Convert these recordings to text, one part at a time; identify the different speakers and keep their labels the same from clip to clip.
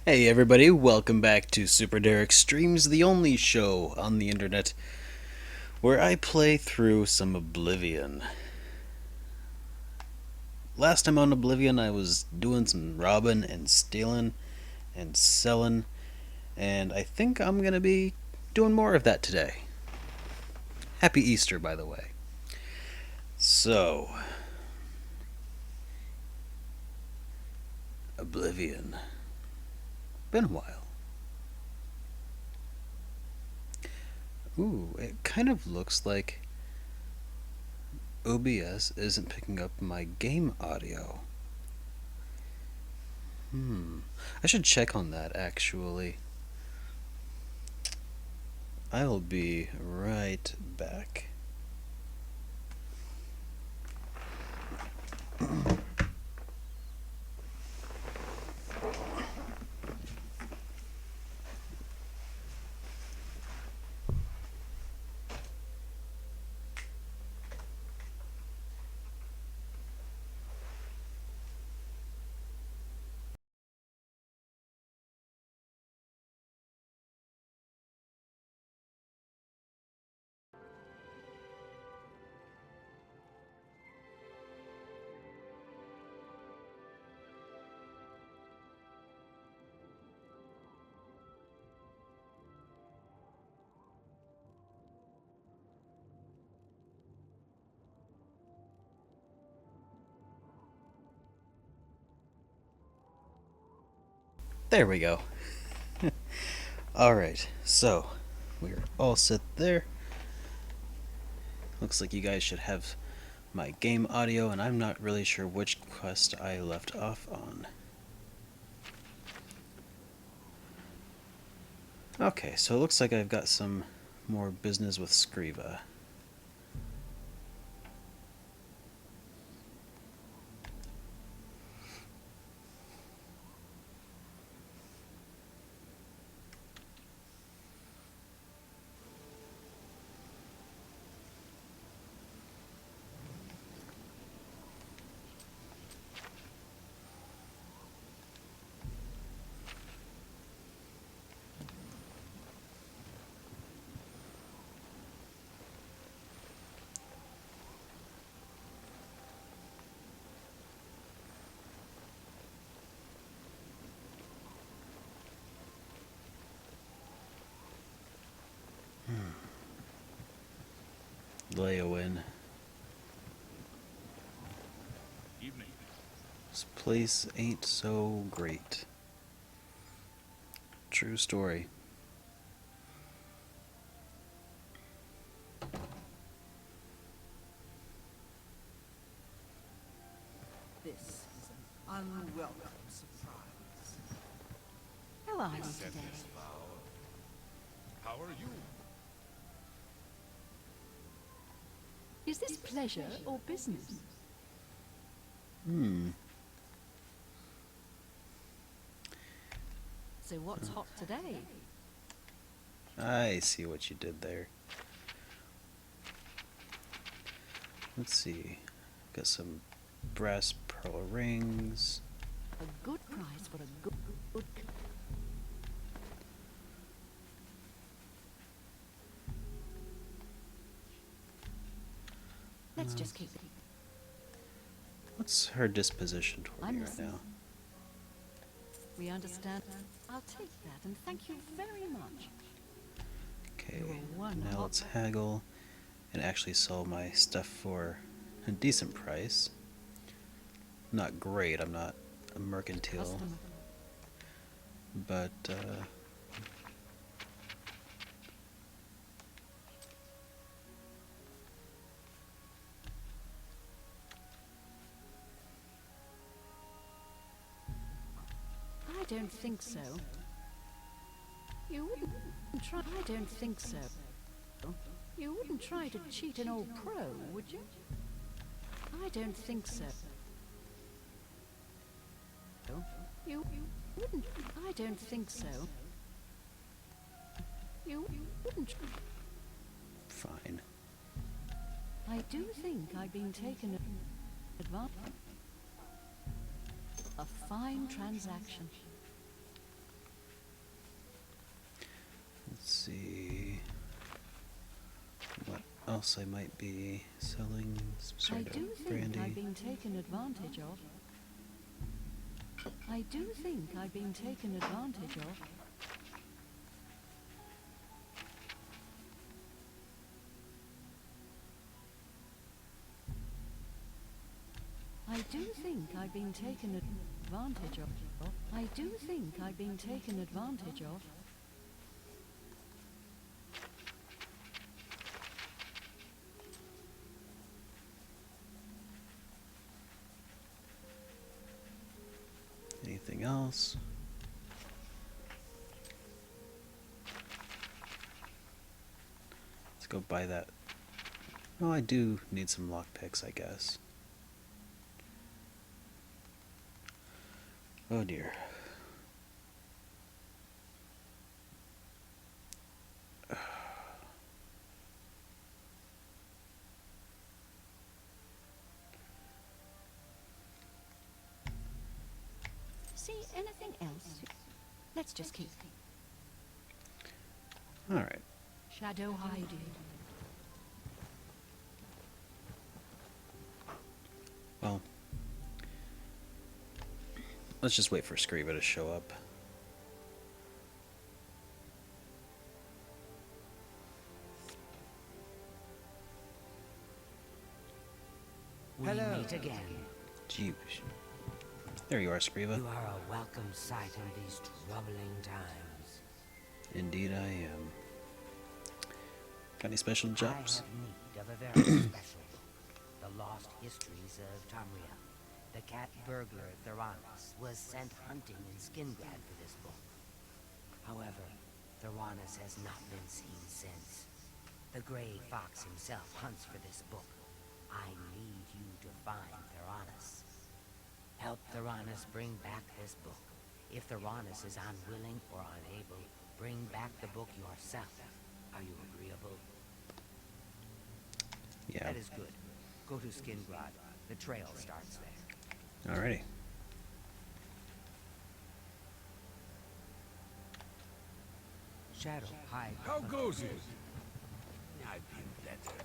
Speaker 1: Hey everybody, welcome back to SuperDerek Streams, the only show on the internet where I play through some Oblivion. Last time on Oblivion I was doing some robbing and stealing and selling, and I think I'm gonna be doing more of that today. Happy Easter, by the way. So, Oblivion. Been a while. Ooh, it kind of looks like OBS isn't picking up my game audio. I should check on that actually. I'll be right back. There we go. Alright, so we're all set there. Looks like you guys should have my game audio, and I'm not really sure which quest I left off on. Okay, so it looks like I've got some more business with Scriva. Leowin.
Speaker 2: Evening.
Speaker 1: This place ain't so great. True story.
Speaker 3: This is an unwelcome surprise.
Speaker 4: How are you
Speaker 2: Set
Speaker 4: today?
Speaker 2: this vow. How are you?
Speaker 4: Is this pleasure or business? So what's hot today?
Speaker 1: I see what you did there. Let's see. Got some brass pearl rings.
Speaker 4: A good price for a good. Let's just keep it.
Speaker 1: What's her disposition toward
Speaker 4: I'm
Speaker 1: me right
Speaker 4: listening.
Speaker 1: now?
Speaker 4: We understand. I'll take that and thank you very much.
Speaker 1: Okay,
Speaker 4: You're one
Speaker 1: now
Speaker 4: hot-
Speaker 1: let's haggle and actually sell my stuff for a decent price. Not great, I'm not a mercantile,
Speaker 4: Customer.
Speaker 1: but
Speaker 4: I don't think so. You wouldn't try. I don't think so. You wouldn't try to cheat an old pro, would you? I don't think so. You wouldn't. I don't think so. You wouldn't.
Speaker 1: fine.
Speaker 4: I do think I've been taken advantage. A fine transaction.
Speaker 1: else I might be selling. Some
Speaker 4: I
Speaker 1: sort
Speaker 4: do
Speaker 1: of
Speaker 4: think
Speaker 1: brandy.
Speaker 4: I've been taken advantage of. I do think I've been taken advantage of. I do think I've been taken advantage of. I do think I've been taken advantage of.
Speaker 1: Anything else? Let's go buy that. Oh, I do need some lockpicks, I guess. Oh dear.
Speaker 4: See anything else? Let's just keep.
Speaker 1: Alright.
Speaker 4: Shadow hiding.
Speaker 1: Well, let's just wait for Screeva to show up.
Speaker 5: We meet again.
Speaker 1: Gee, there you are, Screeva.
Speaker 5: You are a welcome sight in these troubling times.
Speaker 1: Indeed I am. Got any special jobs?
Speaker 5: I have need of a very special book. The Lost Histories of Tamria. The cat burglar Theranos was sent hunting in Skingrad for this book. However, Theranos has not been seen since. The Grey Fox himself hunts for this book. I need you to find Theranos. Help Theranos bring back this book. If Theranos is unwilling or unable, bring back the book yourself. Are you agreeable?
Speaker 1: Yeah.
Speaker 5: That is good. Go to Skingrad. The trail starts there.
Speaker 1: Alrighty.
Speaker 5: Shadow, hide.
Speaker 2: How goes it? I've been better.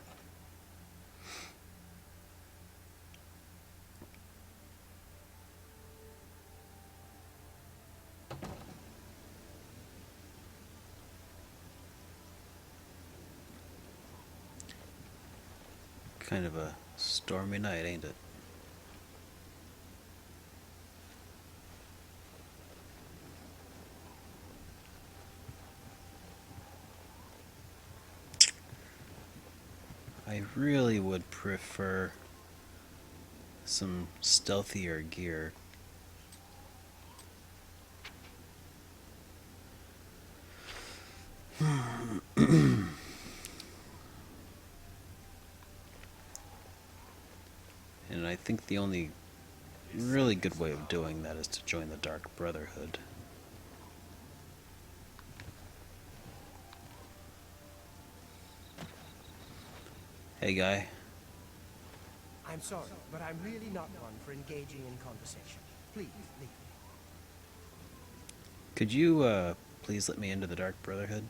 Speaker 1: Kind of a stormy night, ain't it? I really would prefer some stealthier gear. And I think the only really good way of doing that is to join the Dark Brotherhood. Hey guy,
Speaker 6: I'm sorry, but I'm really not one for engaging in conversation. Please, leave me.
Speaker 1: could you please let me into the Dark Brotherhood?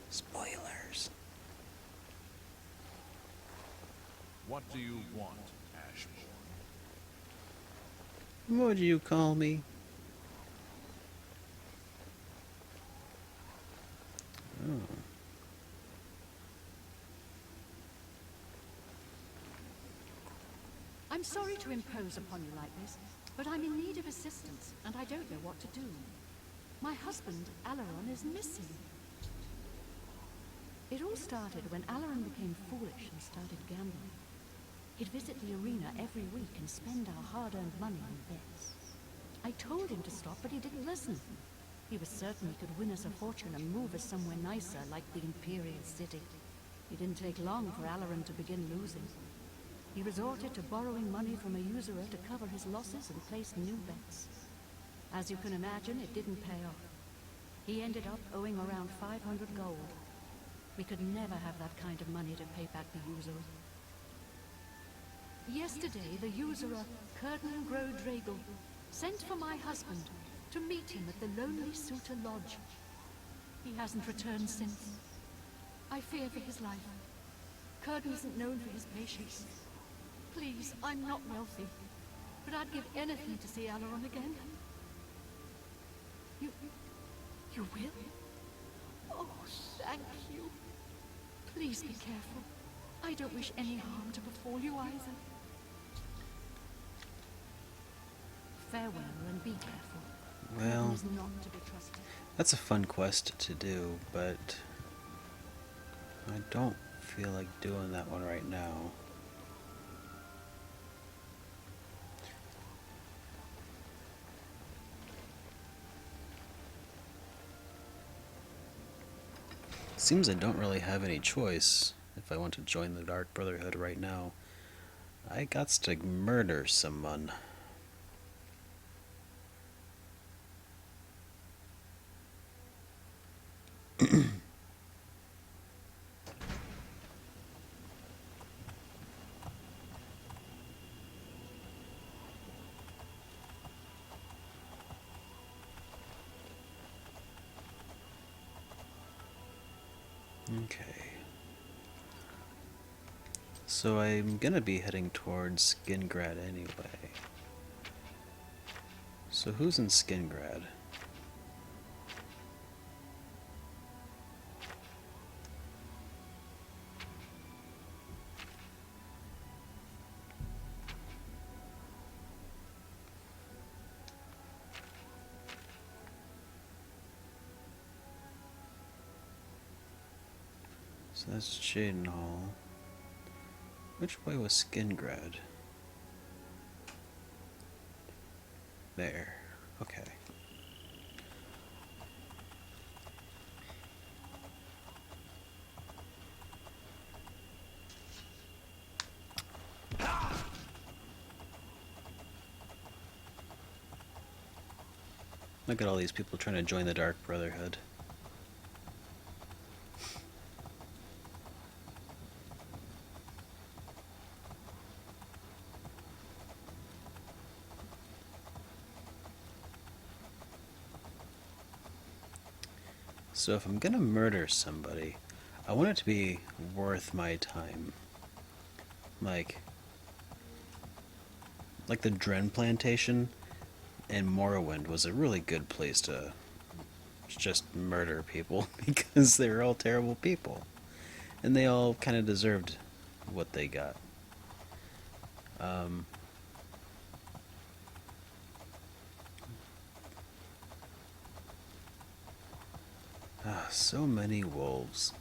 Speaker 1: Spoilers.
Speaker 2: What do you want, Ashmore?
Speaker 1: What would you call me? Oh.
Speaker 4: I'm sorry to impose upon you like this, but I'm in need of assistance, and I don't know what to do. My husband, Alaron, is missing. It all started when Alaron became foolish and started gambling. He'd visit the arena every week and spend our hard-earned money on bets. I told him to stop, but he didn't listen. He was certain he could win us a fortune and move us somewhere nicer, like the Imperial City. It didn't take long for Alaron to begin losing. He resorted to borrowing money from a usurer to cover his losses and place new bets. As you can imagine, it didn't pay off. He ended up owing around 500 gold. We could never have that kind of money to pay back the usurer. Yesterday, the usurer, Curtin Grodregel, sent for my husband to meet him at the Lonely Suitor Lodge. He hasn't returned since. I fear for his life. Curtin isn't known for his patience. Please, I'm not wealthy, but I'd give anything to see Alaron again. You will? Oh, thank you. Please be careful. I don't wish any harm to befall you either. Farewell, and be careful.
Speaker 1: Well,
Speaker 4: Curtin is not to be trusted.
Speaker 1: that's a fun quest to do, but I don't feel like doing that one right now. Seems I don't really have any choice if I want to join the Dark Brotherhood right now. I gots to murder someone. Okay. So I'm gonna be heading towards Skingrad anyway. So who's in Skingrad? So that's Jaden Hall. Which way was Skingrad? There. Okay. Look at all these people trying to join the Dark Brotherhood. So if I'm gonna murder somebody, I want it to be worth my time. Like the Dren Plantation in Morrowind was a really good place to just murder people because they were all terrible people. And they all kind of deserved what they got. So many wolves.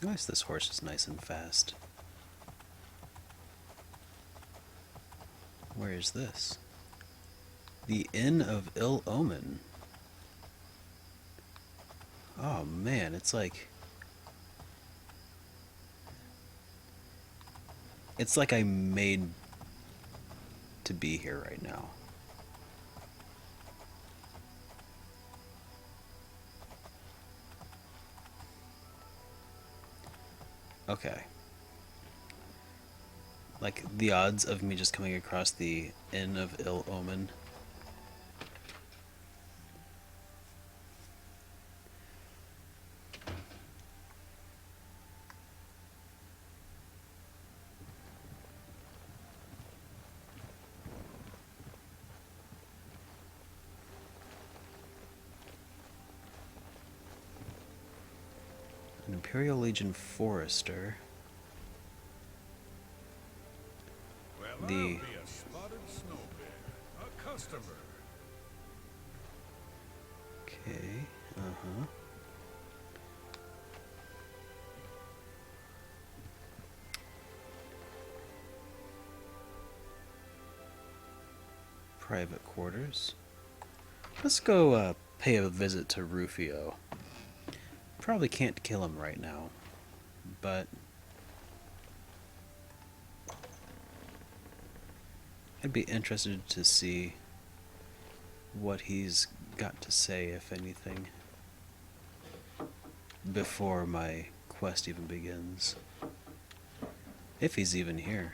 Speaker 1: At least this horse is nice and fast. Where is this? The Inn of Ill Omen. Oh man, it's like I'm made to be here right now. Okay. Like, the odds of me just coming across the Inn of Ill Omen. An Imperial Legion Forester.
Speaker 2: Well,
Speaker 1: The-
Speaker 2: I'll be a spotted snow bear, a customer.
Speaker 1: Okay, uh-huh. Private quarters. Let's go pay a visit to Rufio. Probably can't kill him right now, but I'd be interested to see what he's got to say, if anything, before my quest even begins. If he's even here.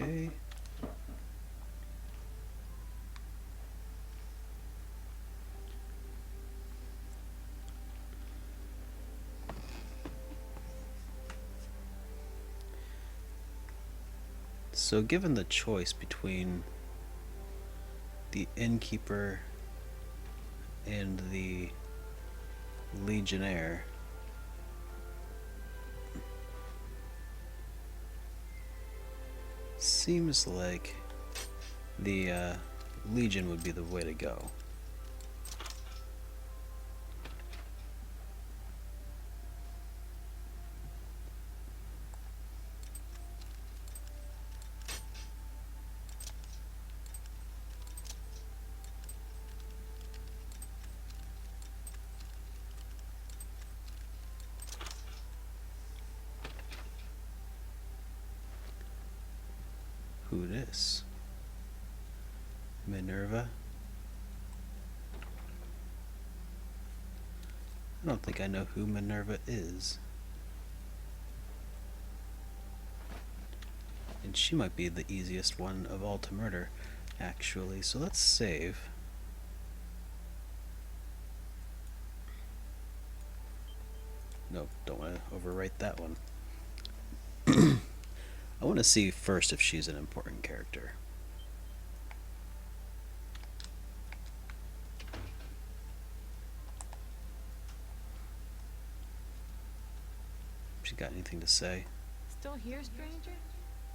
Speaker 1: Okay. So given the choice between the innkeeper and the legionnaire, seems like the legion would be the way to go. Who this? Minerva? I don't think I know who Minerva is. And she might be the easiest one of all to murder, actually. So let's save. Nope, don't want to overwrite that one. I want to see first if she's an important character. She got anything to say?
Speaker 7: Still here, stranger?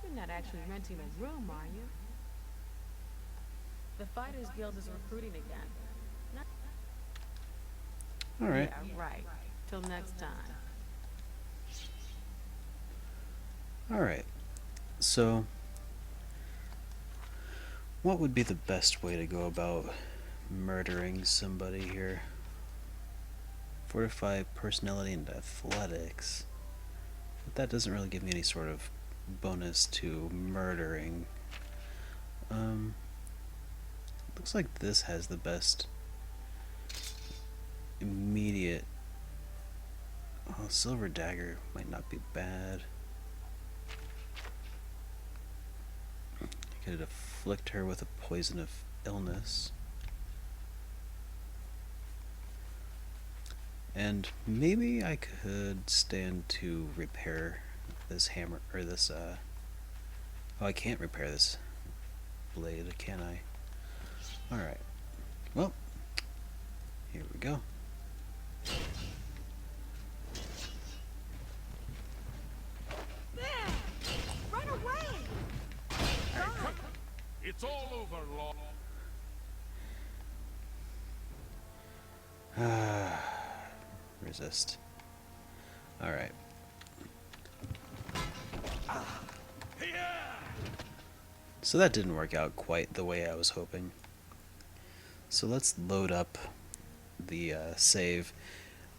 Speaker 7: You're not actually renting a room, are you? The Fighters Guild is recruiting again.
Speaker 1: Alright.
Speaker 7: Yeah, right. Till next time.
Speaker 1: Alright. So, what would be the best way to go about murdering somebody here? Fortify personality and athletics. But that doesn't really give me any sort of bonus to murdering. Looks like this has the best immediate. Oh, silver dagger might not be bad. I could afflict her with a poison of illness. And maybe I could stand to repair this hammer, or this, oh, I can't repair this blade, can I? Alright. Well, here we go.
Speaker 3: Run away!
Speaker 2: It's all over, Law.
Speaker 1: Resist. Alright. So that didn't work out quite the way I was hoping. So let's load up the save.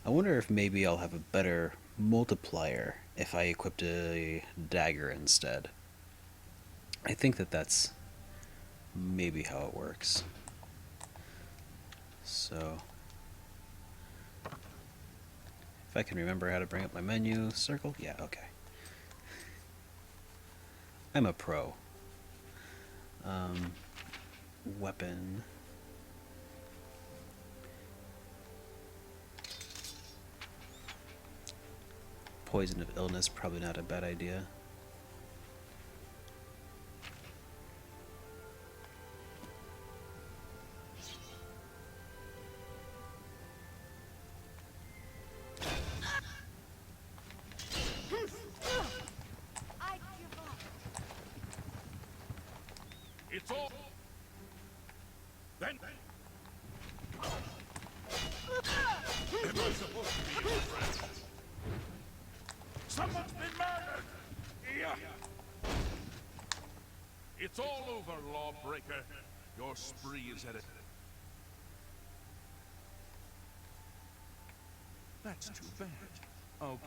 Speaker 1: I wonder if maybe I'll have a better multiplier if I equipped a dagger instead. I think that that's maybe how it works. So If I can remember how to bring up my menu, circle? Yeah, okay. I'm a pro. Weapon. Poison of illness, probably not a bad idea.
Speaker 3: I give up.
Speaker 2: It's all. Then. Am I supposed to be your friend? Someone's been murdered! Yeah. It's all over, lawbreaker. Your spree is at it. That's too bad. Oh.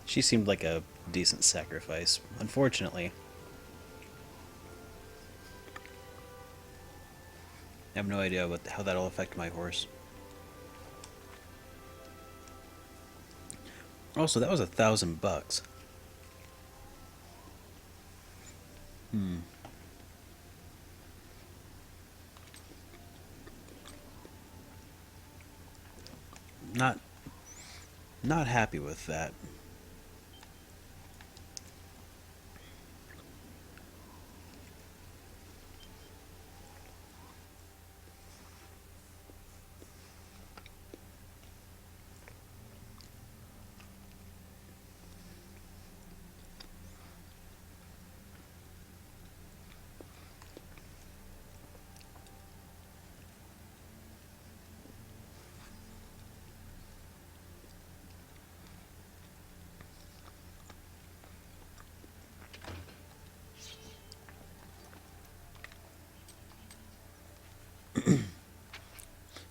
Speaker 1: She seemed like a decent sacrifice. Unfortunately, I have no idea how that'll affect my horse. Also, that was $1,000. Not, not happy with that.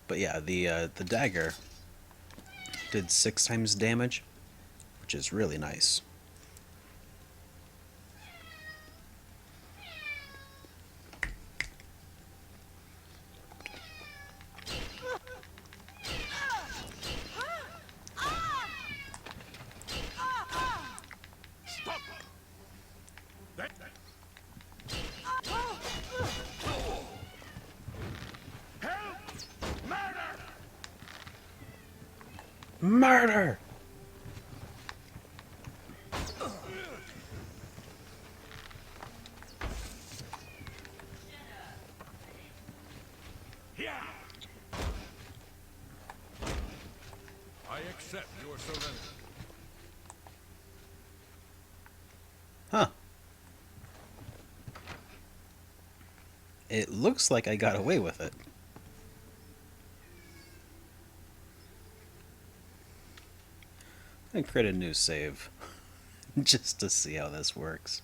Speaker 1: But yeah, the dagger did 6 times damage, which is really nice.
Speaker 2: Stop! That. Help! Murder!
Speaker 1: Murder!
Speaker 2: Yeah! I accept your surrender.
Speaker 1: Huh. It looks like I got away with it. I'm gonna create a new save just to see how this works.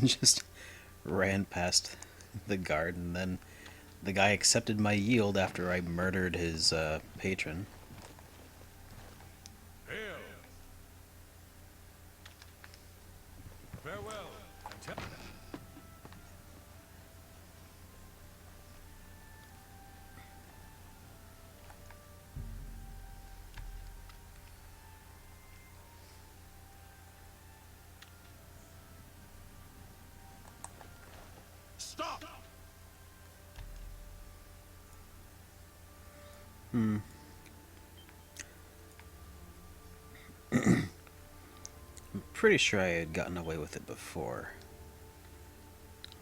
Speaker 1: Just ran past the guard, and then the guy accepted my yield after I murdered his patron.
Speaker 2: Hail! Farewell, and tell. Stop!
Speaker 1: Pretty sure I had gotten away with it before.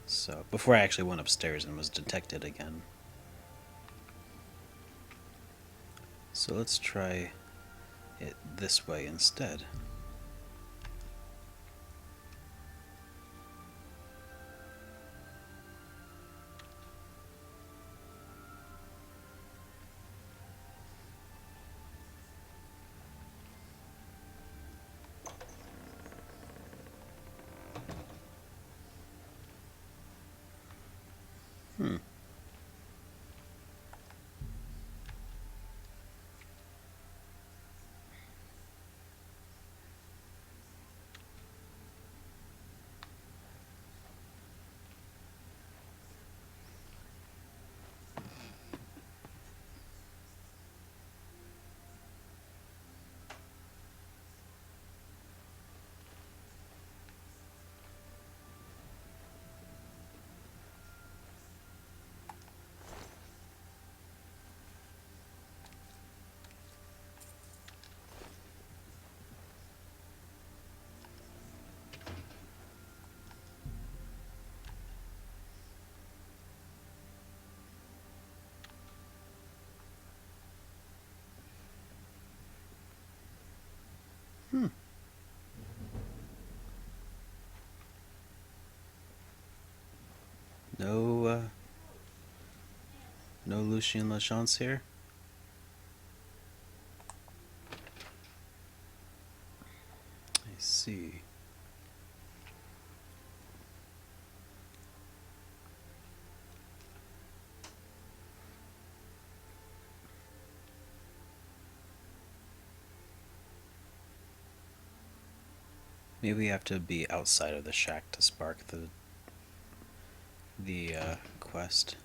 Speaker 1: So, before I actually went upstairs and was detected again. So let's try it this way instead. No, no Lucien Lachance here. I see. Maybe we have to be outside of the shack to spark the quest.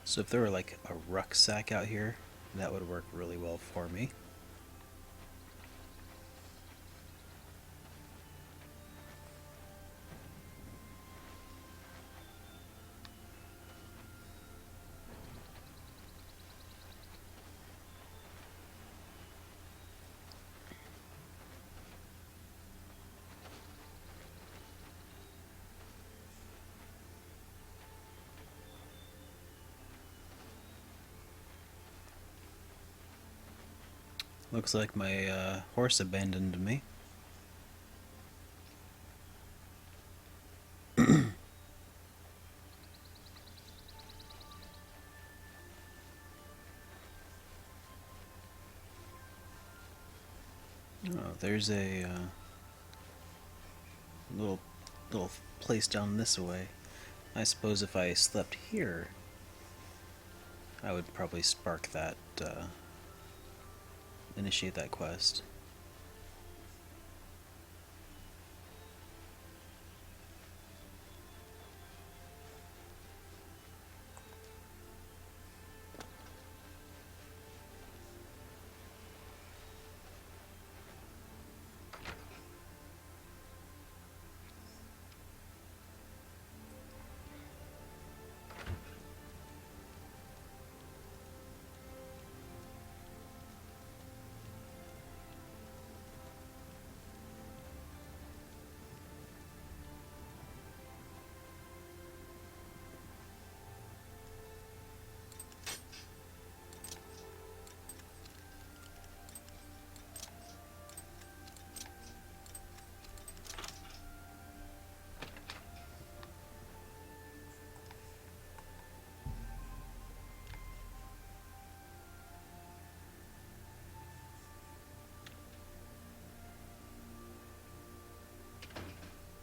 Speaker 1: So if there were like a rucksack out here, that would work really well for me. Looks like my horse abandoned me. Oh, there's a little place down this way. I suppose if I slept here, I would probably spark that, initiate that quest.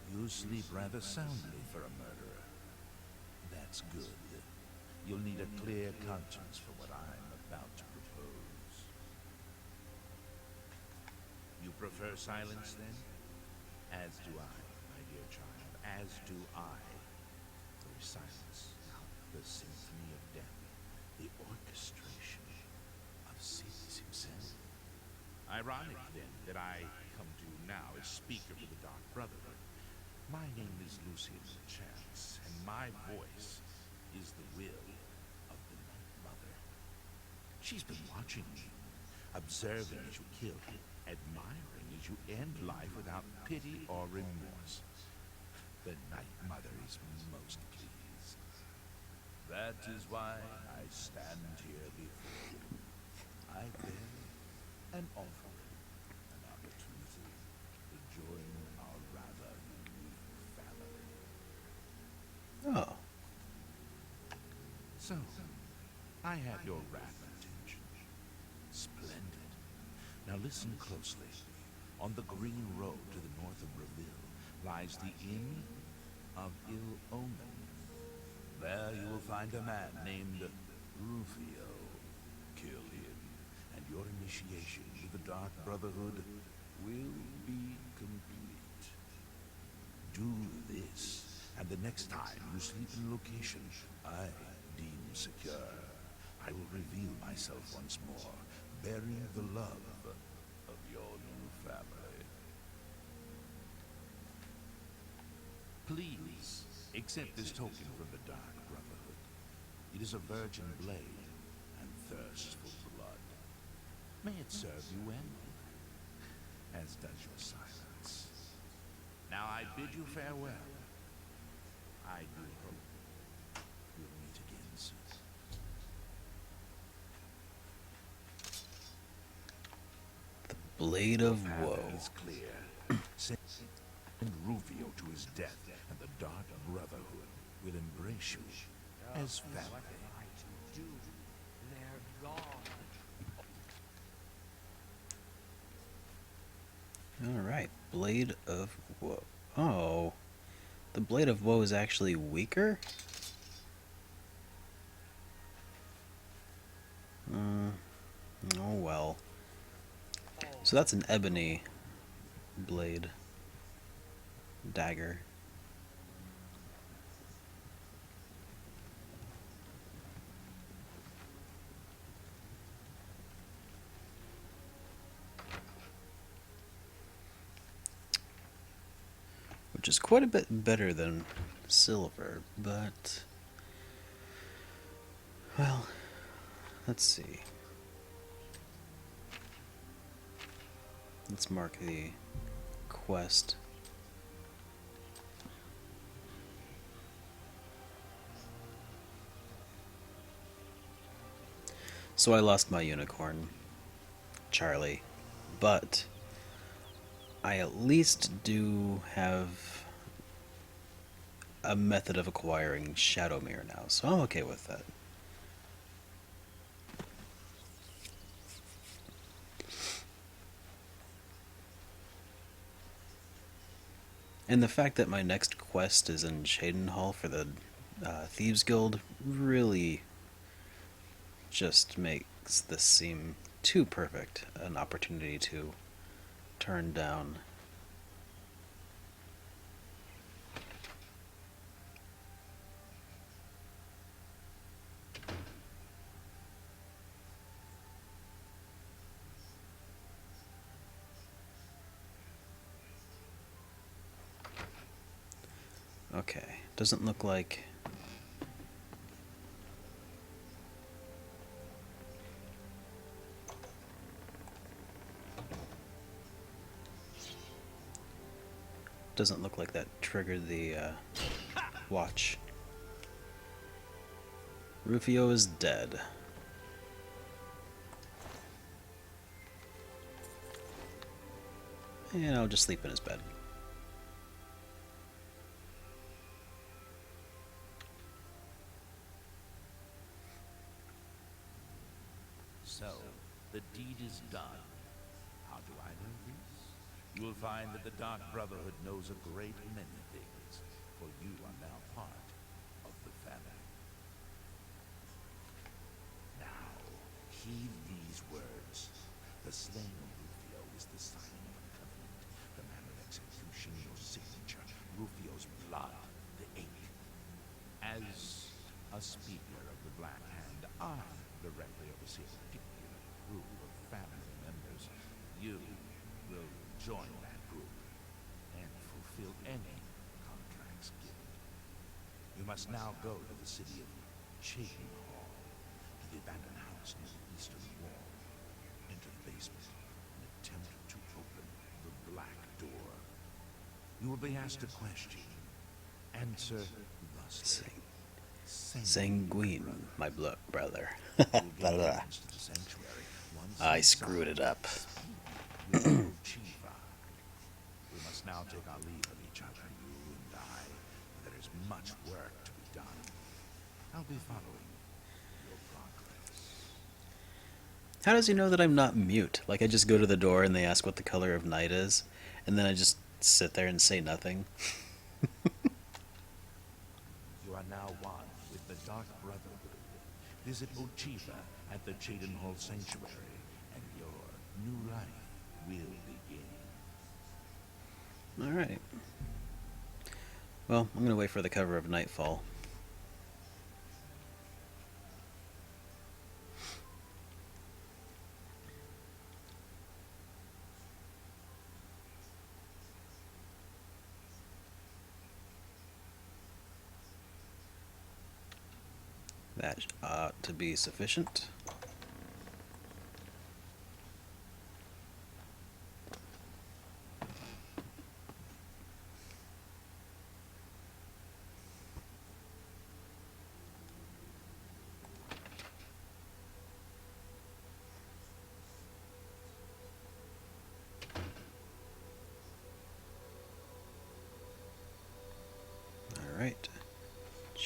Speaker 2: You sleep rather soundly for a murderer. That's good. You'll need a clear conscience for what I'm about to propose. You prefer silence, then? As do I, my dear child, as do I. For silence, the symphony of death, the orchestration of Caesar himself. Ironic, then, that I come to you now as Speaker for the Dark Brotherhood. My name is Lucien Chance, and my voice is the will of the Night Mother. She's been watching me, observing as you kill, admiring as you end life without pity or remorse. The Night Mother is most pleased. That is why I stand here before you. I bear an offering, an opportunity to join our rather unique family.
Speaker 1: Oh.
Speaker 2: So, I have your wrath intention. Splendid. Now listen closely. On the green road to the north of Reveal lies the Inn of Ill Omen. There you will find a man named Rufio. Kill him, and your initiation with the Dark Brotherhood will be complete. Do this, and the next time you sleep in a location I deem secure, I will reveal myself once more, bearing the love of your new family. Please, accept this token from the Dark Brotherhood. It is a virgin blade and thirst for blood. May it serve you well, as does your silence. Now I bid you farewell. I do hope we'll meet again soon.
Speaker 1: Blade
Speaker 2: Your
Speaker 1: of
Speaker 2: path
Speaker 1: Woe.
Speaker 2: is clear. Send Rufio to his death, and the Dark Brotherhood will embrace you as family.
Speaker 5: What am I to do? They're gone.
Speaker 1: Alright, Blade of Woe. Oh, the Blade of Woe is actually weaker? Oh well. So that's an ebony blade. Dagger. Which is quite a bit better than silver, but... Well, let's see. Let's mark the quest. So I lost my unicorn, Charlie, but I at least do have a method of acquiring Shadow Mirror now, so I'm okay with that. And the fact that my next quest is in Shadenhall for the Thieves Guild really just makes this seem too perfect an opportunity to turn down. Okay, doesn't look like... Doesn't look like that triggered the watch. Rufio is dead. And I'll just sleep in his bed.
Speaker 2: So, the deed is done. How do I know this? You will find that the Dark Brotherhood knows a great many things, for you are now part of the family. Now, heed these words. The slaying of Rufio is the signing of a covenant. The manner of execution, your signature. Rufio's blood, the ink. As a speaker of the Black Hand, I directly oversee a particular group of family members. You will join that group and fulfill any contracts given. You must now go to the city of Hall, to the abandoned house near the eastern wall. Enter the basement and attempt to open the black door. You will be asked a question. Answer thusly.
Speaker 1: Sanguine, my brother.
Speaker 2: You will
Speaker 1: Blah,
Speaker 2: gain
Speaker 1: blah.
Speaker 2: entrance to the sanctuary. Once
Speaker 1: I
Speaker 2: inside,
Speaker 1: screwed it up.
Speaker 2: speak with Ochiva. We must now take our leave of each other, you and I. There is much work to be done. I'll be following your progress.
Speaker 1: How does he know that I'm not mute? Like, I just go to the door and they ask what the color of night is, and then I just sit there and say nothing.
Speaker 2: You are now one with the Dark Brotherhood. Visit Ochiva at the Hall Sanctuary, and your new life will begin.
Speaker 1: Alright. Well, I'm gonna wait for the cover of Nightfall. That ought to be sufficient.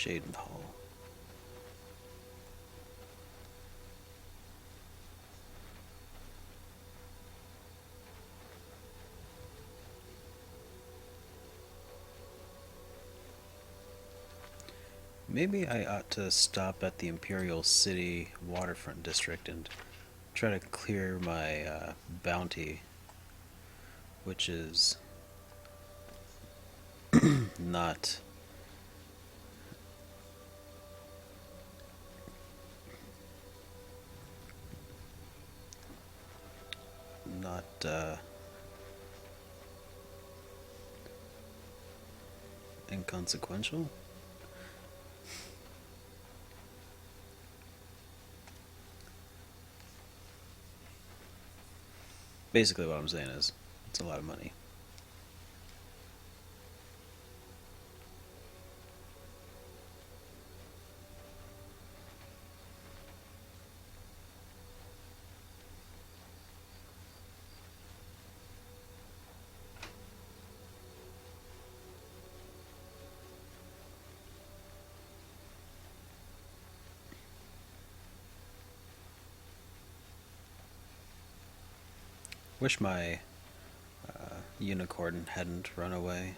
Speaker 1: Shaden Hall. Maybe I ought to stop at the Imperial City waterfront district and try to clear my bounty, which is not not inconsequential. Basically, what I'm saying is, it's a lot of money. Wish my unicorn hadn't run away.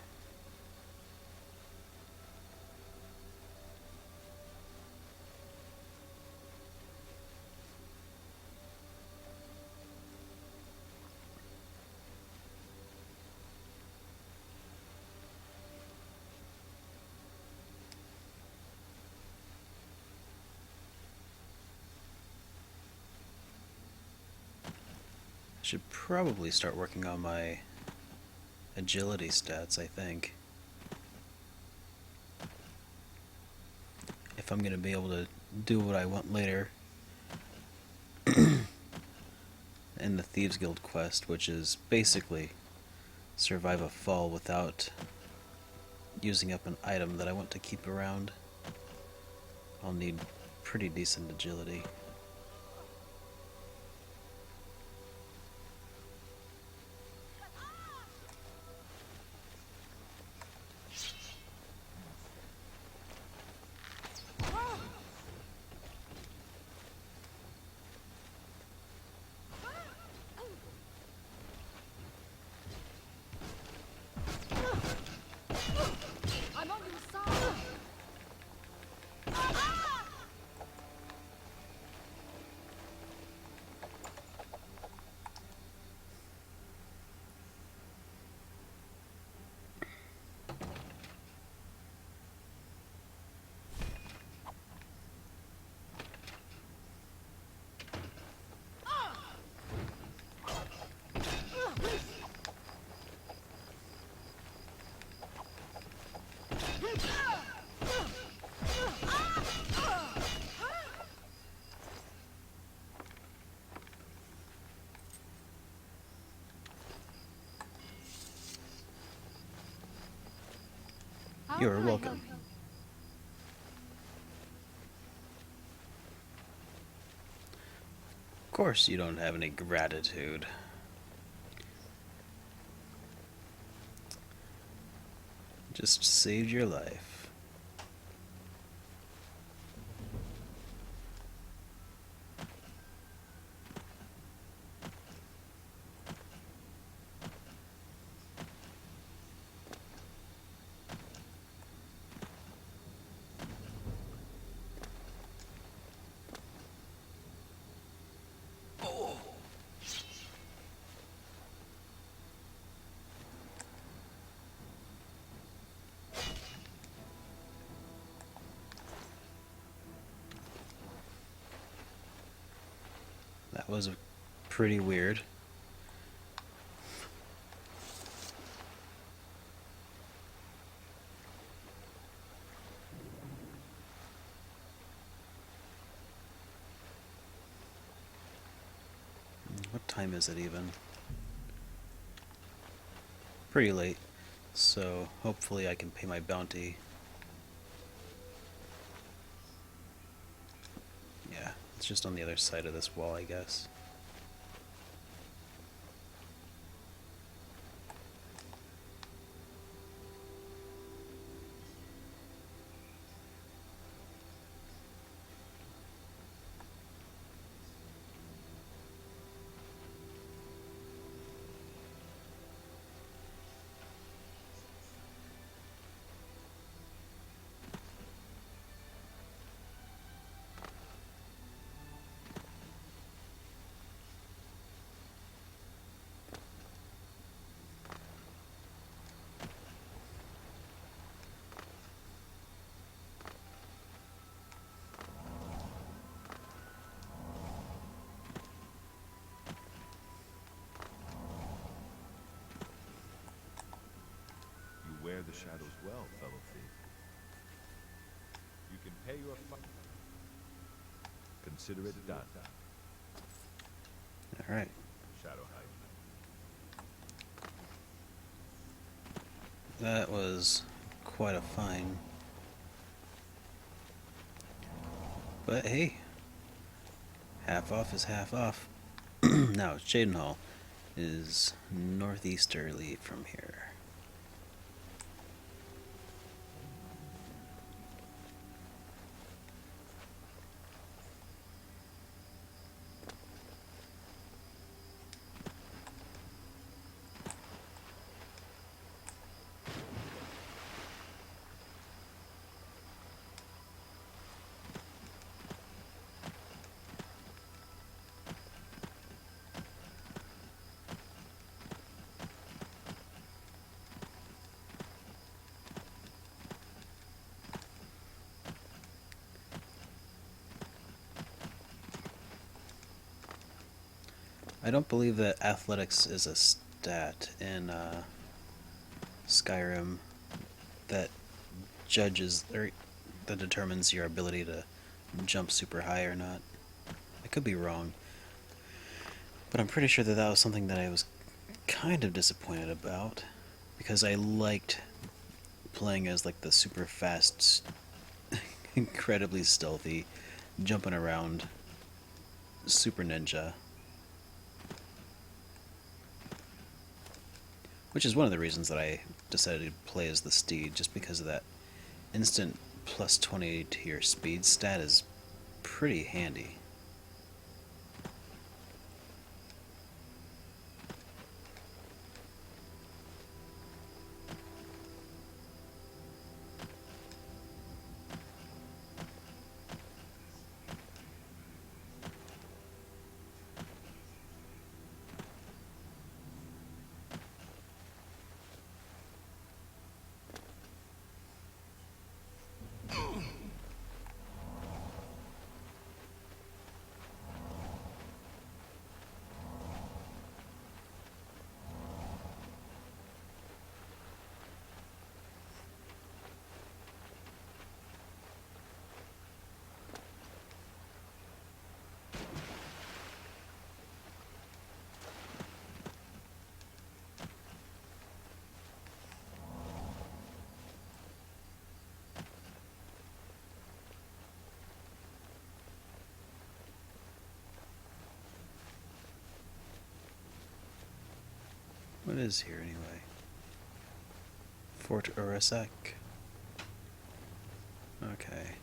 Speaker 1: I should probably start working on my agility stats, I think. If I'm going to be able to do what I want later in the Thieves Guild quest, which is basically survive a fall without using up an item that I want to keep around. I'll need pretty decent agility.
Speaker 3: I'm on your side.
Speaker 4: How
Speaker 1: You're
Speaker 4: can I
Speaker 1: welcome.
Speaker 4: help you?
Speaker 1: Of course you don't have any gratitude. Just saved your life. That was pretty weird. What time is it even? Pretty late, so hopefully I can pay my bounty. Yeah, it's just on the other side of this wall, I guess.
Speaker 2: the shadows well, fellow thief. You can pay your fine. Consider it done.
Speaker 1: Alright.
Speaker 2: Shadow hide.
Speaker 1: That was quite a fine. But hey, half off is half off. Now, Jadenhall is northeasterly from here. I don't believe that athletics is a stat in Skyrim that judges or that determines your ability to jump super high or not. I could be wrong, but I'm pretty sure that that was something that I was kind of disappointed about because I liked playing as like the super fast, incredibly stealthy, jumping around super ninja. Which is one of the reasons that I decided to play as the Steed, just because of that instant plus 20 to your speed stat is pretty handy. What is here anyway? Fort Urasek. Okay.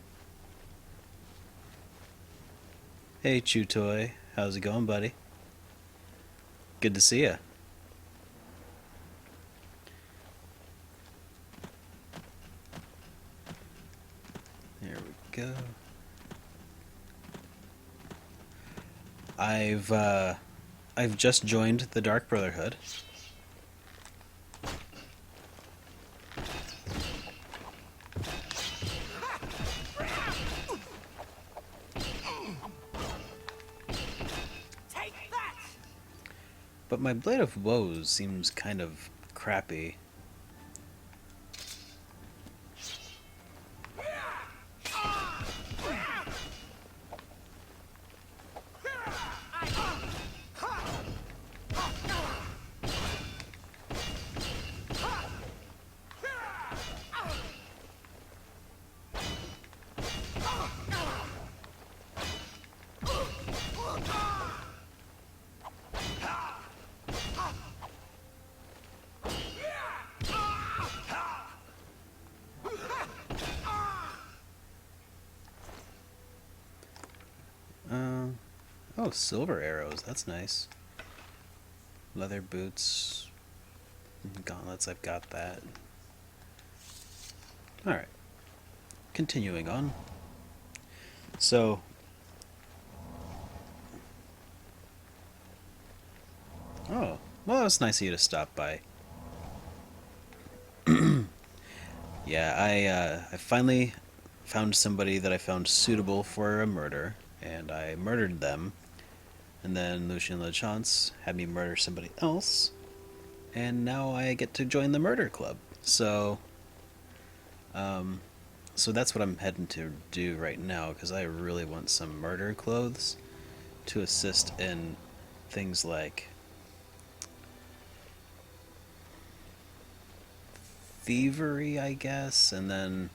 Speaker 1: Hey, Chutoy. How's it going, buddy? Good to see ya. There we go. I've just joined the Dark Brotherhood. But my Blade of Woes seems kind of crappy. Oh, silver arrows. That's nice. Leather boots. Gauntlets, I've got that. Alright. Continuing on. So... Oh, well, it's nice of you to stop by. Yeah, I finally found somebody that I found suitable for a murder, and I murdered them. And then Lucien LeChance had me murder somebody else, and now I get to join the murder club. So, So that's what I'm heading to do right now because I really want some murder clothes to assist in things like thievery, I guess, and then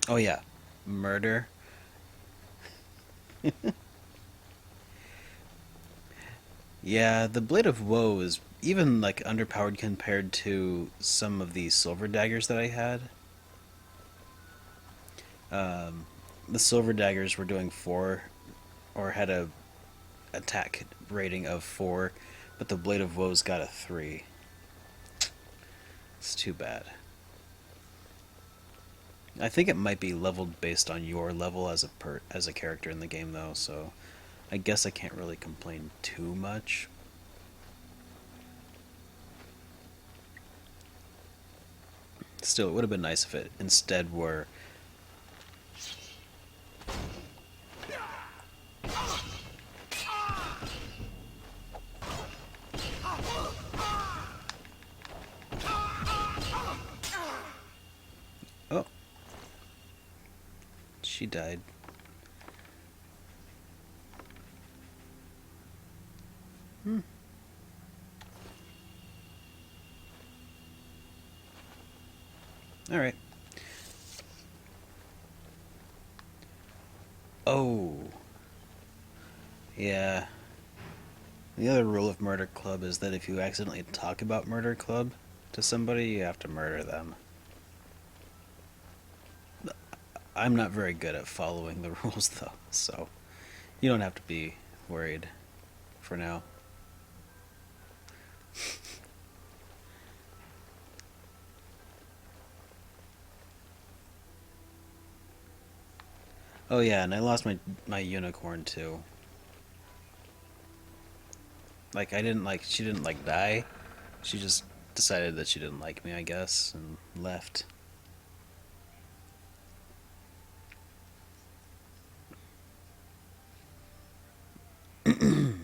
Speaker 1: oh yeah, murder. Yeah, the Blade of Woe is even like underpowered compared to some of the silver daggers that I had. The silver daggers were doing 4 or had a attack rating of 4, but the Blade of Woe's got a 3. It's too bad. I think it might be leveled based on your level as a character in the game though, so I guess I can't really complain too much. Still, it would have been nice if it instead were oh, she died. All right. Oh, yeah. The other rule of Murder Club is that if you accidentally talk about Murder Club to somebody, you have to murder them. I'm not very good at following the rules though, so you don't have to be worried for now. Oh yeah, and I lost my unicorn too. Like she didn't like die. She just decided that she didn't like me, I guess, and left. I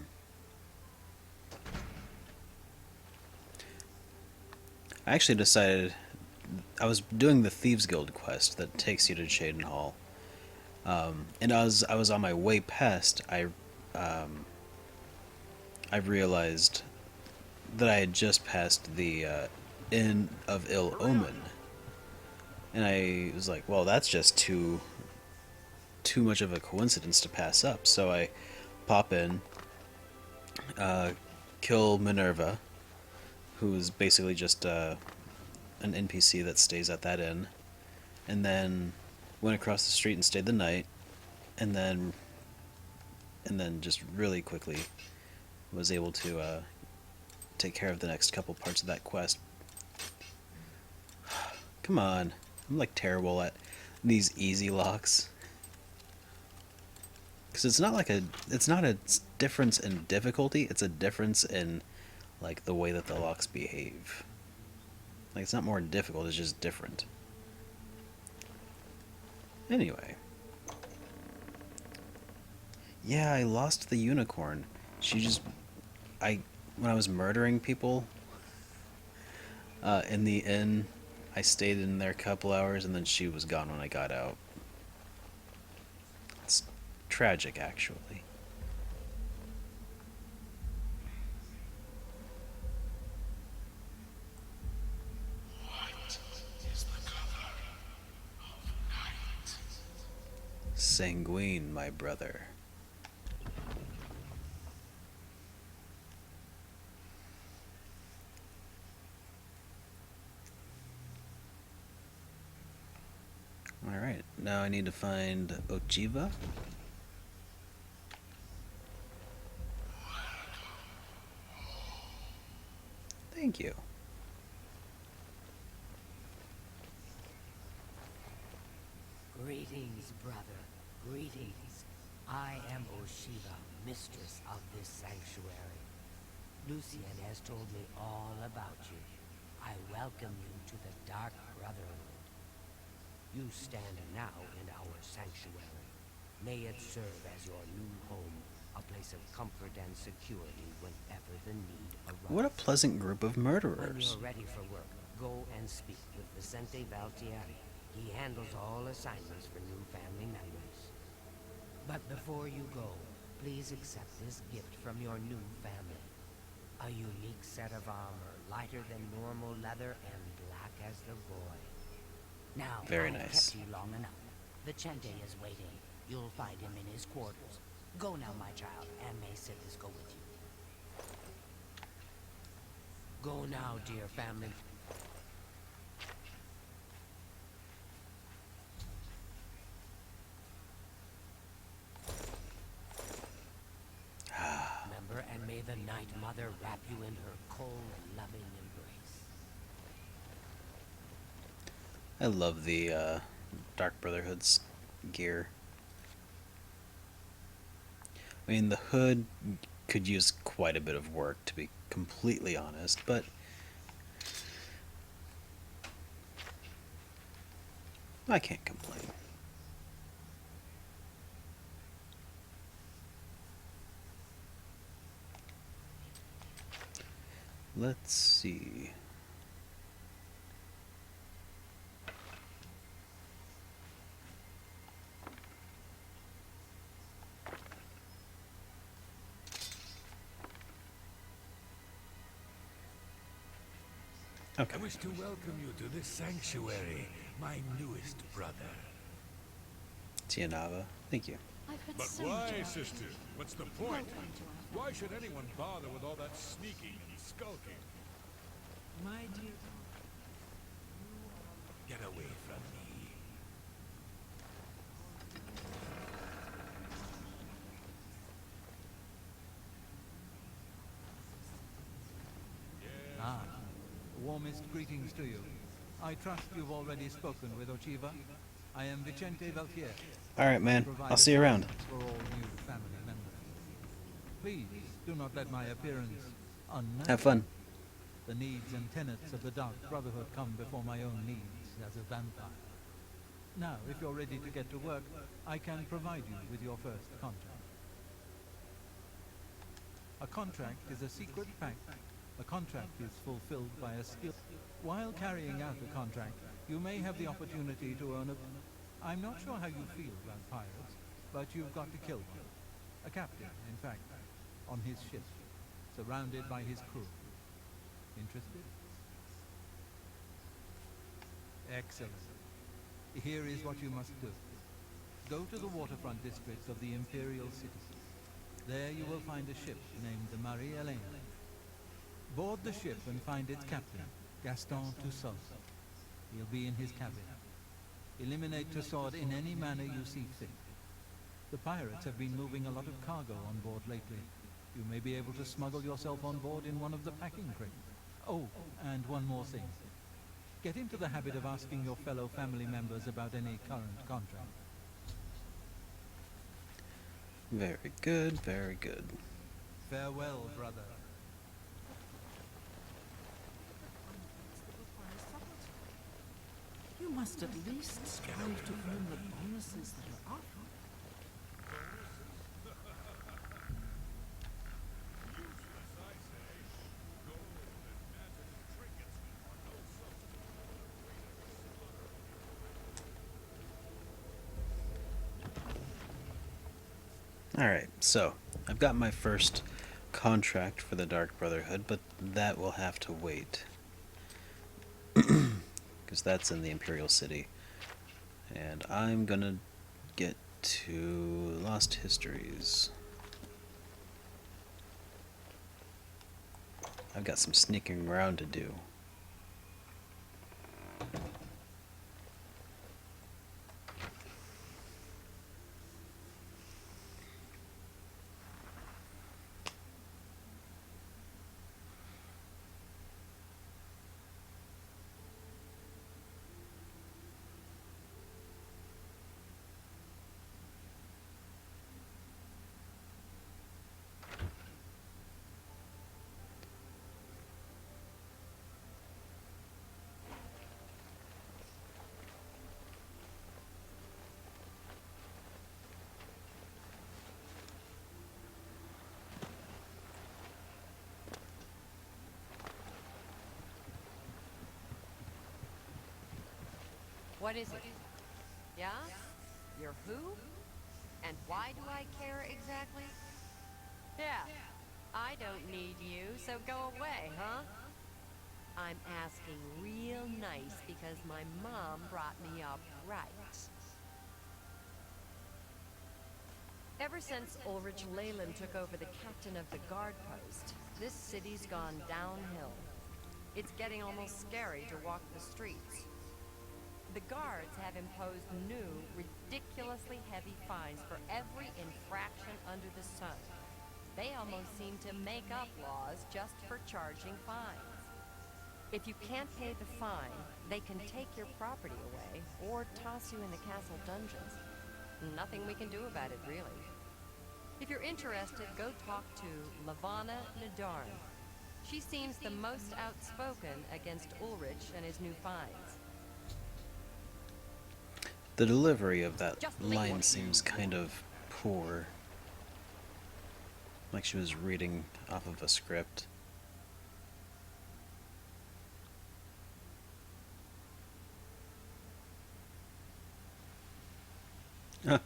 Speaker 1: actually decided I was doing the Thieves Guild quest that takes you to Shaden Hall, and as I was on my way past, I realized that I had just passed the Inn of Ill Omen, and I was like, well, that's just too much of a coincidence to pass up. So I pop in, uh, kill Minerva, who is basically just an NPC that stays at that inn, and then went across the street and stayed the night, and then just really quickly was able to take care of the next couple parts of that quest. Come on, I'm like terrible at these easy locks. Because it's not a difference in difficulty, it's a difference in like the way that the locks behave. Like it's not more difficult, it's just different. Anyway. Yeah, I lost the unicorn. She just I when I was murdering people in the inn, I stayed in there a couple hours and then she was gone when I got out. It's tragic actually. Sanguine, my brother. Alright, now I need to find Ochiva. Thank you.
Speaker 5: Greetings, brother. Greetings. I am Oshiva, mistress of this sanctuary. Lucian has told me all about you. I welcome you to the Dark Brotherhood. You stand now in our sanctuary. May it serve as your new home, a place of comfort and security whenever the need arises.
Speaker 1: What a pleasant group of
Speaker 5: When
Speaker 1: murderers.
Speaker 5: you're ready for work, Go and speak with Vicente Valtieri. He handles all assignments for new family members. But before you go, please accept this gift from your new family. A unique set of armor, lighter than normal leather and black as the void. Now,
Speaker 1: Very
Speaker 5: I've
Speaker 1: nice.
Speaker 5: kept you long enough. Vicente is waiting. You'll find him in his quarters. Go now, my child, and may Sithis go with you. Go now, dear family. Remember, and may the Night Mother wrap you in her cold, loving embrace.
Speaker 1: I love the Dark Brotherhood's gear. I mean, the hood could use quite a bit of work, to be completely honest, but I can't complain. Let's see. Okay.
Speaker 8: I wish to welcome you to this sanctuary, my newest brother.
Speaker 1: Tianava, thank you.
Speaker 4: I've heard
Speaker 2: But
Speaker 4: so
Speaker 2: why,
Speaker 4: much about
Speaker 2: sister?
Speaker 4: it.
Speaker 2: What's the point?
Speaker 4: Welcome to our
Speaker 2: Why should anyone bother with all that sneaking and skulking?
Speaker 8: My dear, get away from me.
Speaker 9: Ah, warmest greetings to you. I trust you've already spoken with Ochiva. I am Vicente Valtier.
Speaker 1: Alright, man.
Speaker 9: Provide
Speaker 1: I'll see you around.
Speaker 9: assistance for all new family members. Please do not let my appearance unnerve
Speaker 1: Have fun.
Speaker 9: you. The needs and tenets of the Dark Brotherhood come before my own needs as a vampire. Now, if you're ready to get to work, I can provide you with your first contract. A contract is a secret pact. A contract is fulfilled by a skill. While carrying out a contract, you may have the opportunity to earn a... I'm not sure how you feel about pirates, but you've got to kill one. A captain, in fact, on his ship, surrounded by his crew. Interested? Excellent. Here is what you must do. Go to the waterfront district of the Imperial City. There you will find a ship named the Marie-Hélène. Board the ship and find its captain, Gaston Tussaud. He'll be in his cabin. Eliminate Tussaud in any manner you see fit. The pirates have been moving a lot of cargo on board lately. You may be able to smuggle yourself on board in one of the packing crates. Oh, and one more thing. Get into the habit of asking your fellow family members about any current contract.
Speaker 1: Very good, very good.
Speaker 9: Farewell, brother.
Speaker 10: You must at least strive to earn the bonuses that are offered.
Speaker 1: Alright, so I've got my first contract for the Dark Brotherhood, but that will have to wait. Because that's in the Imperial City. And I'm gonna get to Lost Histories. I've got some sneaking around to do.
Speaker 11: What is it? Yeah? You're who? And why do I care exactly? Yeah, I don't need you, so go away, huh? I'm asking real nice because my mom brought me up right. Ever since Ulrich Leyland took over the captain of the guard post, this city's gone downhill. It's getting almost scary to walk the streets. The guards have imposed new, ridiculously heavy fines for every infraction under the sun. They almost seem to make up laws just for charging fines. If you can't pay the fine, they can take your property away or toss you in the castle dungeons. Nothing we can do about it, really. If you're interested, go talk to Lavana Nadarn. She seems the most outspoken against Ulrich and his new fines.
Speaker 1: The delivery of that line seems kind of poor. Like she was reading off of a script. I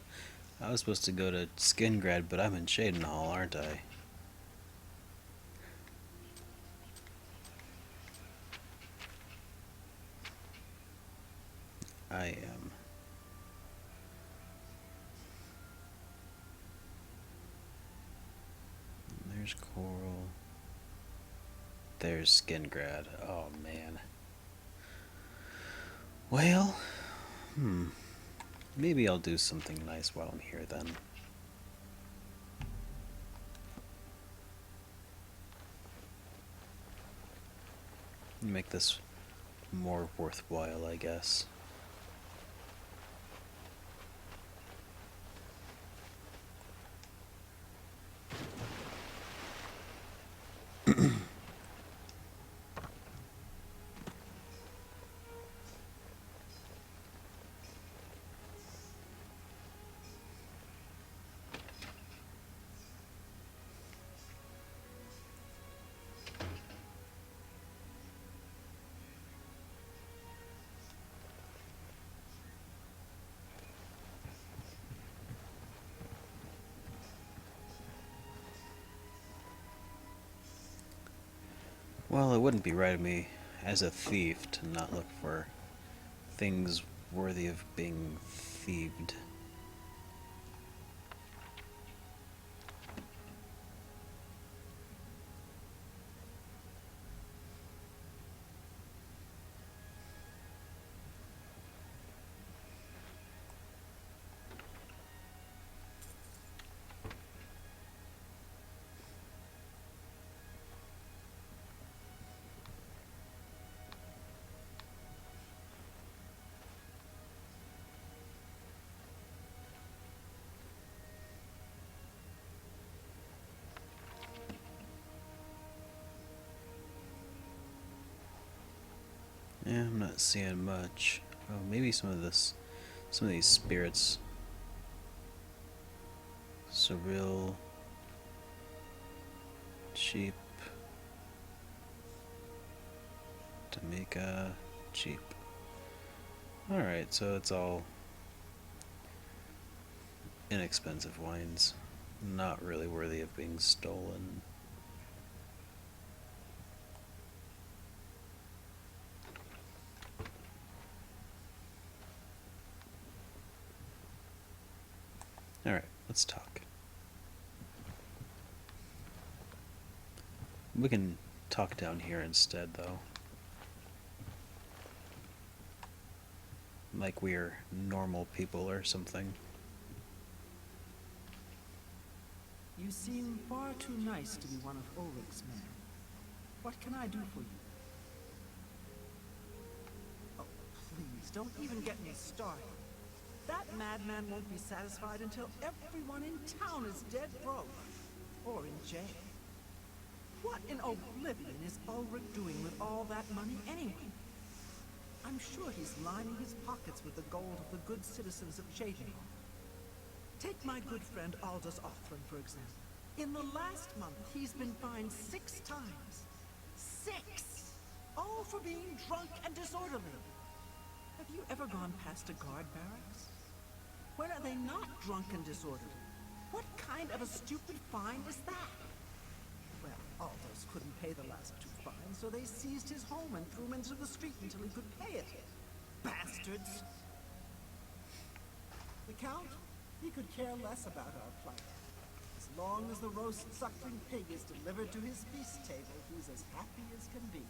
Speaker 1: was supposed to go to Skingrad, but I'm in Shadenhall, aren't I? I am. There's Coral. There's Skingrad. Oh, man. Well, maybe I'll do something nice while I'm here then. Make this more worthwhile, I guess. Well, it wouldn't be right of me as a thief to not look for things worthy of being thieved. Yeah, I'm not seeing much. Oh, maybe some of these spirits. Surreal. Cheap. Jamaica. Cheap. Alright, so it's all inexpensive wines. Not really worthy of being stolen. Alright, let's talk. We can talk down here instead, though. Like we're normal people or something.
Speaker 10: You seem far too nice to be one of Ulrich's men. What can I do for you? Oh, please, don't even get me started. That madman won't be satisfied until everyone in town is dead broke. Or in jail. What in Oblivion is Ulrich doing with all that money anyway? I'm sure he's lining his pockets with the gold of the good citizens of Shadenhall. Take my good friend Aldous Othran, for example. In the last month, he's been fined 6 times. 6! All for being drunk and disorderly. Have you ever gone past a guard barracks? When are they not drunk and disorderly? What kind of a stupid fine is that? Well, Aldous couldn't pay the last 2 fines, so they seized his home and threw him into the street until he could pay it. Bastards! The Count? He could care less about our plight. As long as the roast suckling pig is delivered to his feast table, he's as happy as can be.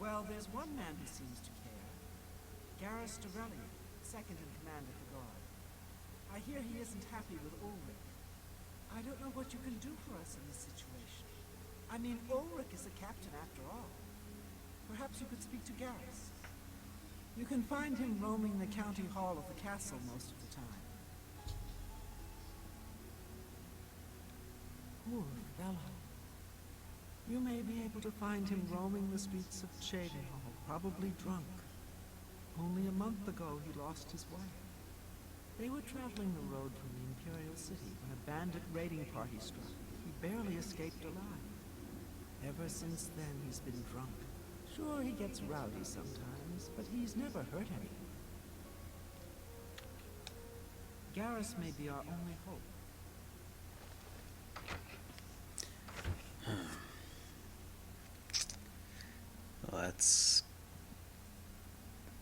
Speaker 10: Well, there's one man who seems to care. Garrus Dorelli, second in command of the Guard. I hear he isn't happy with Ulrich. I don't know what you can do for us in this situation. I mean, Ulrich is a captain after all. Perhaps you could speak to Garrus. You can find him roaming the county hall of the castle most of the time. Poor fellow. You may be able to find him roaming the streets of Cheydinhall, probably drunk. Only a month ago he lost his wife. They were traveling the road from the Imperial City when a bandit raiding party struck. He barely escaped alive. Ever since then he's been drunk. Sure, he gets rowdy sometimes, but he's never hurt anyone. Garrus may be our only hope.
Speaker 1: Well, that's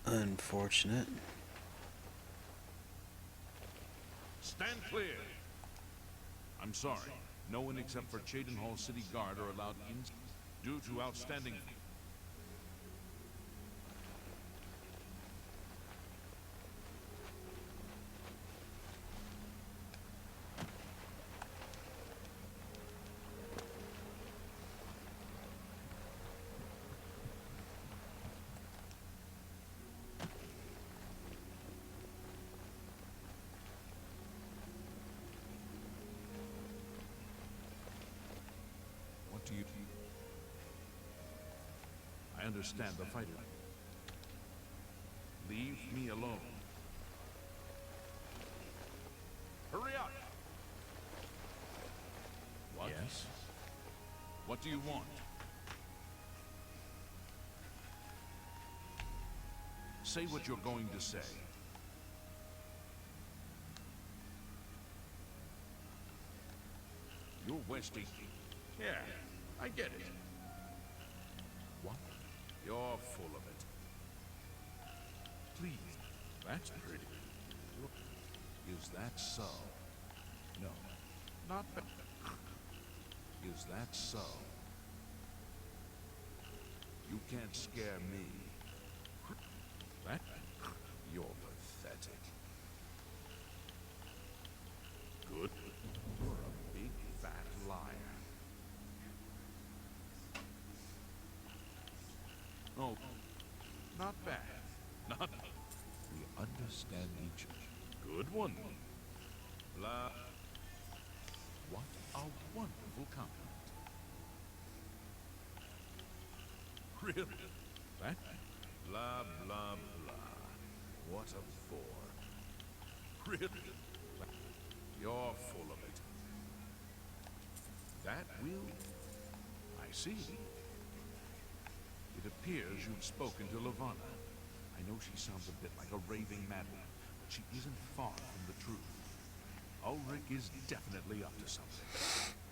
Speaker 1: unfortunate.
Speaker 2: Stand clear! I'm sorry. No one except for Cheydinhall City Guard are allowed in due to outstanding... I understand the fighter. Leave me alone. Hurry up! What? Yes? What do you want? Say what you're going to say. You're wasting... Yeah, I get it. What? You're full of it. Please, that's pretty. Is that so? No, not bad. Is that so? You can't scare me. That? You're pathetic. Good. You're a big fat liar. Oh, not bad. Not. We understand each other. Good one. La. What a wonderful compliment. Really? That? Blah, blah, blah. What a bore. Really? You're full of it. That will... I see. It appears you've spoken to Lavanna. I know she sounds a bit like a raving madwoman, but she isn't far from the truth. Ulrich is definitely up to something.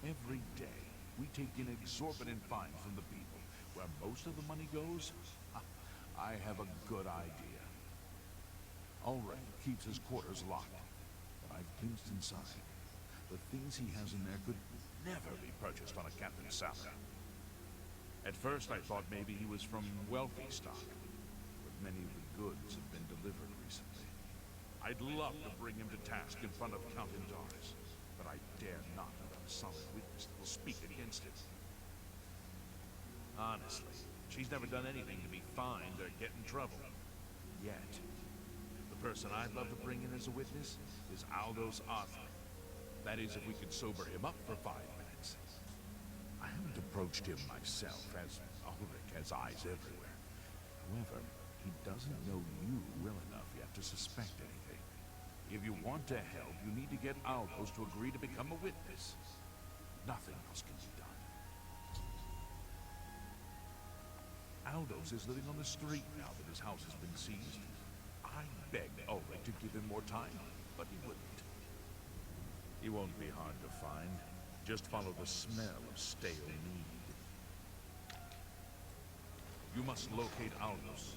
Speaker 2: Every day, we take in exorbitant fines from the people. Where most of the money goes, I have a good idea. Ulrich keeps his quarters locked, but I've glimpsed inside. The things he has in there could never be purchased on a captain's salary. At first, I thought maybe he was from wealthy stock, but many of the goods have been delivered recently. I'd love to bring him to task in front of Count Indaris, but I dare not without a solid witness that will speak against it. Honestly, she's never done anything to be fined or get in trouble. Yet. The person I'd love to bring in as a witness is Aldous Arthur. That is, if we could sober him up for 5 minutes. I haven't approached him myself, as Ulrich has eyes everywhere. However, he doesn't know you well enough yet to suspect anything. If you want to help, you need to get Aldous to agree to become a witness. Nothing else can be done. Aldos is living on the street now that his house has been seized. I begged Ulrich to give him more time, but he wouldn't. He won't be hard to find. Just follow the smell of stale mead. You must locate Aldos.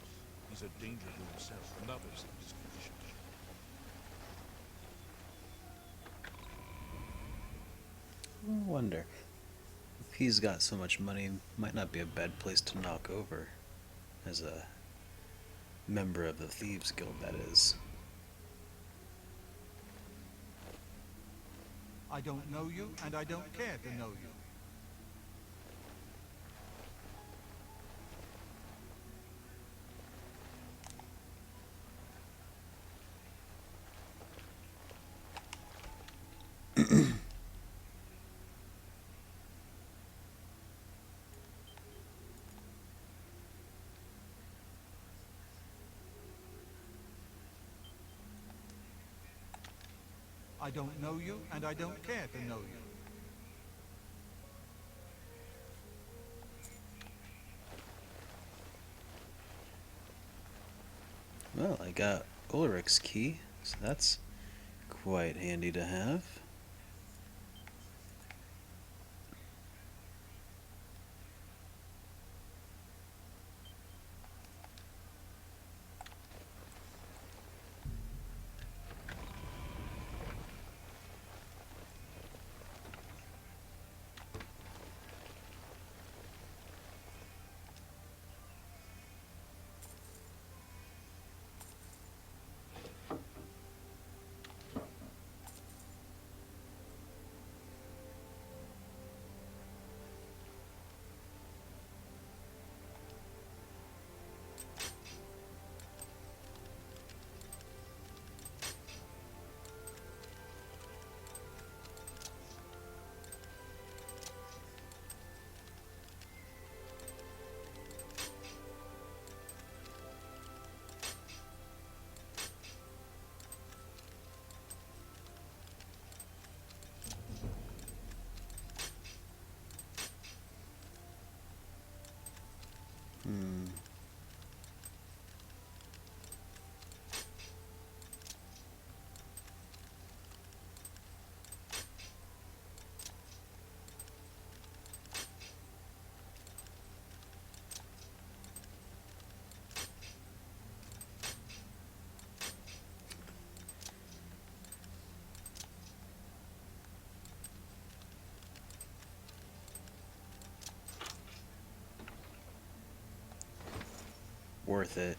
Speaker 2: He's a danger to himself and others in his condition.
Speaker 1: I wonder. If he's got so much money, might not be a bad place to knock over. As a member of the Thieves Guild, that is.
Speaker 9: I don't know you, and I don't care to know you. I don't know you, and I don't care to know you.
Speaker 1: Well, I got Ulrich's key, so that's quite handy to have. Worth it.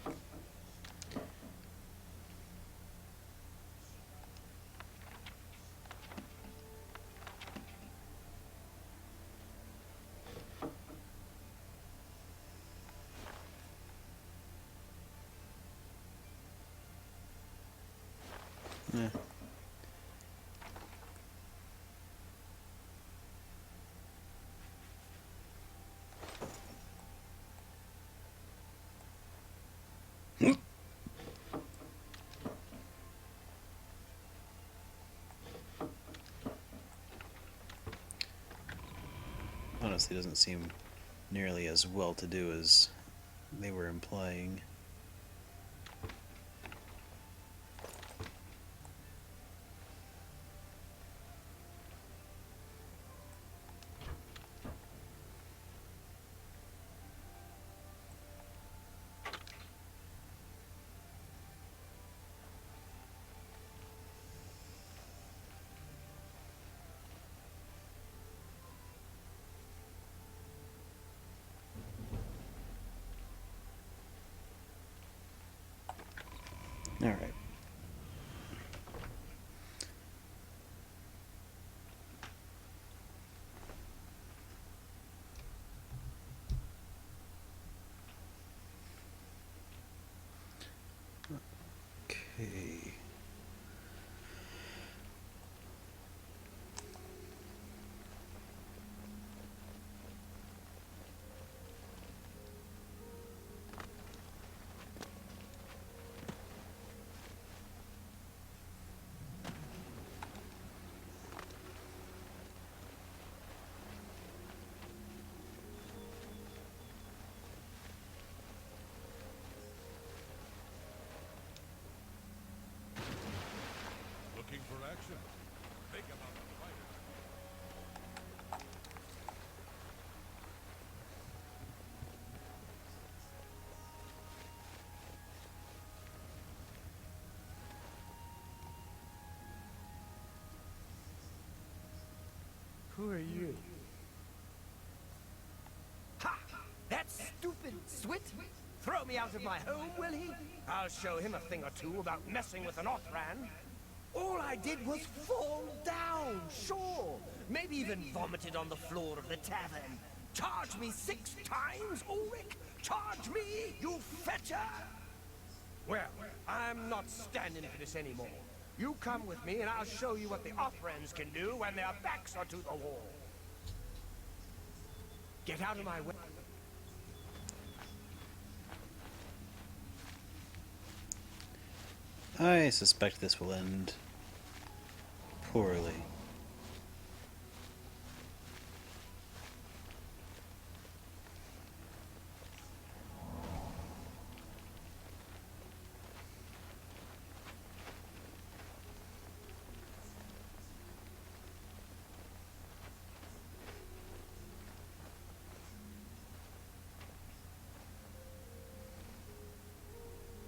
Speaker 1: Yeah. Honestly, doesn't seem nearly as well to do as they were implying. All right. Okay.
Speaker 6: Who are you?
Speaker 10: Ha! That stupid Swit? Throw me out of my home, will he? I'll show him a thing or two about messing with an Othran. All I did was fall down, sure. Maybe even vomited on the floor of the tavern. Charge me 6 times, Ulrich? Charge me, you fetcher! Well, I'm not standing for this anymore. You come with me and I'll show you what the Othrans can do when their backs are to the wall. Get out of my way.
Speaker 1: I suspect this will end poorly.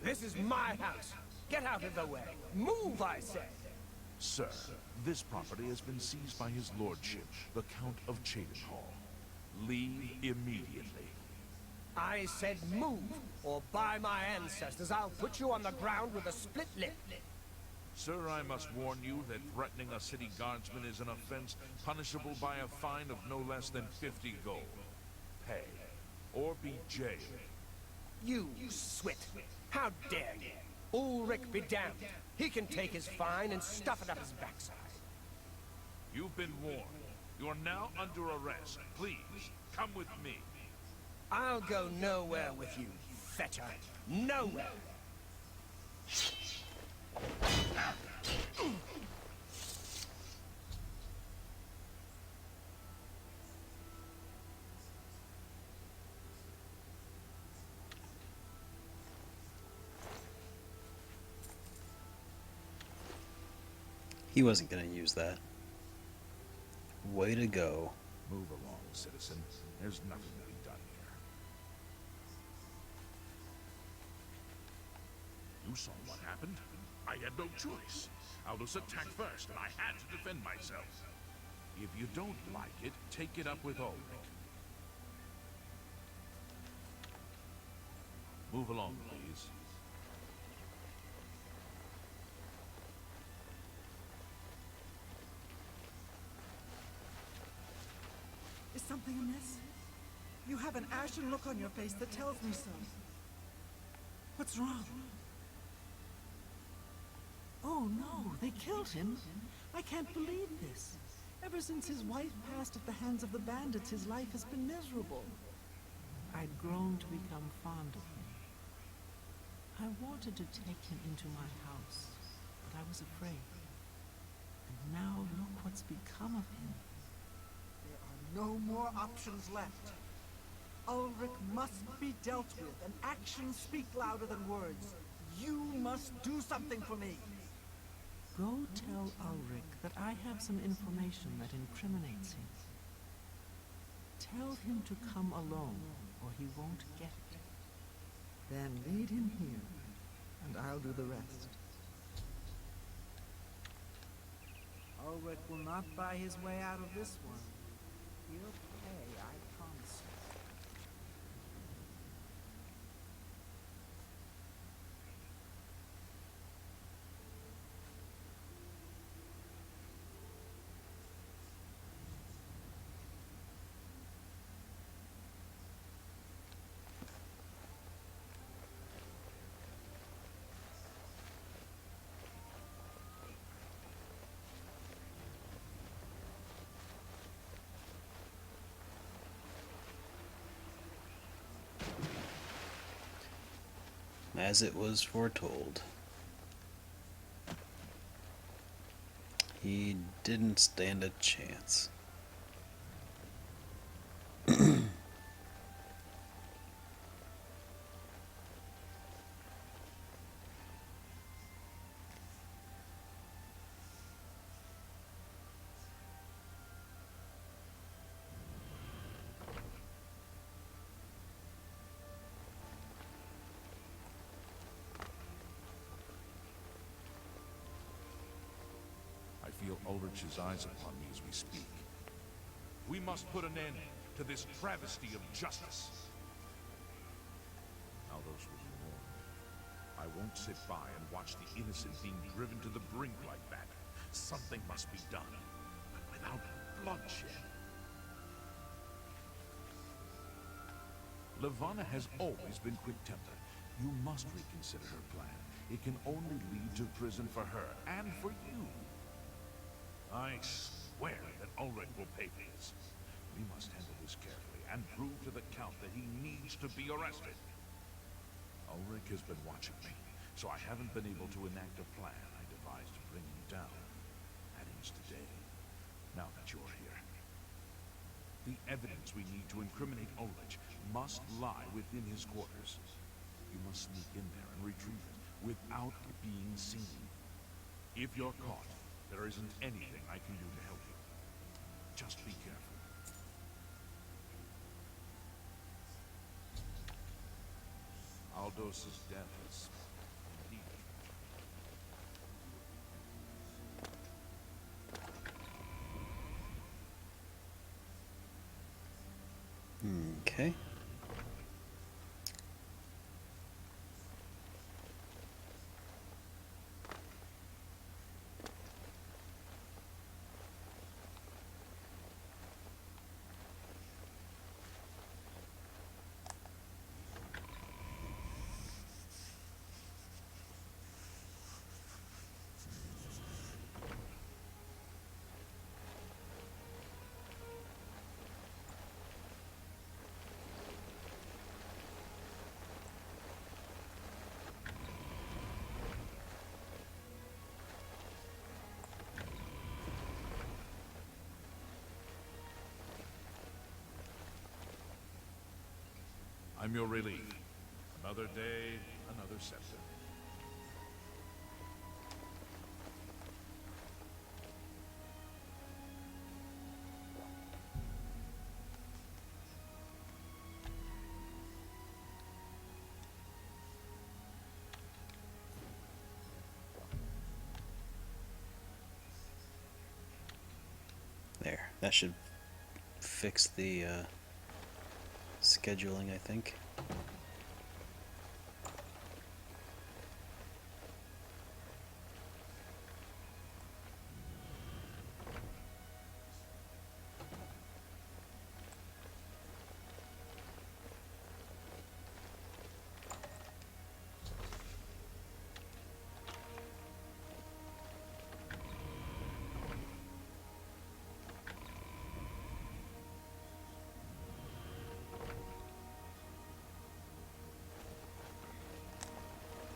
Speaker 10: This is my house. Get out of the way. Move, I say.
Speaker 2: Sir, this property has been seized by his lordship, the Count of Cheydinhal. Leave immediately.
Speaker 10: I said move, or by my ancestors, I'll put you on the ground with a split lip.
Speaker 2: Sir, I must warn you that threatening a city guardsman is an offense punishable by a fine of no less than 50 gold. Pay, or be jailed.
Speaker 10: You Swit. How dare you? Ulrich be damned. He can take his fine and stuff it up his backside.
Speaker 2: You've been warned. You are now under arrest. Please, come with me.
Speaker 10: I'll go nowhere with you, fetcher. Nowhere.
Speaker 1: He wasn't going to use that. Way to go.
Speaker 2: Move along, citizen. There's nothing to be done here. You saw what happened. I had no choice. Aldous attacked first, and I had to defend myself. If you don't like it, take it up with Ulrich. Move along, please.
Speaker 10: Is something amiss? You have an ashen look on your face that tells me so. What's wrong? Oh no, they killed him. I can't believe this. Ever since his wife passed at the hands of the bandits, his life has been miserable. I'd grown to become fond of him. I wanted to take him into my house, but I was afraid. And now look what's become of him. No more options left. Ulrich must be dealt with, and actions speak louder than words. You must do something for me. Go tell Ulrich that I have some information that incriminates him. Tell him to come alone, or he won't get it. Then lead him here, and I'll do the rest. Ulrich will not buy his way out of this one. He'll pay, I promise you.
Speaker 1: As it was foretold. He didn't stand a chance.
Speaker 2: I feel Ulrich's eyes upon me as we speak. We must put an end to this travesty of justice. Aldos will be warned. I won't sit by and watch the innocent being driven to the brink like that. Something must be done, but without bloodshed. Levana has always been quick-tempered. You must reconsider her plan. It can only lead to prison for her and for you. I swear that Ulrich will pay for this. We must handle this carefully and prove to the Count that he needs to be arrested. Ulrich has been watching me, so I haven't been able to enact a plan I devised to bring him down. That ends today, now that you're here. The evidence we need to incriminate Ulrich must lie within his quarters. You must sneak in there and retrieve it without being seen. If you're caught, there isn't anything I can do to help you. Just be careful. Aldos's death is indeed.
Speaker 1: Okay.
Speaker 2: I'm your relief. Another day, another scepter.
Speaker 1: There. That should fix the scheduling, I think.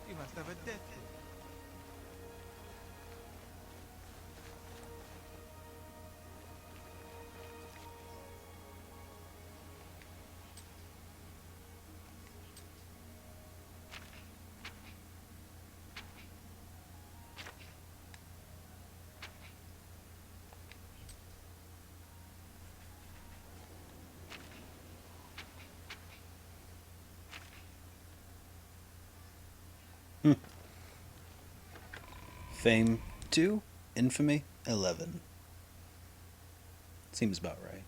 Speaker 9: You must have a death.
Speaker 1: Fame 2, Infamy 11. Seems about right.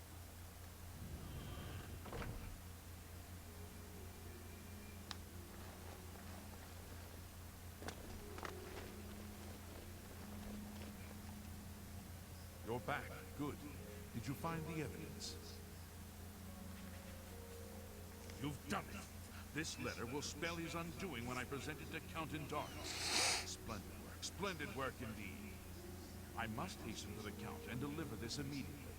Speaker 2: You're back. Good. Did you find the evidence? You've done it. This letter will spell his undoing when I present it to Count Indaris. Splendid work indeed. I must hasten to the Count and deliver this immediately.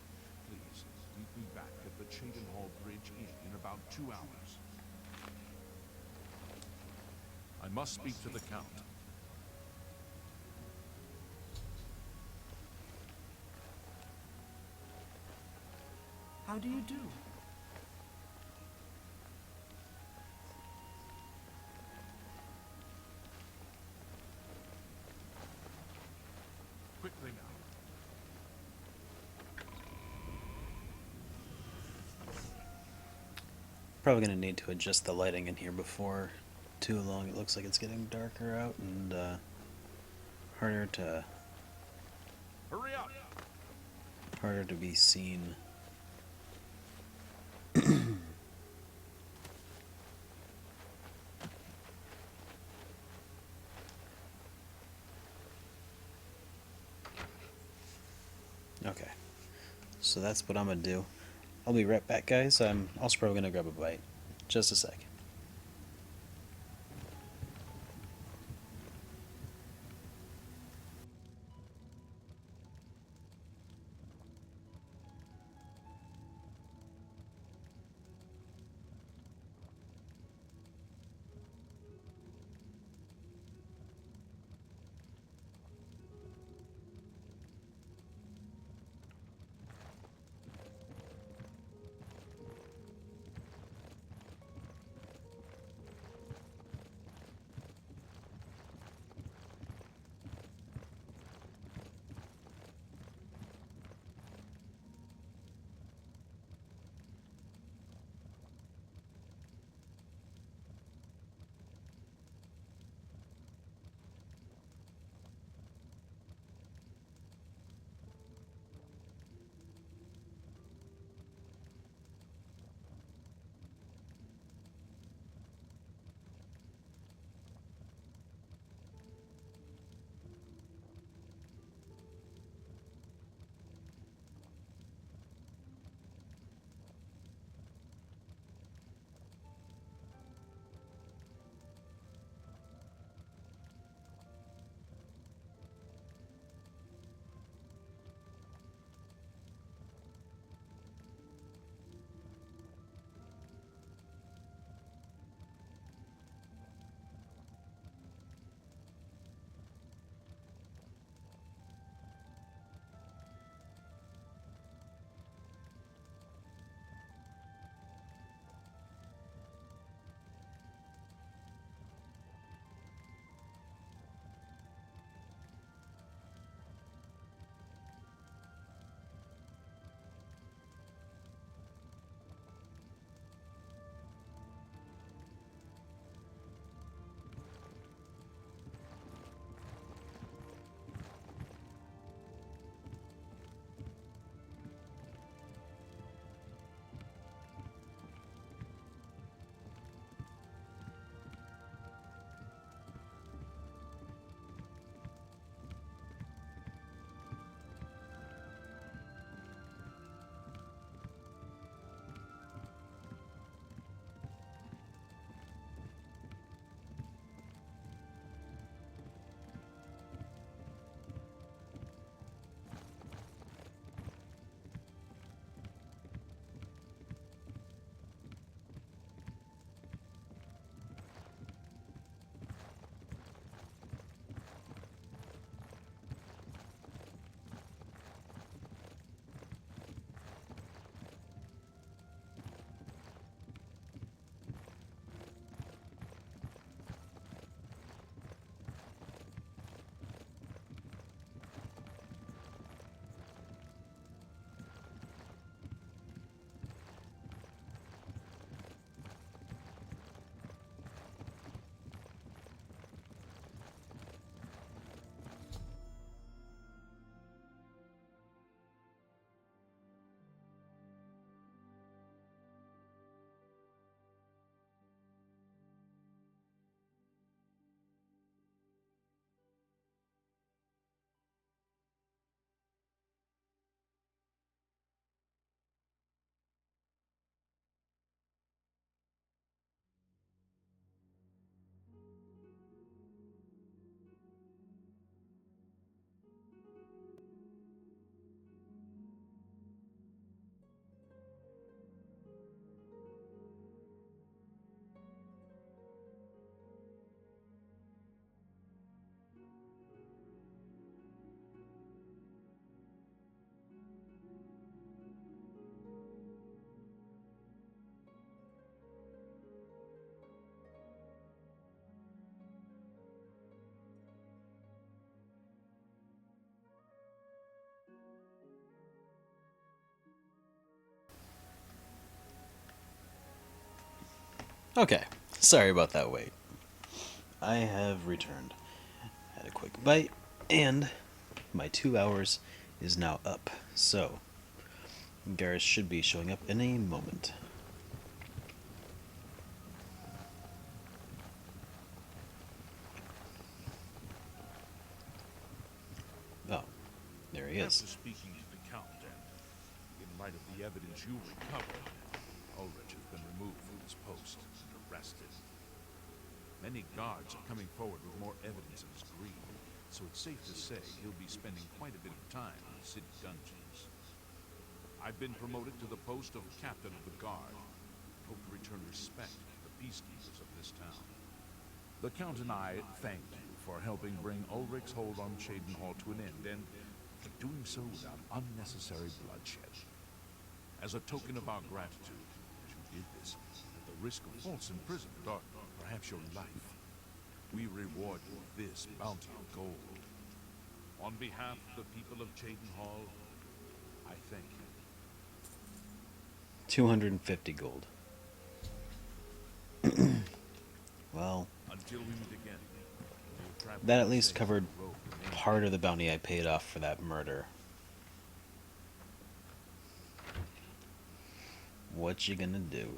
Speaker 2: Please, meet me back at the Cheydinhall Bridge Inn in about 2 hours. I must speak to the Count.
Speaker 10: How do you do?
Speaker 2: Quickly now.
Speaker 1: Probably gonna need to adjust the lighting in here before too long. It looks like it's getting darker out and harder to
Speaker 2: Hurry up!
Speaker 1: harder to be seen Okay, so that's what I'm gonna do. I'll be right back, guys. I'm also probably gonna grab a bite. Just a sec. Okay, sorry about that wait. I have returned. Had a quick bite, and my 2 hours is now up. So, Garrus should be showing up in a moment. Oh, there he is.
Speaker 2: After speaking to the Count, light of the evidence you recovered, Ulrich has been removed from his post and arrested. Many guards are coming forward with more evidence of his greed, so it's safe to say he'll be spending quite a bit of time in the city dungeons. I've been promoted to the post of Captain of the Guard. Hope to return respect to the peacekeepers of this town. The Count and I thank you for helping bring Ulrich's hold on Cheydinhal to an end, and for doing so without unnecessary bloodshed. As a token of our gratitude, as you did this, at the risk of false imprisonment or perhaps your life, we reward you with this bounty of gold. On behalf of the people of Cheydinhal, I thank you.
Speaker 1: 250 gold. Well,
Speaker 2: Until we meet again,
Speaker 1: that at least covered part of the bounty I paid off for that murder. What you gonna do?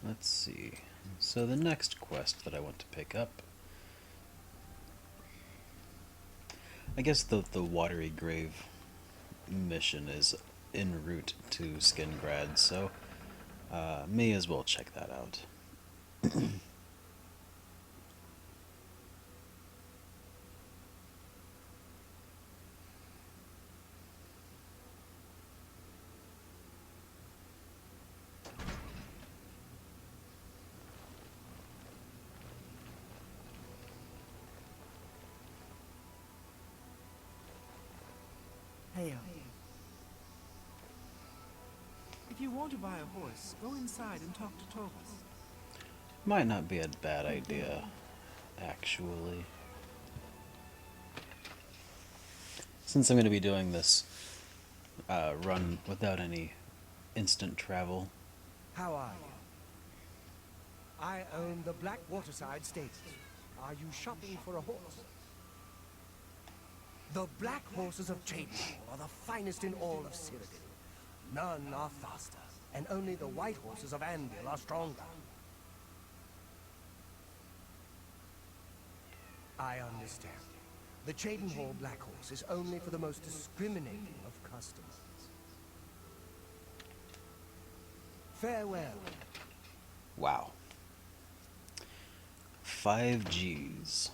Speaker 1: Let's see. So the next quest that I want to pick up, I guess the Watery Grave mission is en route to Skingrad, so may as well check that out.
Speaker 10: Hey, if you want to buy a horse, go inside and talk to Torvus.
Speaker 1: Might not be a bad idea, actually. Since I'm going to be doing this run without any instant travel.
Speaker 6: How are you? I own the Black Waterside Stables. Are you shopping for a horse? The black horses of Cheydinhal are the finest in all of Cyrodiil. None are faster, and only the white horses of Andil are stronger. I understand. The Cheydinhal Black Horse is only for the most discriminating of customers. Farewell.
Speaker 1: Wow. 5 Gs.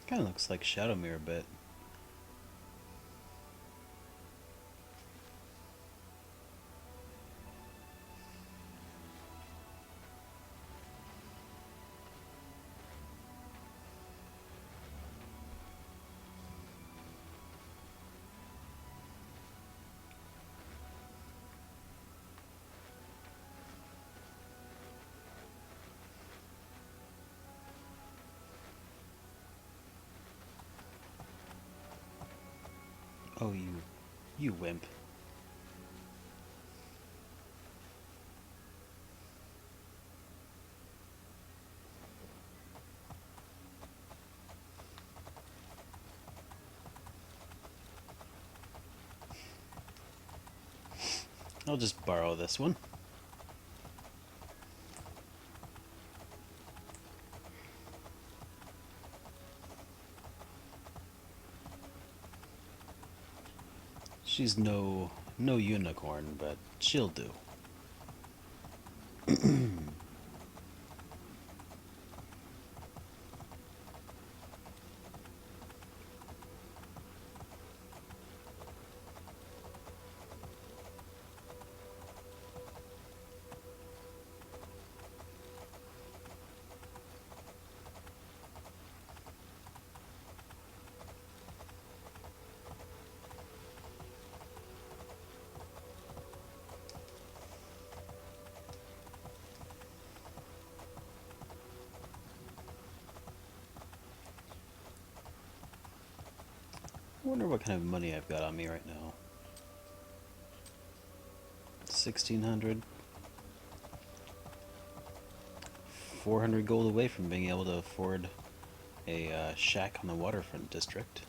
Speaker 1: Kind of looks like Shadowmere a bit. Oh, you wimp. I'll just borrow this one. She's no unicorn, but she'll do. I wonder what kind of money I've got on me right now. 1,600. 400 gold away from being able to afford a shack on the waterfront district.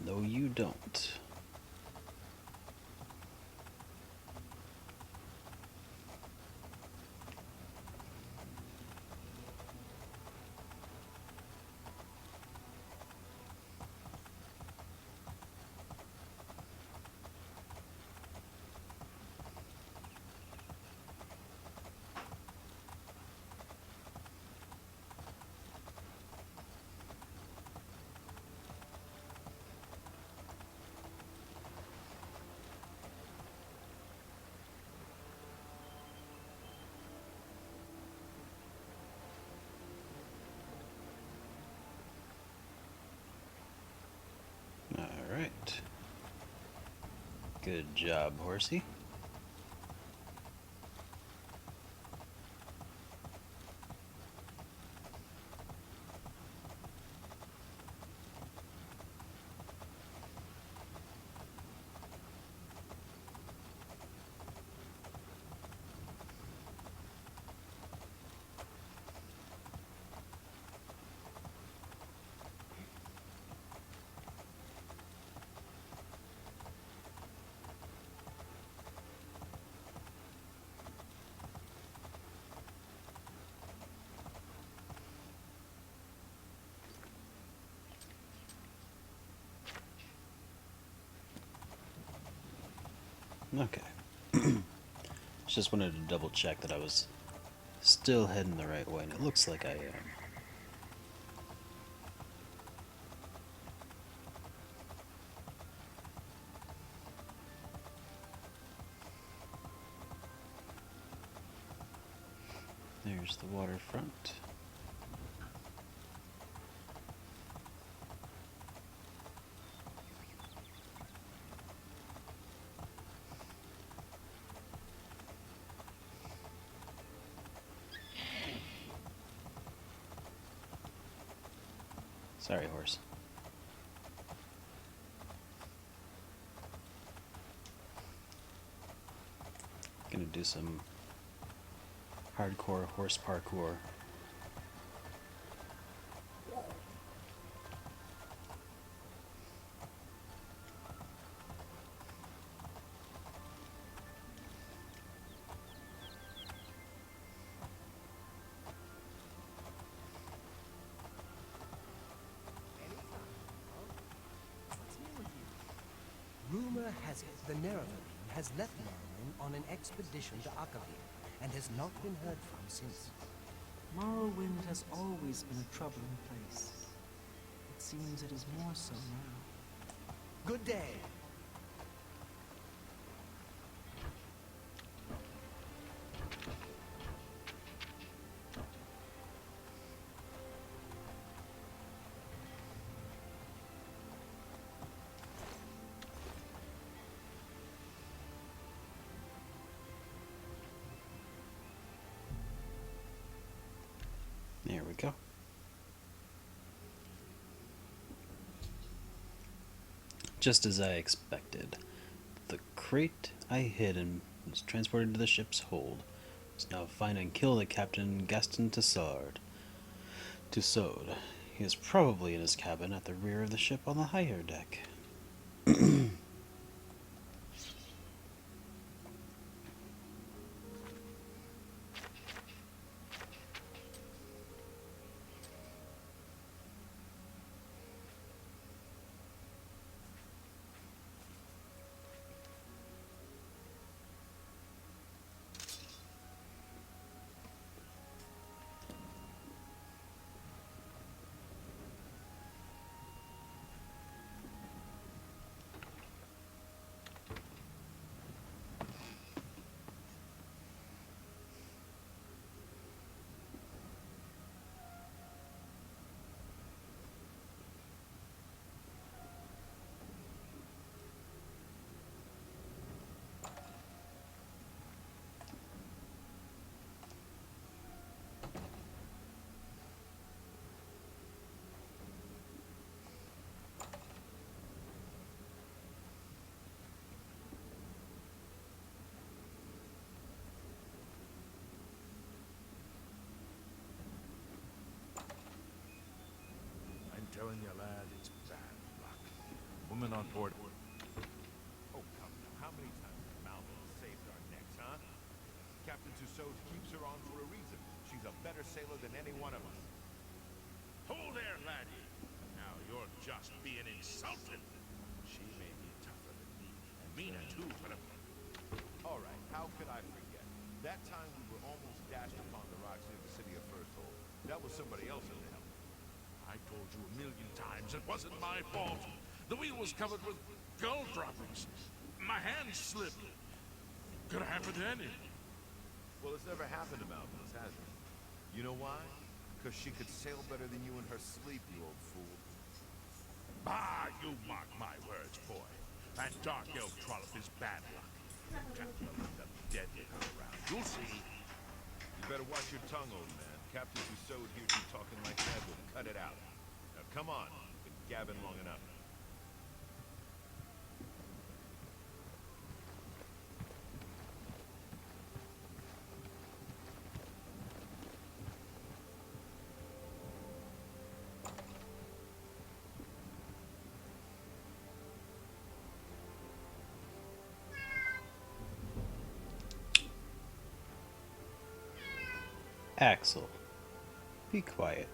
Speaker 1: No, you don't. Alright. Good job, horsey. Okay. Just wanted to double check that I was still heading the right way, and it looks like I am. There's the waterfront. Sorry, horse. Gonna do some hardcore horse parkour.
Speaker 6: Rumor has it the Nerevarine has left Morrowind on an expedition to Oblivion and has not been heard from since.
Speaker 10: Morrowind has always been a troubling place. It seems it is more so now.
Speaker 6: Good day.
Speaker 1: There we go. Just as I expected, the crate I hid and was transported to the ship's hold. Must now find and kill the Captain Gaston Tussaud. He is probably in his cabin at the rear of the ship on the higher deck.
Speaker 2: telling you, lad, it's bad luck. Woman on board. Oh, come now. How many times has Malvin saved our necks, huh? Captain Tussaud keeps her on for a reason. She's a better sailor than any one of us. Hold there, laddie. Now you're just being insulted. She may be tougher than me, and meaner too, but all right, how could I forget? That time we were almost dashed upon the rocks near the city of First Hole. That was somebody else in the helm. I told you a million times it wasn't my fault. The wheel was covered with gull droppings. My hand slipped. Could have happened to any. Well, it's never happened to Malvin's, has it? You know why? Because she could sail better than you in her sleep, you old fool. Bah, you mark my words, boy. That dark elf trollop is bad luck. Captain will end up dead with her around. You'll see. You better watch your tongue, old man. Captain Tussaud hears you talking like that will cut it out. Now, come on. You've been gabbing long enough.
Speaker 1: Axel, be quiet.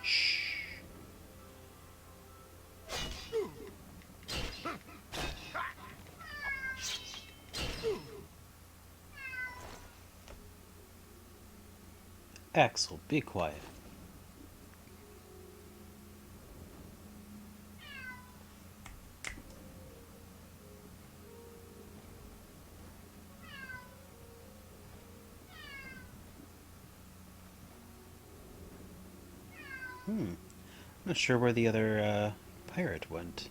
Speaker 1: Shh. Axel, be quiet. Not sure where the other pirate went.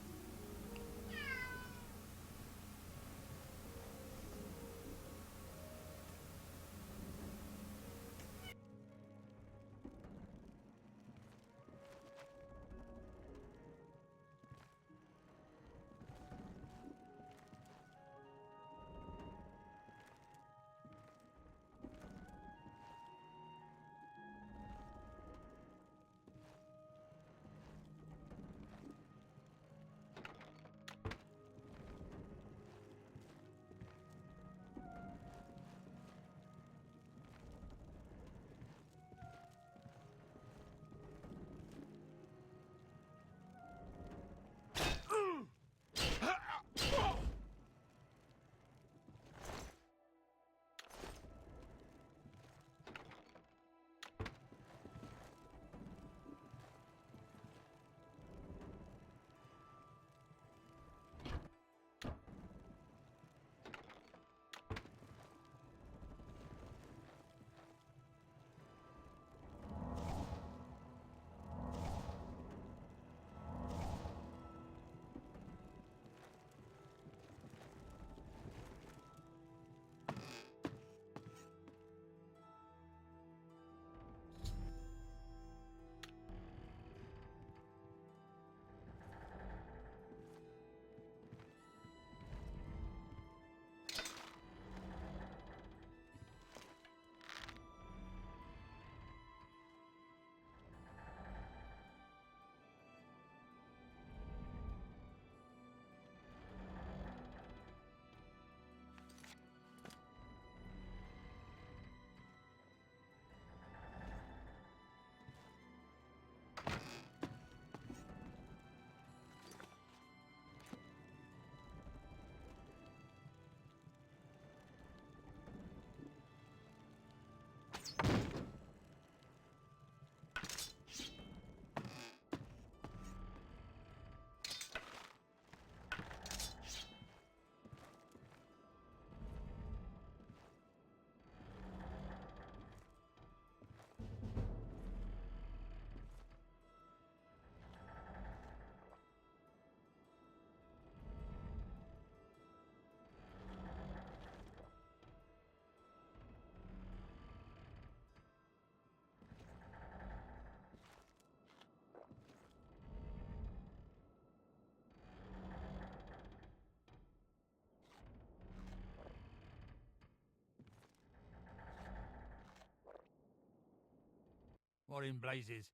Speaker 8: What in blazes?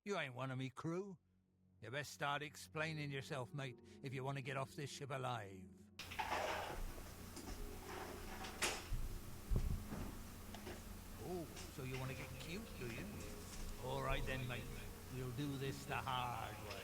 Speaker 8: You ain't one of me crew. You best start explaining yourself, mate, if you want to get off this ship alive. Oh, so you want to get cute, do you? All right then, mate. We'll do this the hard way.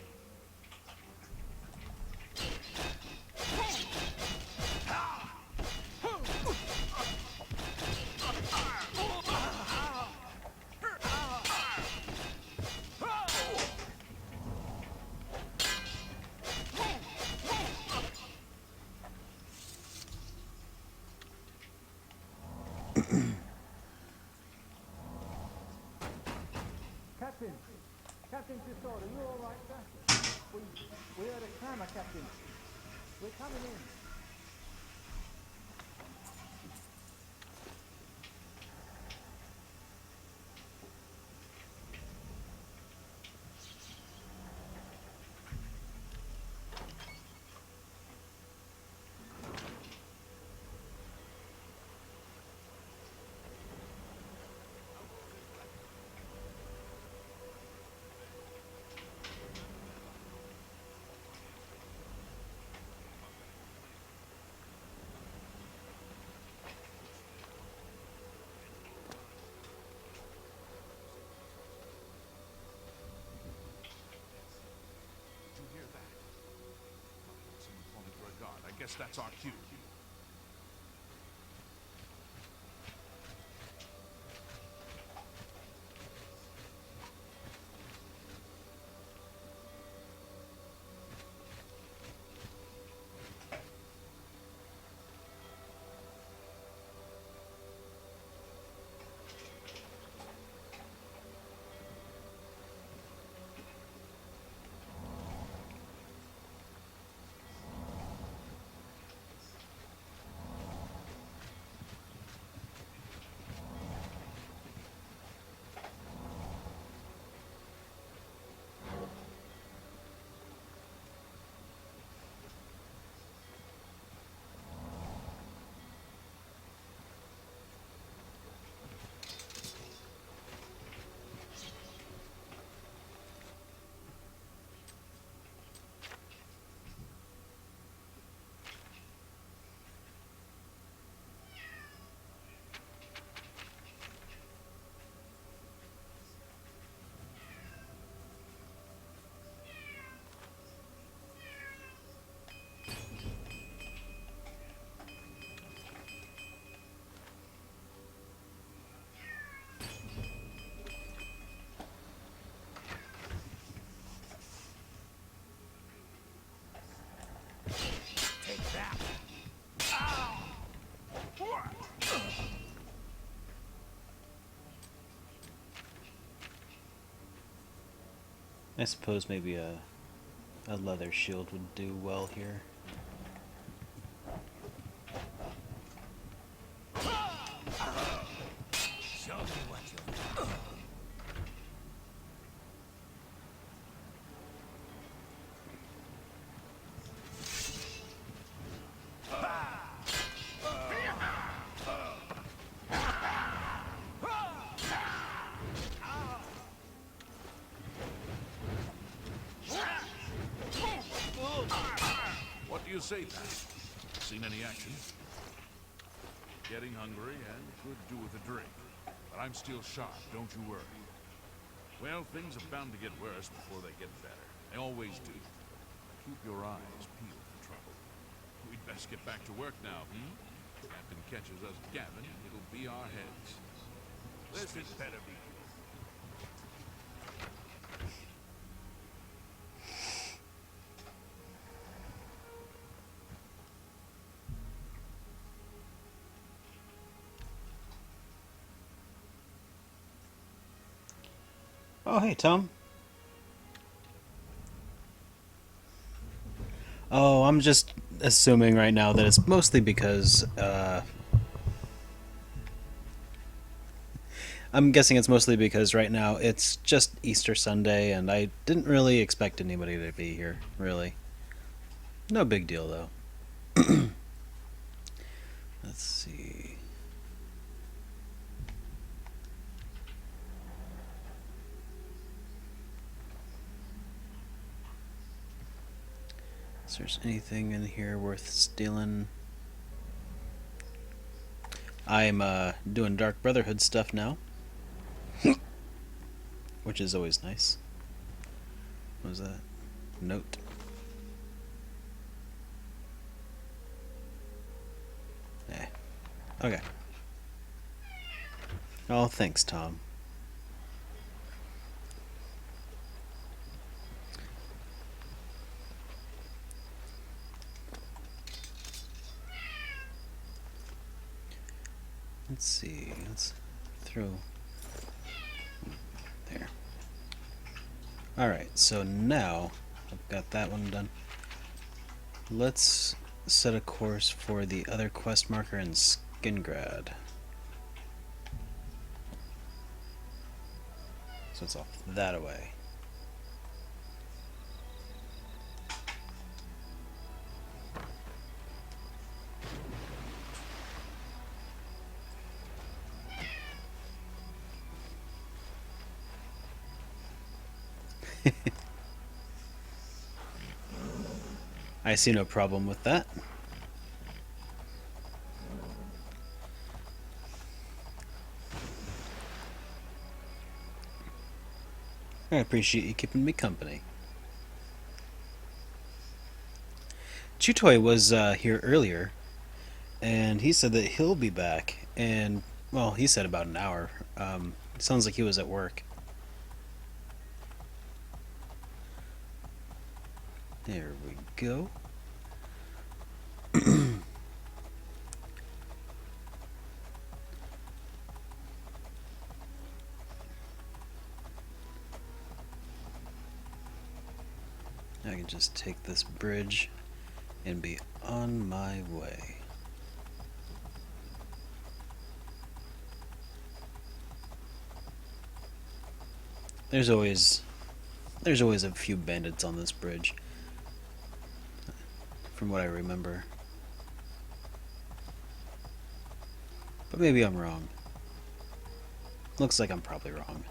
Speaker 12: Captain! Captain Tussaud, are you all right, sir? We heard a clamour, Captain. We're coming in.
Speaker 2: Did you hear that? Someone calling for a guard. I guess that's our cue. Take that! Ow!
Speaker 1: I suppose maybe a leather shield would do well here.
Speaker 8: Show me what you
Speaker 2: What do you say, Pat? Seen any action? Getting hungry and could do with a drink. But I'm still sharp, don't you worry. Well, things are bound to get worse before they get better. They always do. Keep your eyes peeled for trouble. We'd best get back to work now, Captain catches us gabbing, it'll be our heads. This had better be good.
Speaker 1: Oh, hey, Tom. Oh, I'm just assuming right now that it's mostly because, I'm guessing it's mostly because right now it's just Easter Sunday, and I didn't really expect anybody to be here, really. No big deal, though. Let's see. If there's anything in here worth stealing. I'm doing Dark Brotherhood stuff now, which is always nice. What was that? Note. Eh. Okay. Oh, thanks, Tom. Let's see. Let's throw there. Alright, so now I've got that one done. Let's set a course for the other quest marker in Skingrad. So it's off that away. I see no problem with that. I appreciate you keeping me company. Chutoy was here earlier, and he said that he'll be back. And, well, he said about an hour. It sounds like he was at work. There we go. I can just take this bridge and be on my way. There's always a few bandits on this bridge, from what I remember. But maybe I'm wrong. Looks like I'm probably wrong.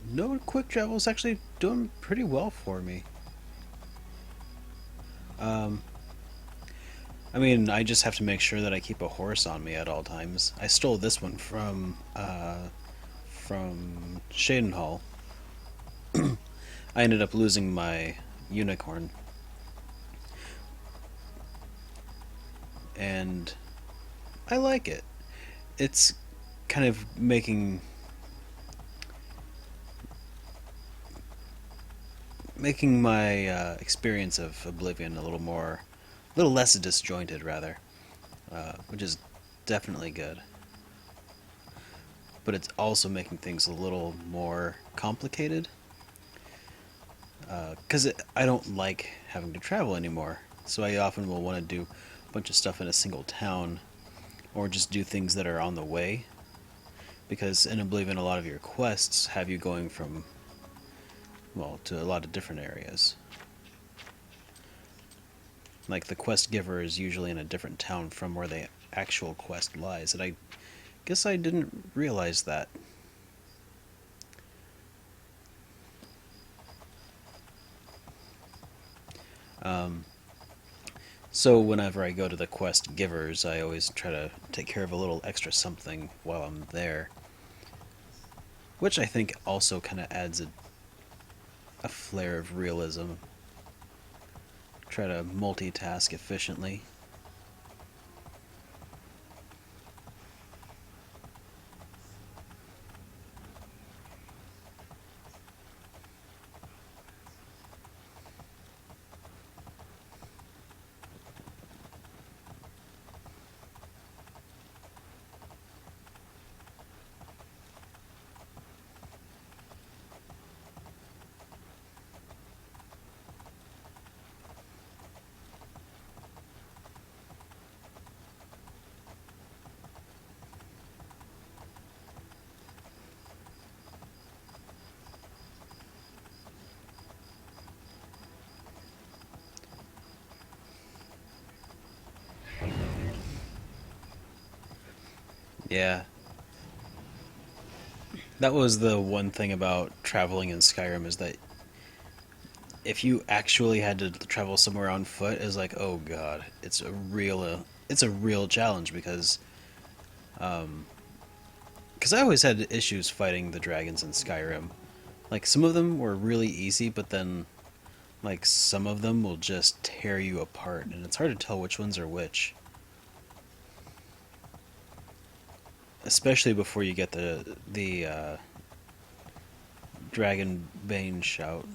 Speaker 1: No quick travel is actually doing pretty well for me. I mean, I just have to make sure that I keep a horse on me at all times. I stole this one from Shadenhall. I ended up losing my unicorn. And I like it. It's kind of making my experience of Oblivion a little less disjointed, rather, which is definitely good. But it's also making things a little more complicated, because I don't like having to travel anymore. So I often will want to do a bunch of stuff in a single town, or just do things that are on the way. Because in Oblivion, a lot of your quests have you going from, well, to a lot of different areas. Like, the quest giver is usually in a different town from where the actual quest lies, and I guess I didn't realize that. So whenever I go to the quest givers, I always try to take care of a little extra something while I'm there. Which I think also kind of adds a flair of realism. Try to multitask efficiently. Yeah. That was the one thing about traveling in Skyrim, is that if you actually had to travel somewhere on foot, is like, oh god, it's a real challenge because I always had issues fighting the dragons in Skyrim. Like some of them were really easy, but then like some of them will just tear you apart, and it's hard to tell which ones are which. Especially before you get the Dragon Bane shout.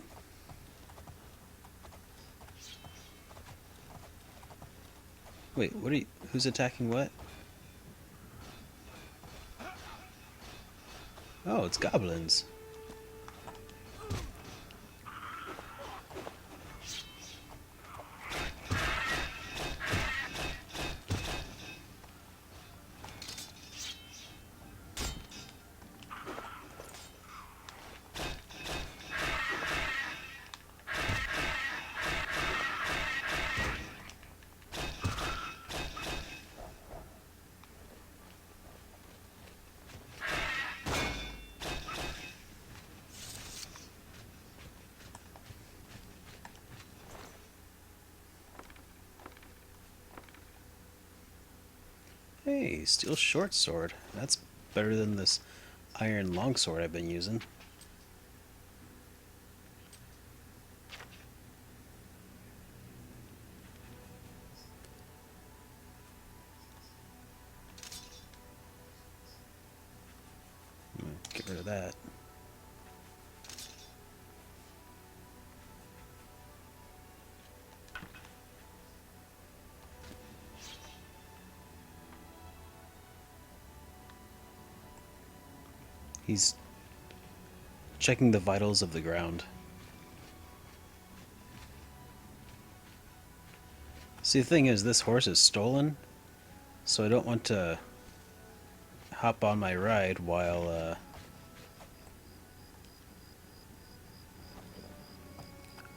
Speaker 1: Wait, what are you? Who's attacking what? Oh, it's goblins. Hey, steel short sword. That's better than this iron longsword I've been using. Get rid of that. He's checking the vitals of the ground. See, the thing is, this horse is stolen, so I don't want to hop on my ride while,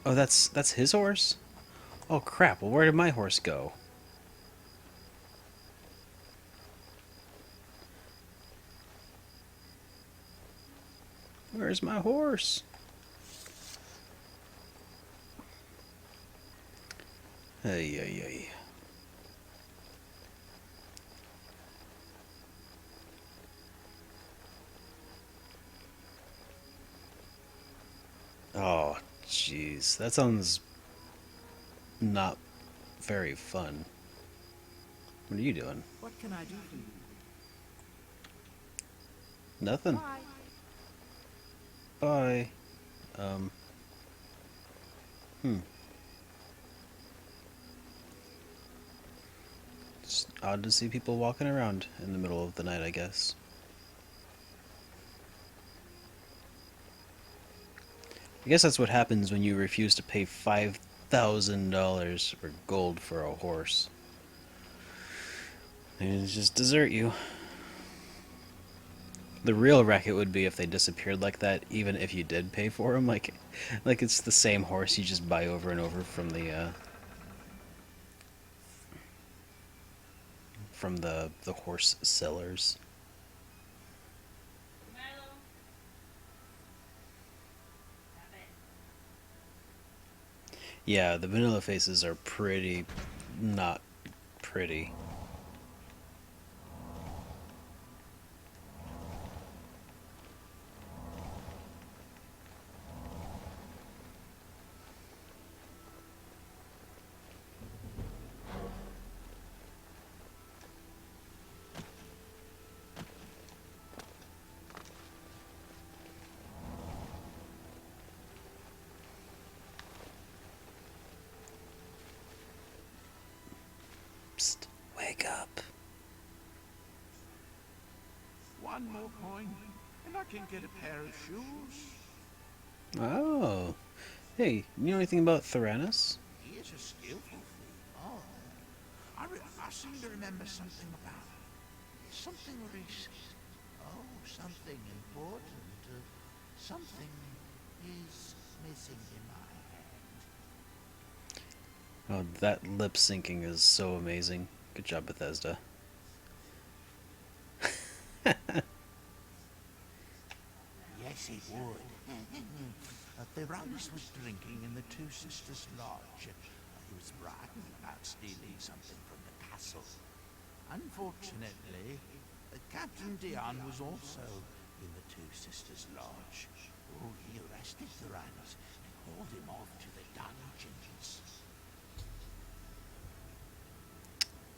Speaker 1: Oh, that's his horse? Oh crap, well where did my horse go? Where's my horse? Ay, ay, ay. Oh, jeez. That sounds not very fun. What are you doing?
Speaker 10: What can I do for you?
Speaker 1: Nothing.
Speaker 10: Bye.
Speaker 1: Bye. Um. Hmm. It's odd to see people walking around in the middle of the night, I guess. I guess that's what happens when you refuse to pay $5,000 for gold for a horse. They just desert you. The real racket would be if they disappeared like that, even if you did pay for them. Like it's the same horse you just buy over and over from the horse sellers. Yeah, the vanilla faces are pretty not pretty. Psst, wake up.
Speaker 2: One more coin, and I can get a pair of shoes.
Speaker 1: Oh. Hey, you know anything about Theranos?
Speaker 2: He is a skillful thief. Oh, I seem to remember something about it. Something recent. Oh, something important. Something is missing in my hand.
Speaker 1: Oh, that lip syncing is so amazing. Good job, Bethesda.
Speaker 5: Yes,
Speaker 2: yes, it would. Theranis was drinking in the Two Sisters Lodge. He was bragging about stealing something from the castle. Unfortunately, Captain Dion was also in the Two Sisters Lodge. Oh, he arrested Theranis and hauled him off to the dungeons.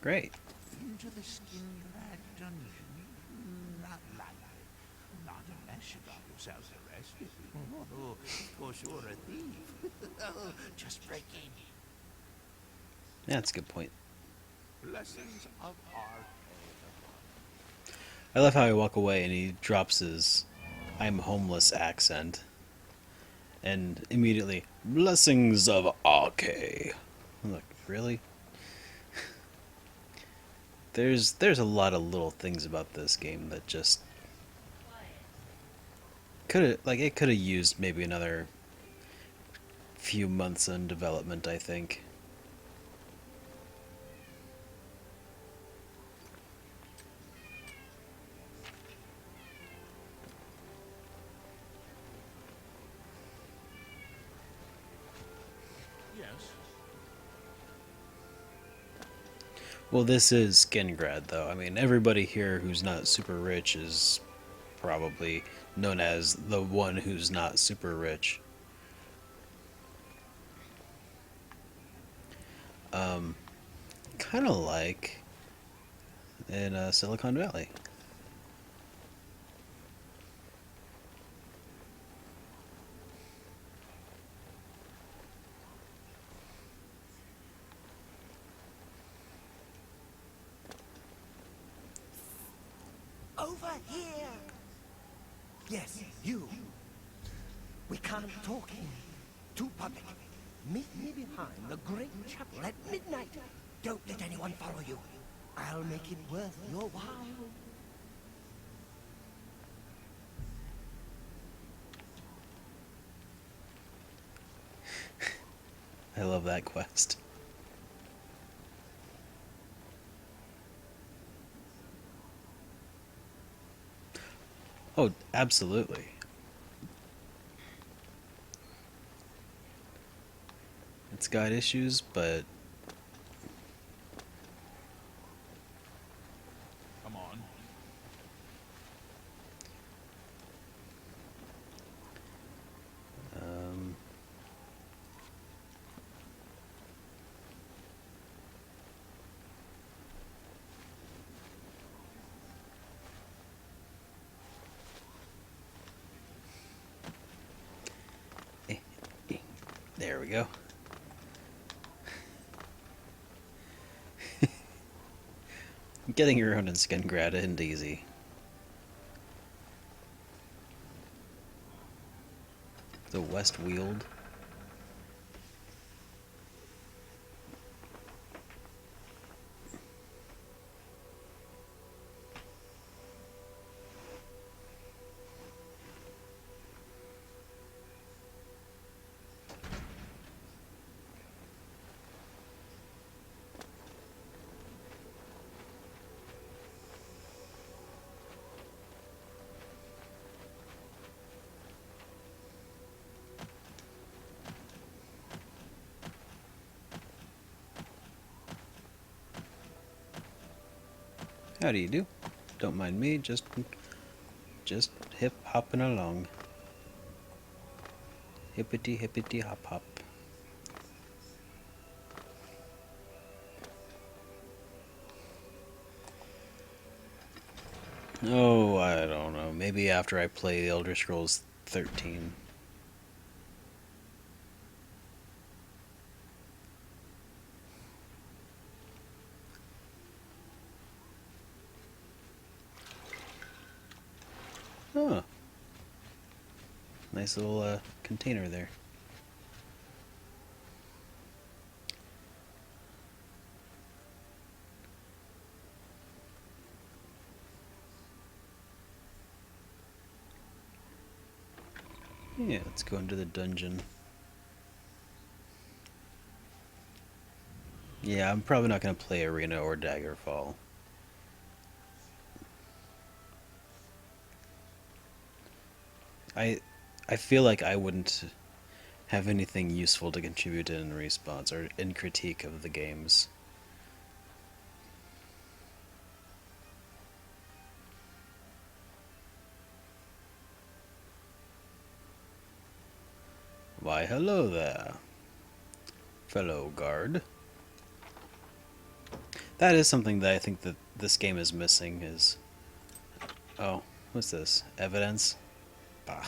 Speaker 1: Great.
Speaker 2: Into the Skingrad dungeon? Not likely. Not unless you got yourselves arrested. Oh, of course you're a thief. Oh, just break in.
Speaker 1: Yeah, that's a good point.
Speaker 2: Blessings of our
Speaker 1: I love how I walk away and he drops his I'm homeless accent. And immediately, blessings of Arcade. I'm like, really? There's a lot of little things about this game that just it could have used maybe another few months in development, I think.
Speaker 2: Yes.
Speaker 1: Well, this is Skingrad, though. I mean, everybody here who's not super rich is probably known as the one who's not super rich. Kind of like in Silicon Valley.
Speaker 6: Over here! Yes, you. We can't talk here. Too public. Meet me behind the great chapel at midnight. Don't let anyone follow you. I'll make it worth your while.
Speaker 1: I love that quest. Oh, absolutely. It's got issues, but
Speaker 2: Come on.
Speaker 1: um, there we go. Getting around in Skingrad isn't easy. The West Weald. How do you do? Don't mind me, just hip hopping along. Hippity hippity hop hop. Oh, I don't know. Maybe after I play The Elder Scrolls 13. Huh. Nice little container there. Yeah, let's go into the dungeon. Yeah, I'm probably not going to play Arena or Daggerfall. I I feel like I wouldn't have anything useful to contribute in response or in critique of the games. Why, hello there, fellow guard. That is something that I think that this game is missing is... Oh, what's this? Evidence? Bah.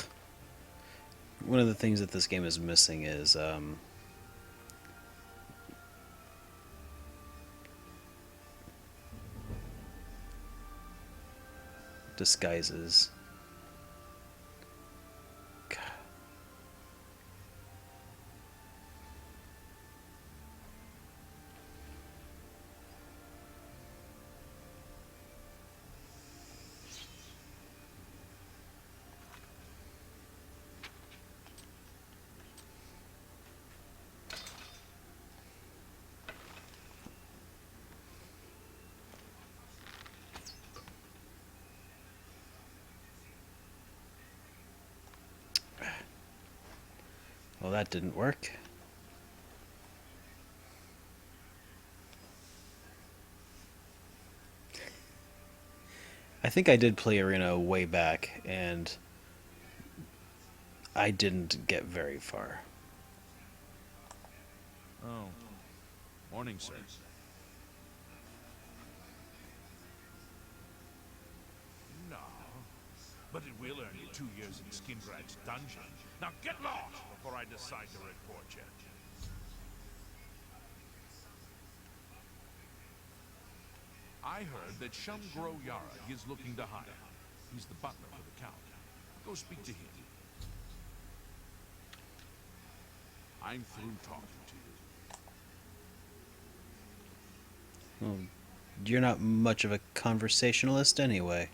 Speaker 1: One of the things that this game is missing is, disguises. Well, that didn't work. I think I did play Arena way back, and I didn't get very far.
Speaker 2: Oh. Morning, sir. No. But it will earn you 2 years in Skingrad's dungeon. Now get lost before I decide to report you. I heard that Shumgro Yara is looking to hire. He's the butler for the Count. Go speak to him. I'm through talking to you.
Speaker 1: Well, you're not much of a conversationalist anyway.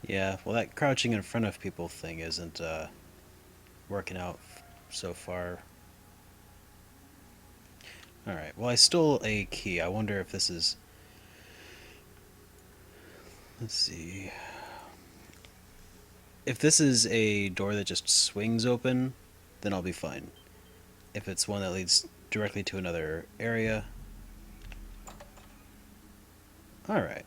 Speaker 1: Yeah, well, that crouching in front of people thing isn't working out so far. Alright, well, I stole a key. I wonder if this is... Let's see. If this is a door that just swings open, then I'll be fine. If it's one that leads directly to another area... Alright.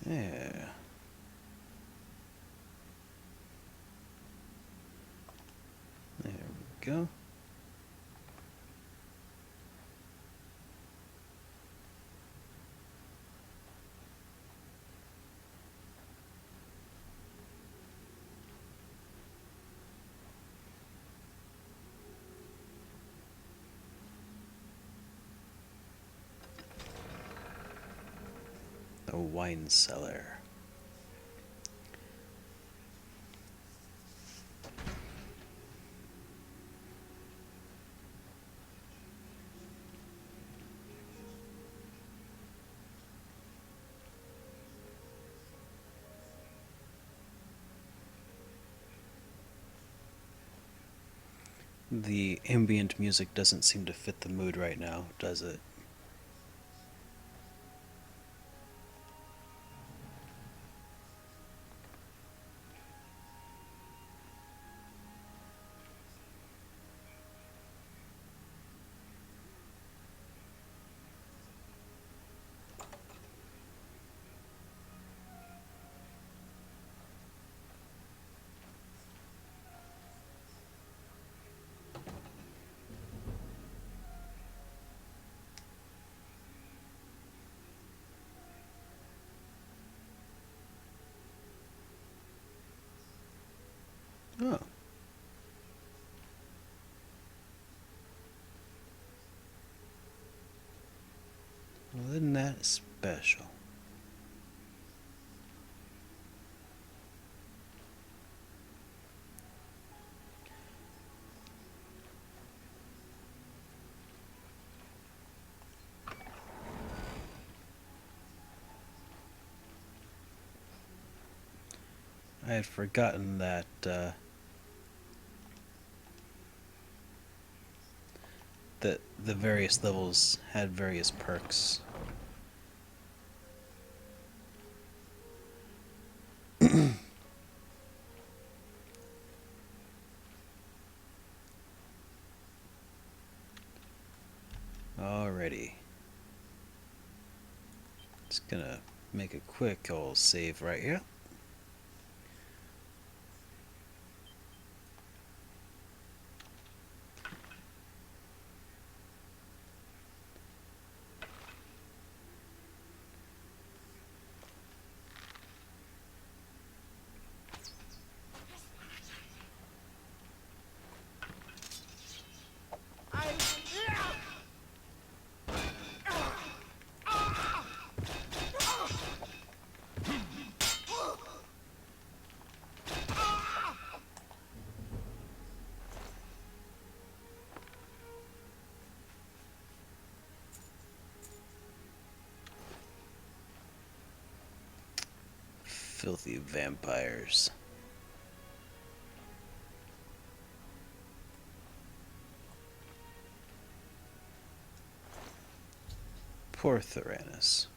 Speaker 1: Yeah. There we go. The wine cellar. The ambient music doesn't seem to fit the mood right now, does it? Oh. Well, isn't that special? I had forgotten that that the various levels had various perks. Alrighty. Just gonna make a quick old save right here. Filthy vampires. Poor Tyrannus.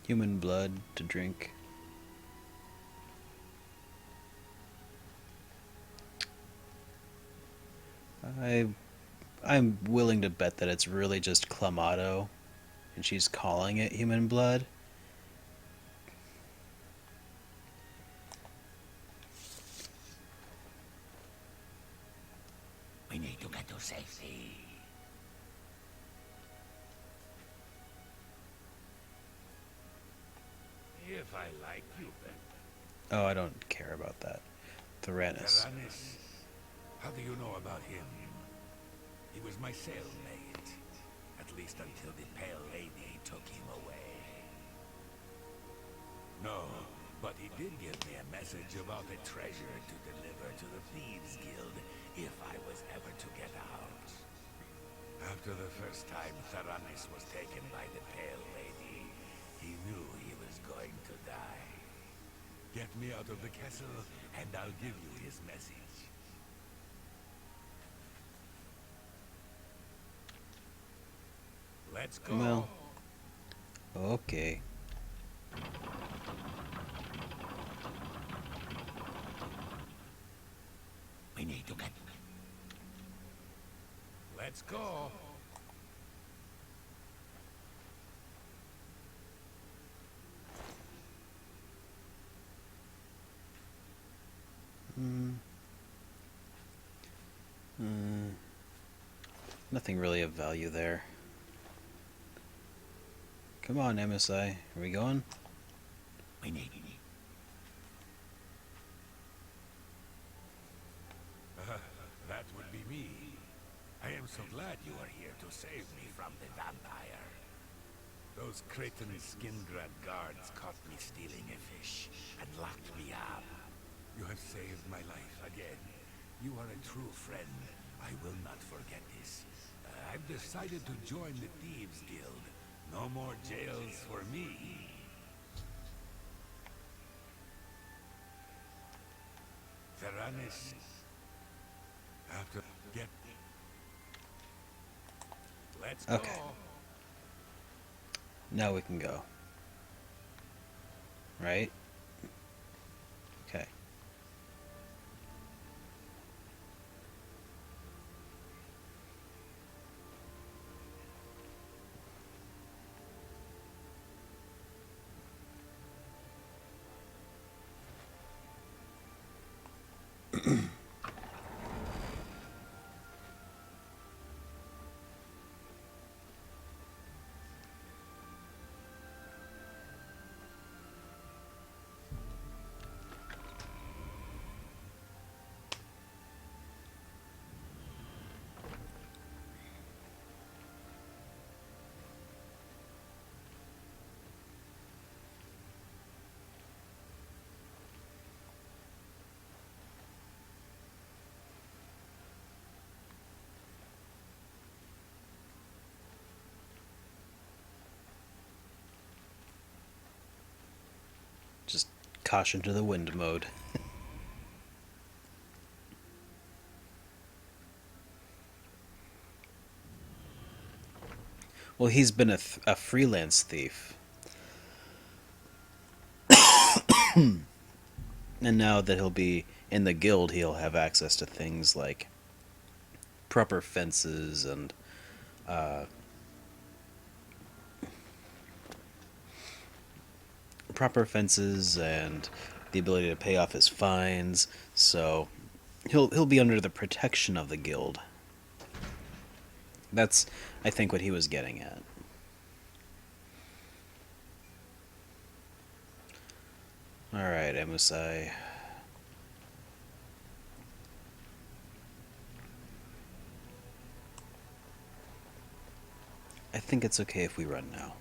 Speaker 1: Human blood to drink. I'm willing to bet that it's really just Clamato, and she's calling it human blood.
Speaker 6: We need to get to safety.
Speaker 2: If I like you, then.
Speaker 1: Oh, I don't care about that. Tyrannus.
Speaker 2: Tyrannus. How do you know about him? He was my cellmate. At least until the Pale Lady took him away. No, but he did give me a message about a treasure to deliver to the Thieves Guild if I was ever to get out. After the first time Tyrannus was taken by the Pale Lady, he knew he was going to die. Get me out of the castle, and I'll give you his message. Let's go.
Speaker 1: Well, okay.
Speaker 6: We need to get...
Speaker 2: Let's go.
Speaker 1: Nothing really of value there. Come on, MSI. Are we going?
Speaker 6: We need...
Speaker 2: That would be me. I am so glad you are here to save me from the vampire. Those Cretan Skingrad guards caught me stealing a fish and locked me up. You have saved my life again. You are a true friend, I will not forget this. I've decided to join the Thieves Guild. No more jails for me. Theranis. Have to get... Let's
Speaker 1: Okay.
Speaker 2: go.
Speaker 1: Now we can go. Right? Okay. Just caution to the wind mode. Well, he's been a freelance thief. And now that he'll be in the guild, he'll have access to things like proper fences and the ability to pay off his fines. So he'll be under the protection of the guild. That's, I think, what he was getting at. Alright, MSI. I think it's okay if we run now.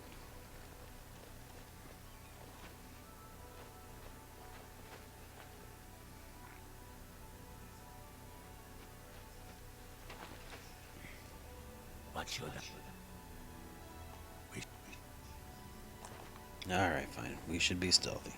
Speaker 2: What should I...
Speaker 1: Alright, fine. We should be stealthy.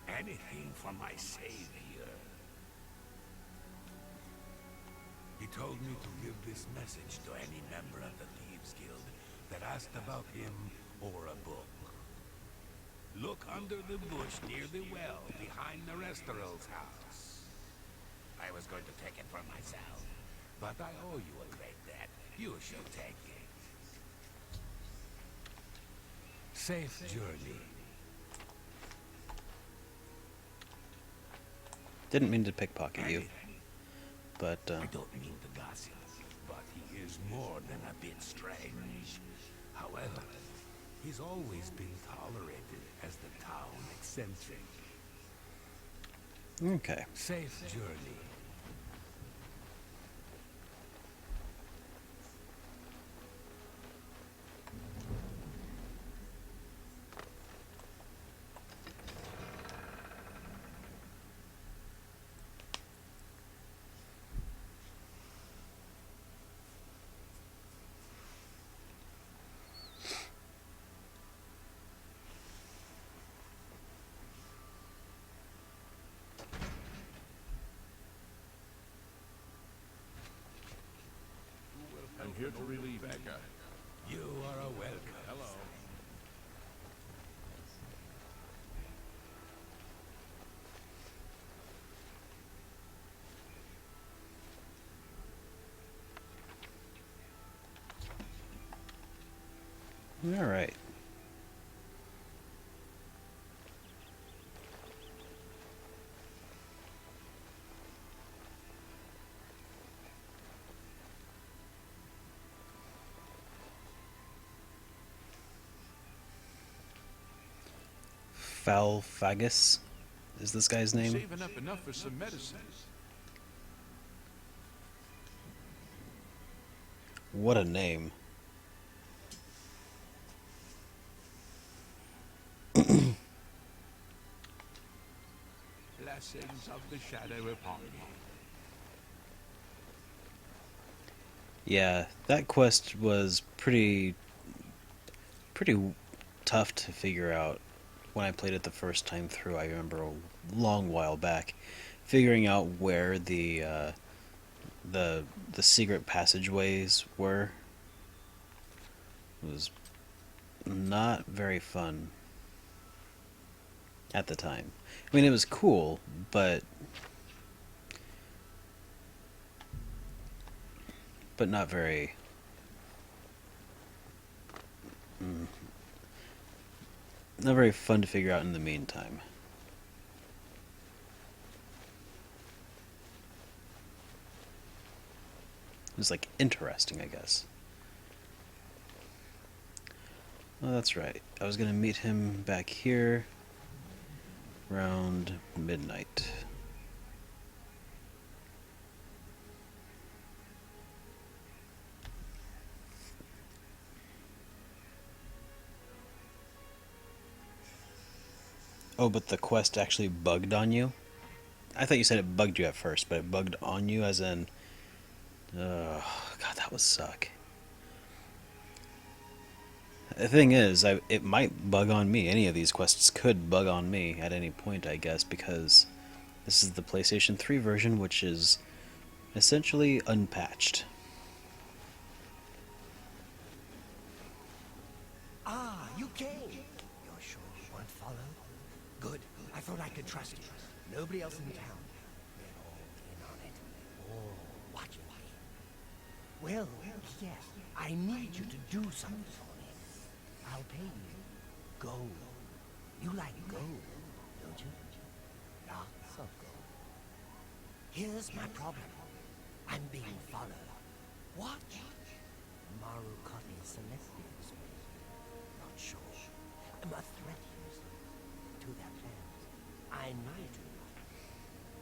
Speaker 2: Anything for my savior. He told me to give this message to any member of the Thieves Guild that asked about him or a book. Look under the bush near the well behind the Restoral's house. I was going to take it for myself, but I owe you a great debt. You shall take it. Safe journey.
Speaker 1: Didn't mean to pickpocket you, but
Speaker 2: I don't mean to gossip, but he is more than a bit strange. However, he's always been tolerated as the town eccentric.
Speaker 1: okay.
Speaker 2: Safe journey.
Speaker 13: I'm here to relieve Becca.
Speaker 2: You are a welcome.
Speaker 13: Hello.
Speaker 1: All right. Falfagus is this guy's name?
Speaker 13: Saving up enough for some medicine.
Speaker 1: What a name.
Speaker 2: Blessings of the shadow upon me.
Speaker 1: Yeah, that quest was pretty tough to figure out when I played it the first time through. I remember a long while back figuring out where the secret passageways were. It was not very fun at the time. I mean, it was cool, but not very mm, not very fun to figure out in the meantime. It was like interesting, I guess. Oh, that's right. I was gonna meet him back here around midnight. Oh, but the quest actually bugged on you? I thought you said it bugged you at first, but it bugged on you as in... God, that would suck. The thing is, it might bug on me. Any of these quests could bug on me at any point, I guess, because this is the PlayStation 3 version, which is essentially unpatched.
Speaker 6: Ah, you came. You're sure you weren't followed? Good. I thought I could trust you. Nobody else in town. They're all in on it. All watching me. Well, yes. I need you to do something for me. I'll pay you gold. You like gold, don't you? Lots of gold. Here's my problem. I'm being followed. Watch. Marukati Celestials. Not sure. A threat to their plans.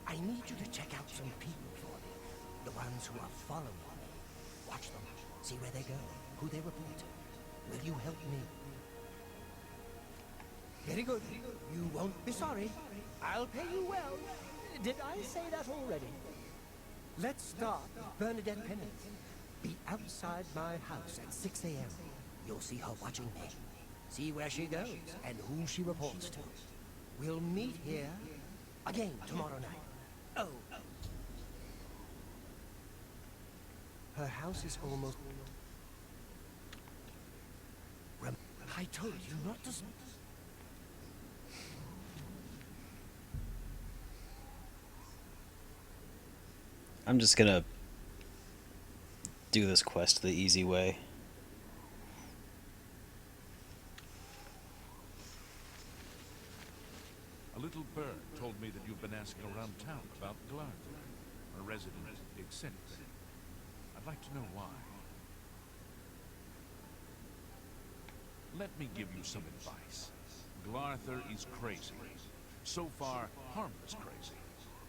Speaker 6: I need you to check out some people for me. The ones who are following me. Watch them. See where they go. Who they report to. Will you help me? Very good. You won't be sorry. I'll pay you well. Did I say that already? Let's start with Bernadette Pennant. Be outside my house at 6 a.m. You'll see her watching me. See where she goes and who she reports to. We'll meet here again tomorrow night. Oh. Her house is almost... I told you not to...
Speaker 1: I'm just gonna do this quest the easy way.
Speaker 2: A little bird told me that you've been asking around town about Glarther, a resident eccentric. I'd like to know why. Let me give you some advice. Glarther is crazy. So far, harmless crazy.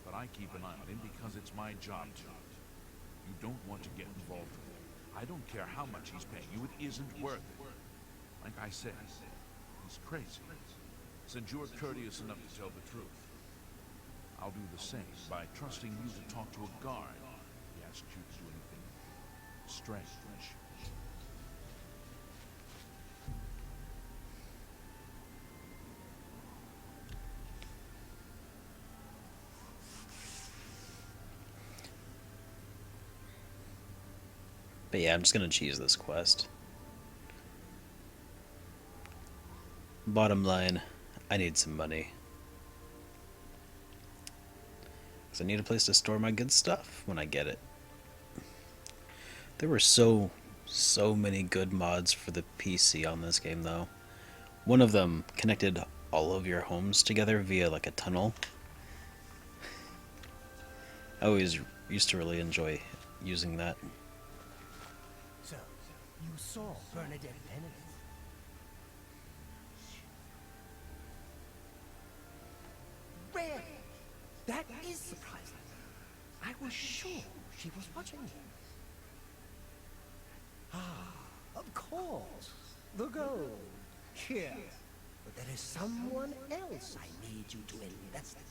Speaker 2: But I keep an eye on him because it's my job to. You don't want to get involved with him. I don't care how much he's paying you, it isn't worth it. Like I said, he's crazy. Since you're courteous enough to tell the truth, I'll do the same by trusting you to talk to a guard. He asks you to do anything strange.
Speaker 1: But yeah, I'm just gonna cheese this quest. Bottom line, I need some money. Because I need a place to store my good stuff when I get it. There were so many good mods for the PC on this game, though. One of them connected all of your homes together via like a tunnel. I always used to really enjoy using that.
Speaker 6: So, you saw Bernadette Pennant? Really? That is surprising. I was sure she was watching you. Ah, of course. The gold. Here. But there is someone else I need you to investigate.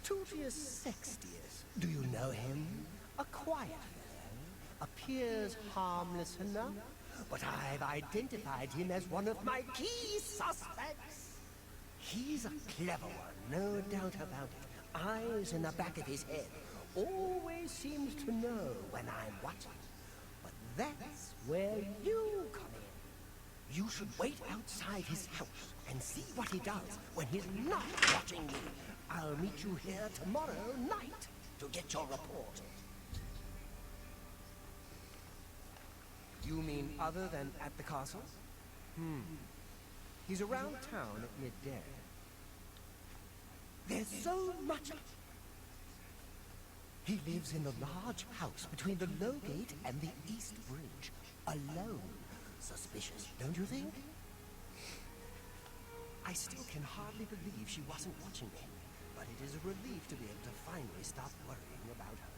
Speaker 6: Tutius Sextius. Do you know him? A quiet fellow. Appears harmless enough. But I've identified him as one of my key suspects. He's a clever one, no doubt about it. Eyes in the back of his head. Always seems to know when I'm watching. But that's where you come in. You should wait outside his house and see what he does when he's not watching me. I'll meet you here tomorrow night to get your report. You mean other than at the castle? He's around town at midday. There's so much. He lives in the large house between the low gate and the east bridge. Alone. Suspicious, don't you think? I still can hardly believe she wasn't watching me. But it is a relief to be able to finally stop worrying about her.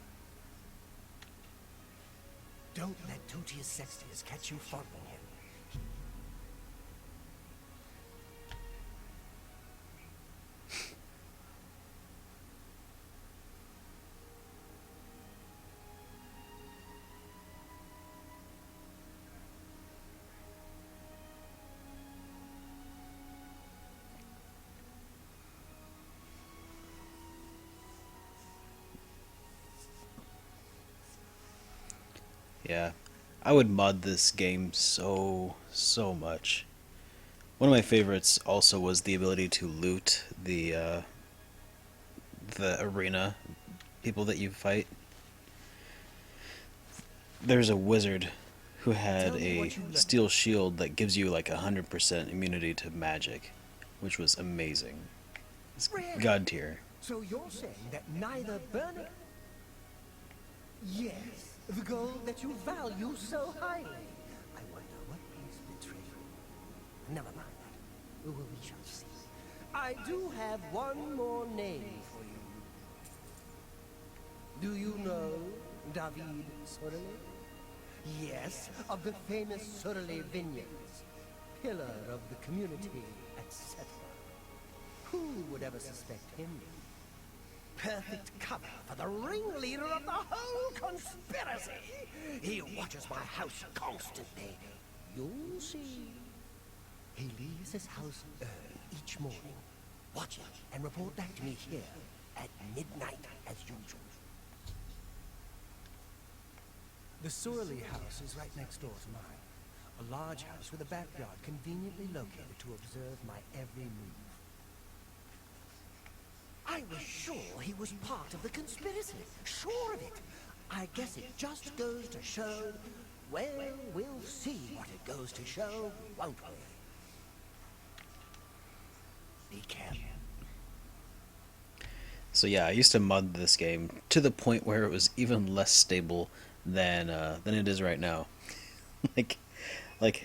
Speaker 6: Don't let Tutius Sextius catch you following him.
Speaker 1: Yeah, I would mod this game so much. One of my favorites also was the ability to loot the arena people that you fight. There's a wizard who had a steel shield that gives you like 100% immunity to magic, which was amazing. It's god tier.
Speaker 6: So you're saying that neither Bernard... Yes, the gold that you value so highly. I wonder what is betrayal. Never mind that. We shall see. I do have one more name for you. Do you know David Sorelli? Yes, of the famous Sorelli vineyards. Pillar of the community, etc. Who would ever suspect him? Perfect cover for the ringleader of the whole conspiracy. He watches my house constantly. You'll see. He leaves his house early each morning. Watch him and report back to me here at midnight as usual. The Sorley house is right next door to mine. A large house with a backyard conveniently located to observe my every move. I was sure he was part of the conspiracy. Sure of it. I guess it just goes to show... Well, we'll see what it goes to show, won't we? Be careful.
Speaker 1: So yeah, I used to mod this game to the point where it was even less stable than it is right now. like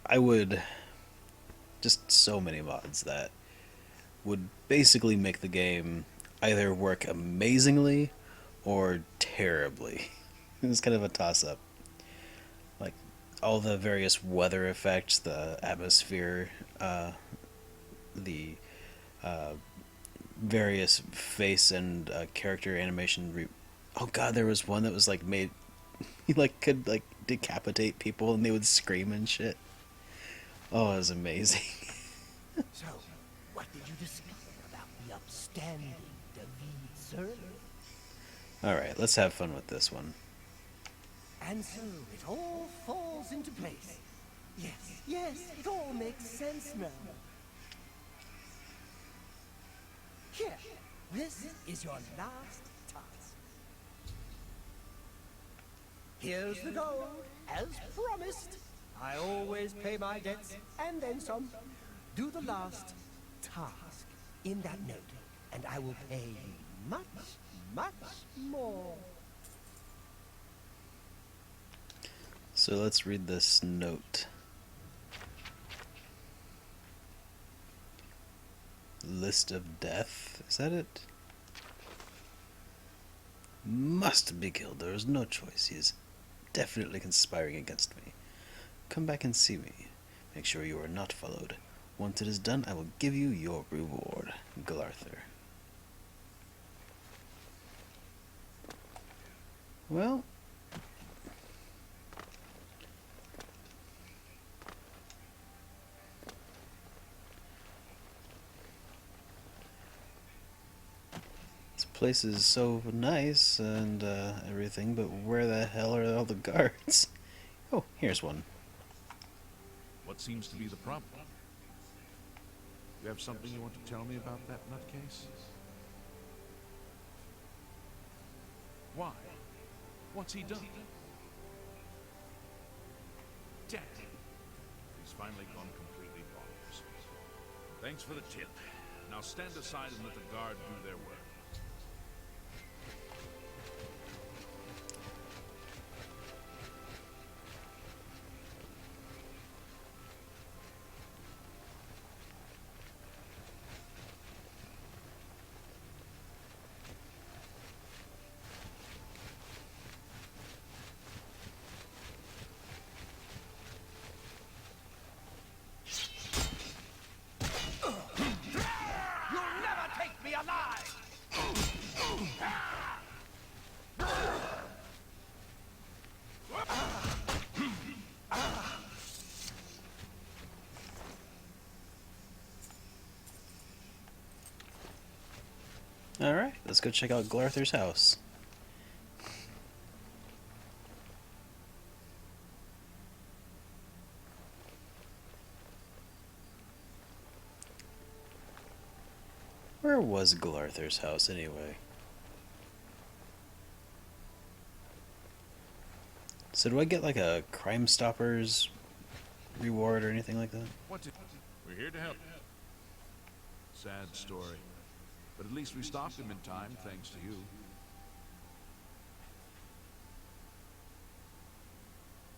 Speaker 1: I would just so many mods that would basically make the game either work amazingly or terribly. It was kind of a toss-up. Like all the various weather effects, the atmosphere, the various face and character animation. Oh god, there was one that was like made. He like could like decapitate people and they would scream and shit. Oh, it was amazing.
Speaker 6: So, what did you discover about the upstanding David Surly?
Speaker 1: Alright, let's have fun with this one.
Speaker 6: And so it all falls into place. Yes, it all makes sense now. Here, this is your last task. Here's the gold, as promised. I always pay my debts, and then some. Do the last task in that note, and I will pay you much more.
Speaker 1: So let's read this note. List of death, is that it? Must be killed, there is no choice. He is definitely conspiring against me. Come back and see me. Make sure you are not followed. Once it is done, I will give you your reward, Glarther. Well, this place is so nice and everything, but where the hell are all the guards? Oh, here's one.
Speaker 2: What seems to be the problem? You have something you want to tell me about that nutcase? Why? What's he done? Damn. He's finally gone completely bonkers. Thanks for the tip. Now stand aside and let the guard do their work.
Speaker 1: Alright, let's go check out Glarther's house. Where was Glarther's house anyway? So do I get like a Crime Stoppers reward or anything like that?
Speaker 2: We're here to help. Sad story. But at least we stopped him in time, thanks to you.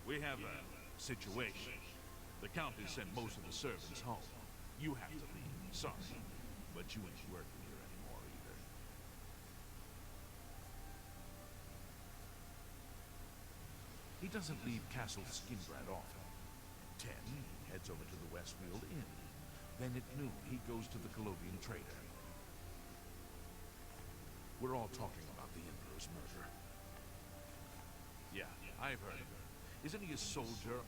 Speaker 2: We have a situation. The Countess sent most of the servants home. You have to leave. Sorry. But you ain't working here anymore either. He doesn't leave Castle Skingrad often. 10, he heads over to the Westfield Inn. Then at noon, he goes to the Colovian Trader. We're all talking about the Emperor's murder. Yeah, I've heard of him. Isn't he a soldier?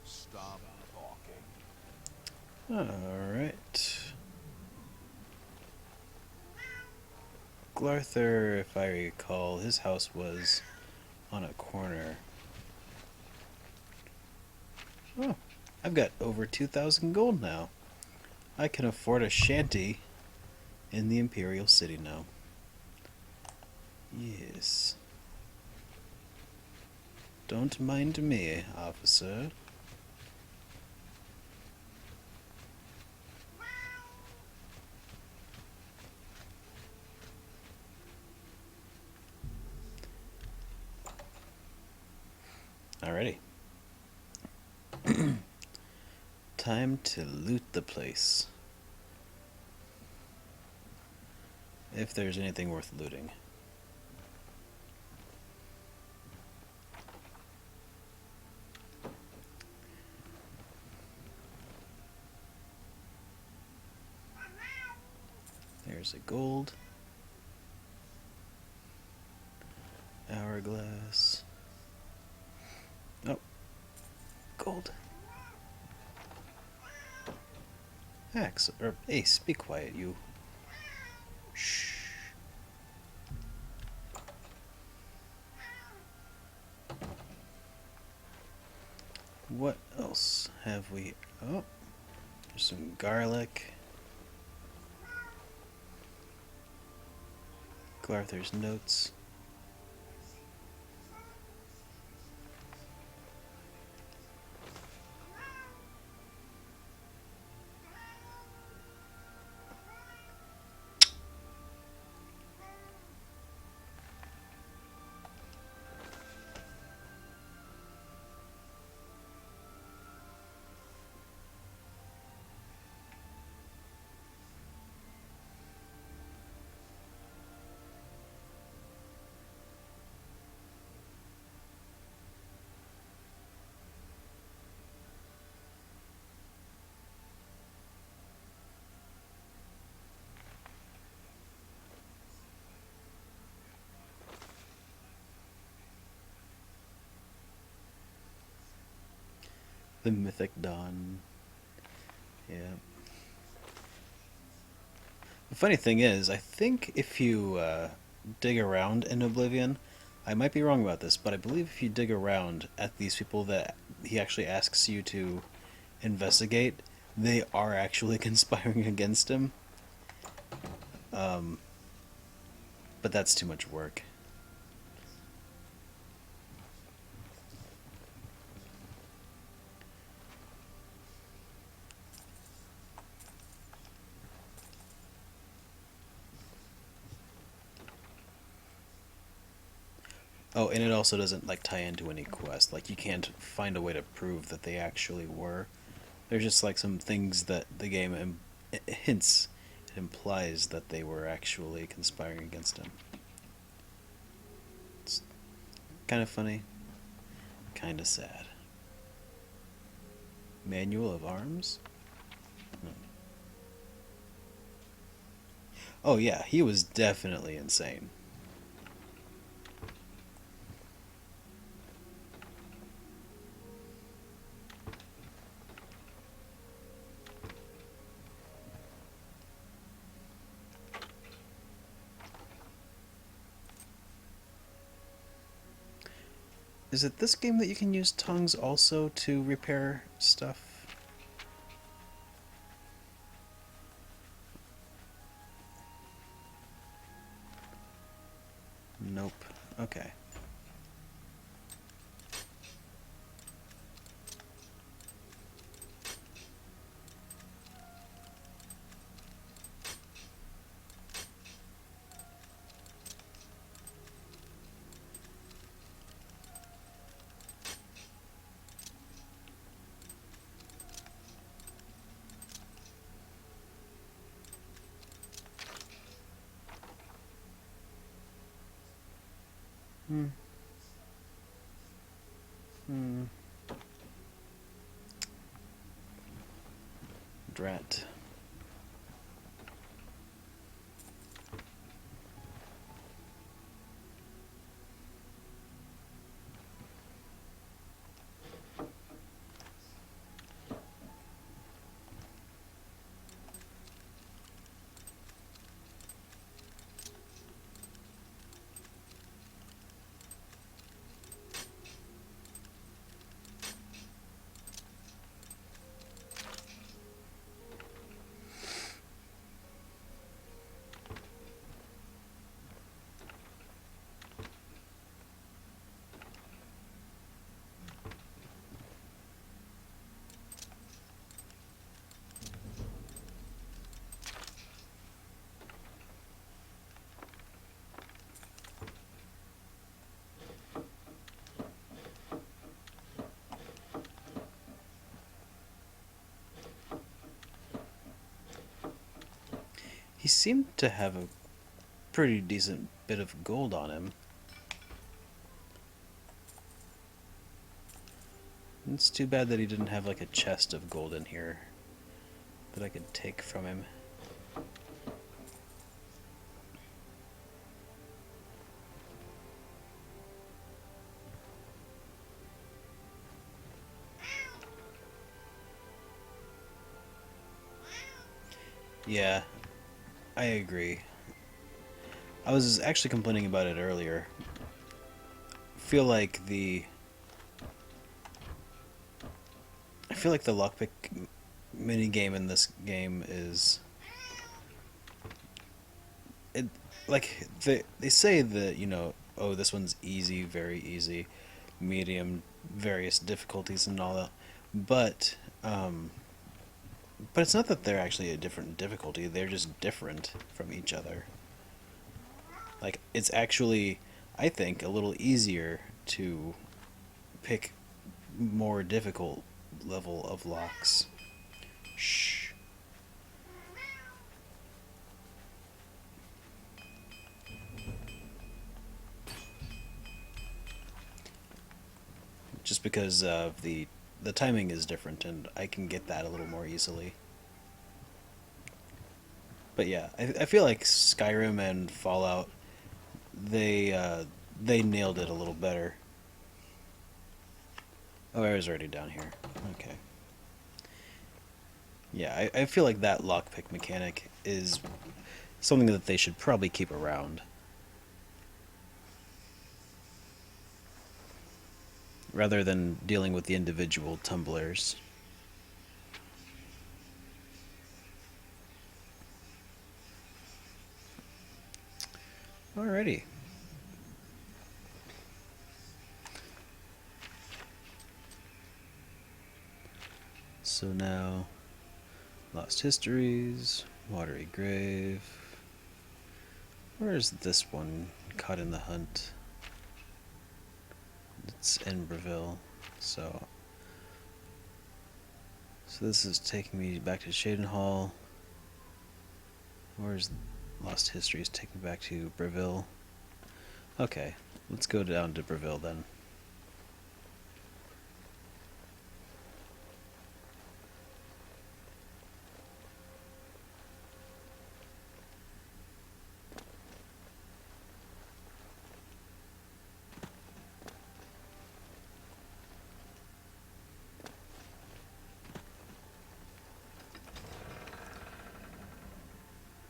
Speaker 2: Stop talking.
Speaker 1: Alright. Glarther, if I recall, his house was on a corner. Oh, I've got over 2,000 gold now. I can afford a shanty in the Imperial City now. Yes. Don't mind me, officer. Alrighty. Time to loot the place. If there's anything worth looting. There's a gold. Hourglass. Oh. Gold. Axe. Or Ace, be quiet, you. Shh. What else have we? Oh, there's some garlic. Glarther's notes. The Mythic Dawn. Yeah. The funny thing is, I think if you dig around in Oblivion, I might be wrong about this, but I believe if you dig around at these people that he actually asks you to investigate, they are actually conspiring against him. But that's too much work. Oh, and it also doesn't like tie into any quest. Like you can't find a way to prove that they actually were. There's just like some things that the game hints, it implies that they were actually conspiring against him. It's kind of funny, kind of sad. Manual of Arms? No. Oh yeah, he was definitely insane. Is it this game that you can use tongues also to repair stuff? Nope. Okay. Hmm. Hmm. Drat. He seemed to have a pretty decent bit of gold on him. It's too bad that he didn't have like a chest of gold in here that I could take from him. Yeah, I agree. I was actually complaining about it earlier. Feel like the I feel like the lockpick mini game in this game is it like they say that, you know, oh, this one's easy, very easy, medium, various difficulties and all that. But but it's not that they're actually a different difficulty, they're just different from each other. Like it's actually, I think, a little easier to pick more difficult level of locks. Shh. Just because of the timing is different, and I can get that a little more easily. But yeah, I feel like Skyrim and Fallout, they nailed it a little better. Oh, I was already down here. Okay. Yeah, I feel like that lockpick mechanic is something that they should probably keep around. Rather than dealing with the individual tumblers. Alrighty. So now, Lost Histories, Watery Grave. Where's this one? Caught in the Hunt. It's in Breville. So this is taking me back to Shaden Hall. Where's Lost Histories? Taking me back to Breville. Okay, let's go down to Breville then.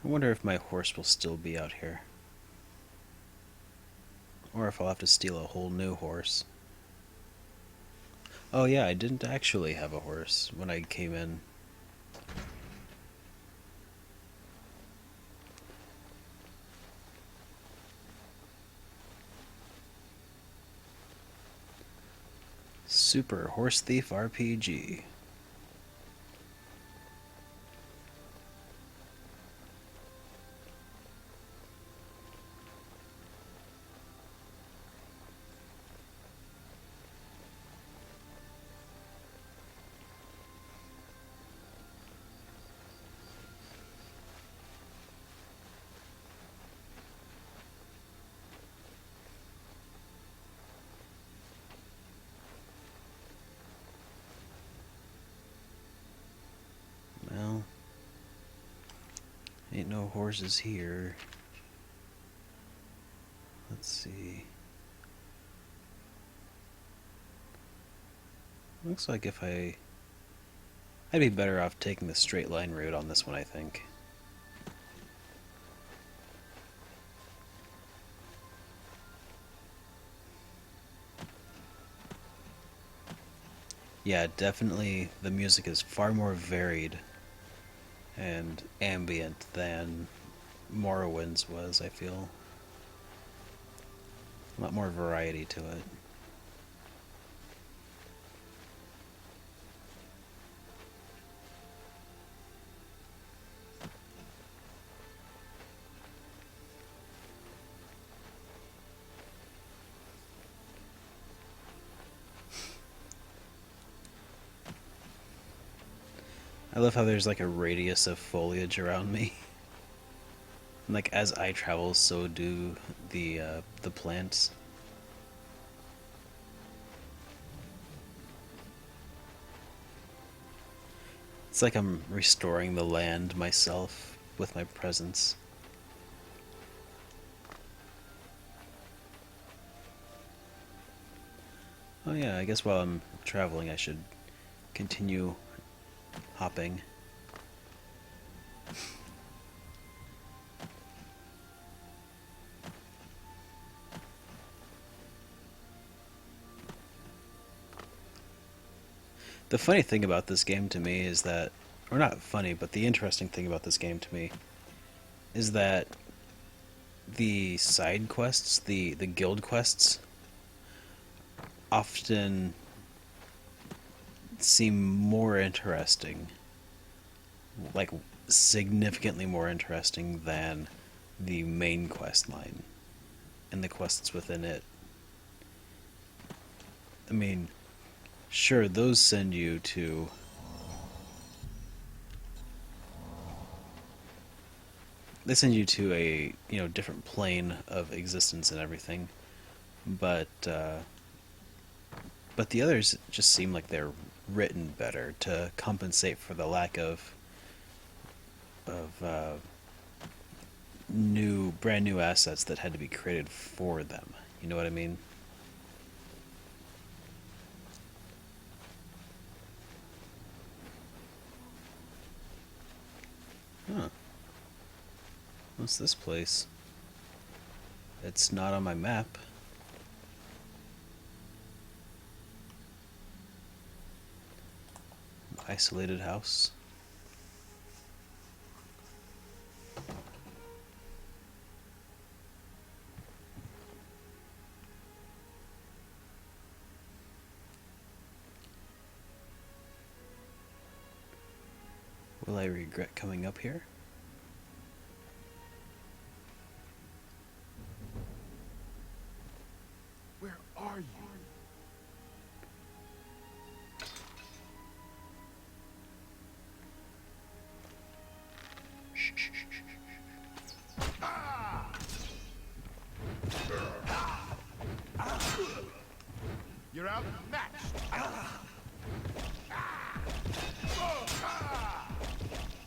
Speaker 1: I wonder if my horse will still be out here. Or if I'll have to steal a whole new horse. Oh yeah, I didn't actually have a horse when I came in. Super Horse Thief RPG. Well, ain't no horses here. Let's see. Looks like if I'd be better off taking the straight line route on this one, I think. Yeah, definitely the music is far more varied and ambient than Morrowind's was, I feel. A lot more variety to it. I love how there's like a radius of foliage around me. And like as I travel, so do the plants. It's like I'm restoring the land myself with my presence. Oh yeah, I guess while I'm traveling I should continue hopping. The funny thing about this game to me is that, or not funny, but the interesting thing about this game to me is that the side quests, the guild quests, often seem more interesting, like significantly more interesting than the main quest line and the quests within it. I mean, sure, those send you to a, you know, different plane of existence and everything, but the others just seem like they're written better to compensate for the lack of brand new assets that had to be created for them. You know what I mean? Huh. What's this place? It's not on my map. Isolated house. Will I regret coming up here?
Speaker 13: Where are you? You're outmatched.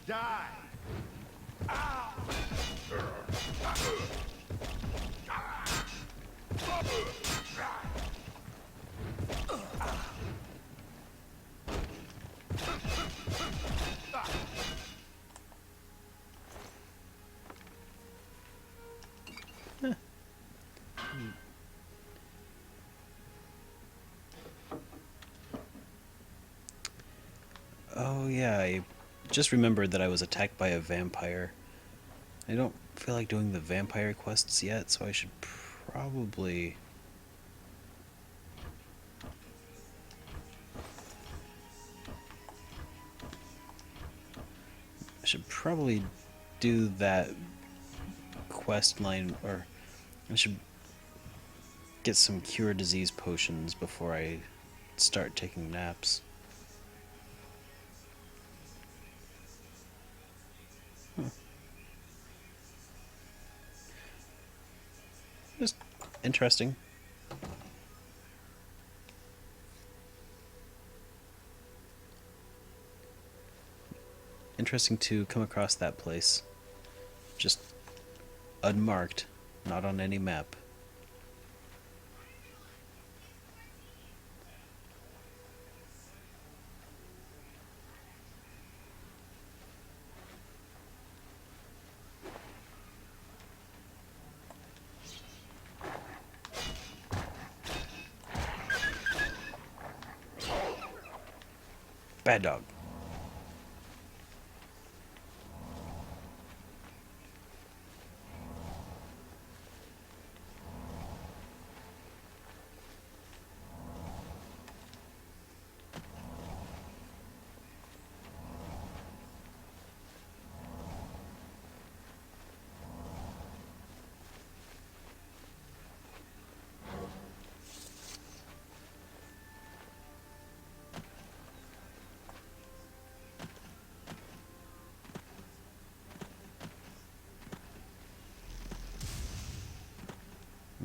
Speaker 13: Die.
Speaker 1: Oh yeah, I just remembered that I was attacked by a vampire. I don't feel like doing the vampire quests yet, so I should probably... do that quest line, or I should get some cure disease potions before I start taking naps. Just interesting. Interesting to come across that place. Just unmarked, not on any map. Bad dog.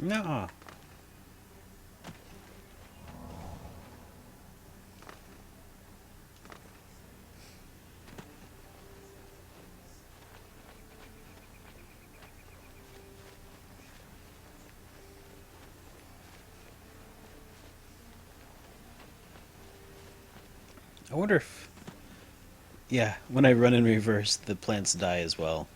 Speaker 1: No. I wonder if... Yeah, when I run in reverse, the plants die as well.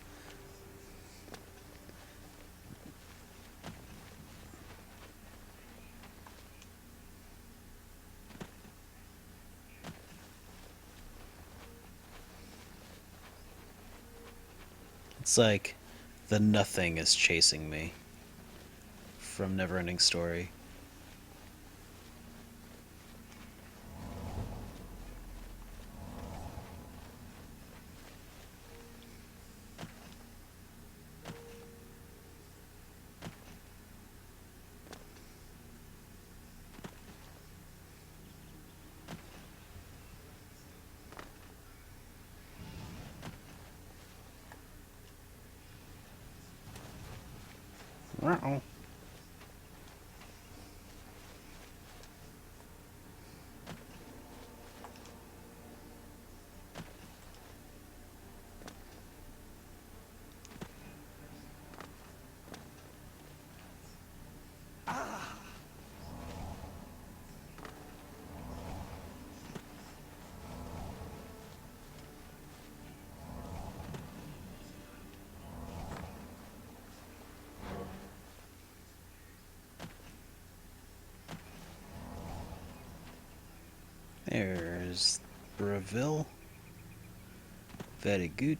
Speaker 1: It's like the nothing is chasing me from Neverending Story. Uh-oh. There's Breville. Very good.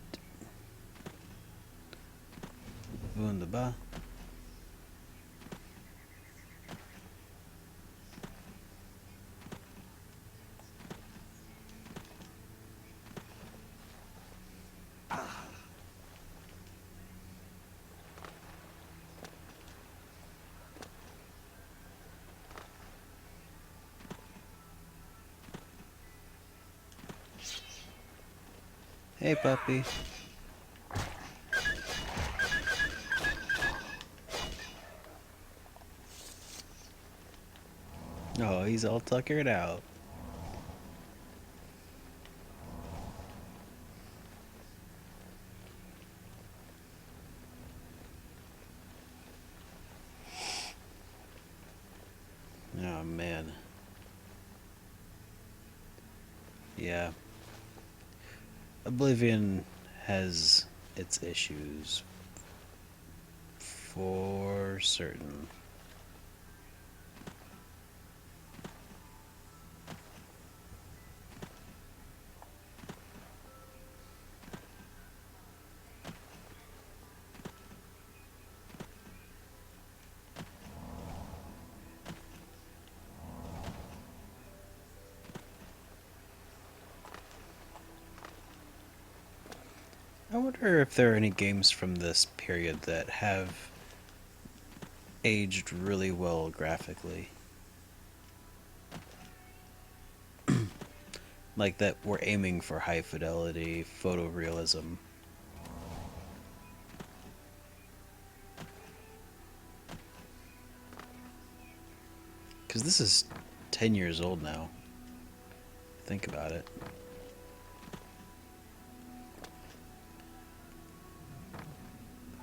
Speaker 1: Wunderbar. Hey, puppy. Oh, he's all tuckered out. Oh, man. Yeah. Oblivion has its issues. For certain. I wonder if there are any games from this period that have aged really well graphically. Like that we're aiming for high fidelity, photorealism. Because this is 10 years old now. Think about it.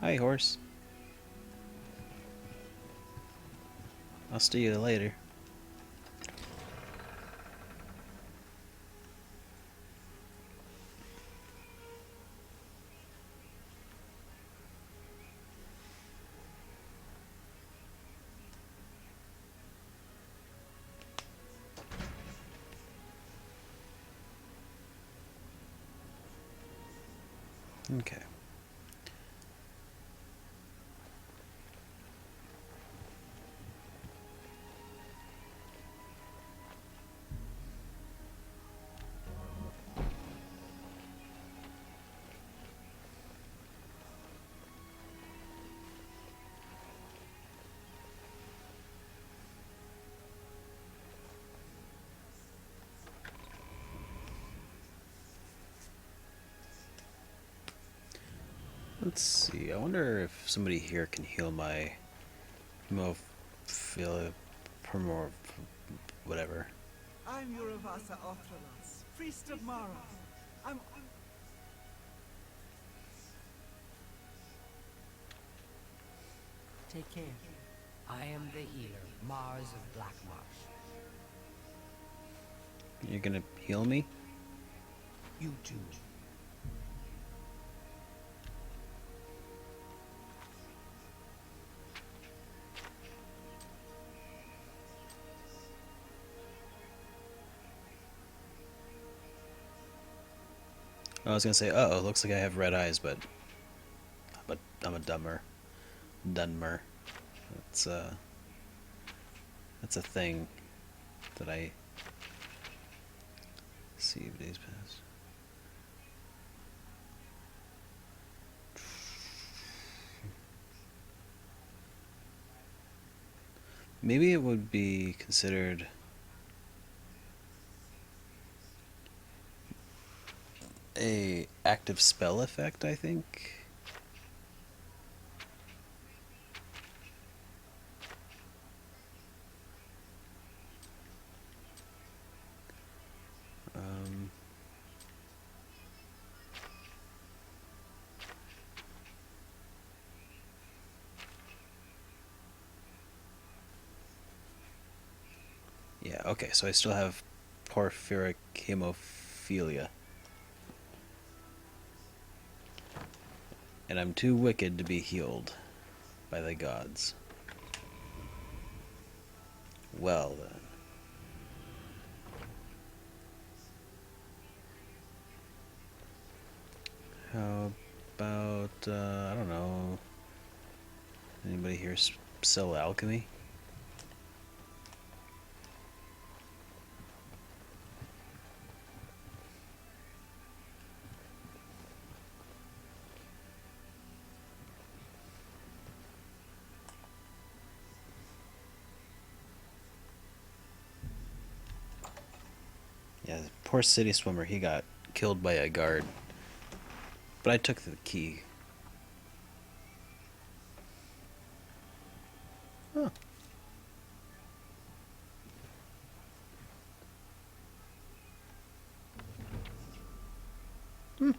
Speaker 1: Hi, horse. I'll see you later. Okay. Let's see. I wonder if somebody here can heal my hemophilia, whatever.
Speaker 10: I'm Uravasa Othralos, priest of Mara. I'm...
Speaker 5: Take care. I am the healer, Mars of Blackmarsh.
Speaker 1: You're gonna heal me?
Speaker 5: You too.
Speaker 1: I was gonna say, uh-oh, looks like I have red eyes, but I'm a Dunmer. That's a thing that I see of days past. Maybe it would be considered a active spell effect, I think. Yeah, okay, so I still have porphyric hemophilia. And I'm too wicked to be healed by the gods. Well then. How about, I don't know, anybody here sell alchemy? Yeah, poor city swimmer, he got killed by a guard. But I took the key. Huh. Hmm.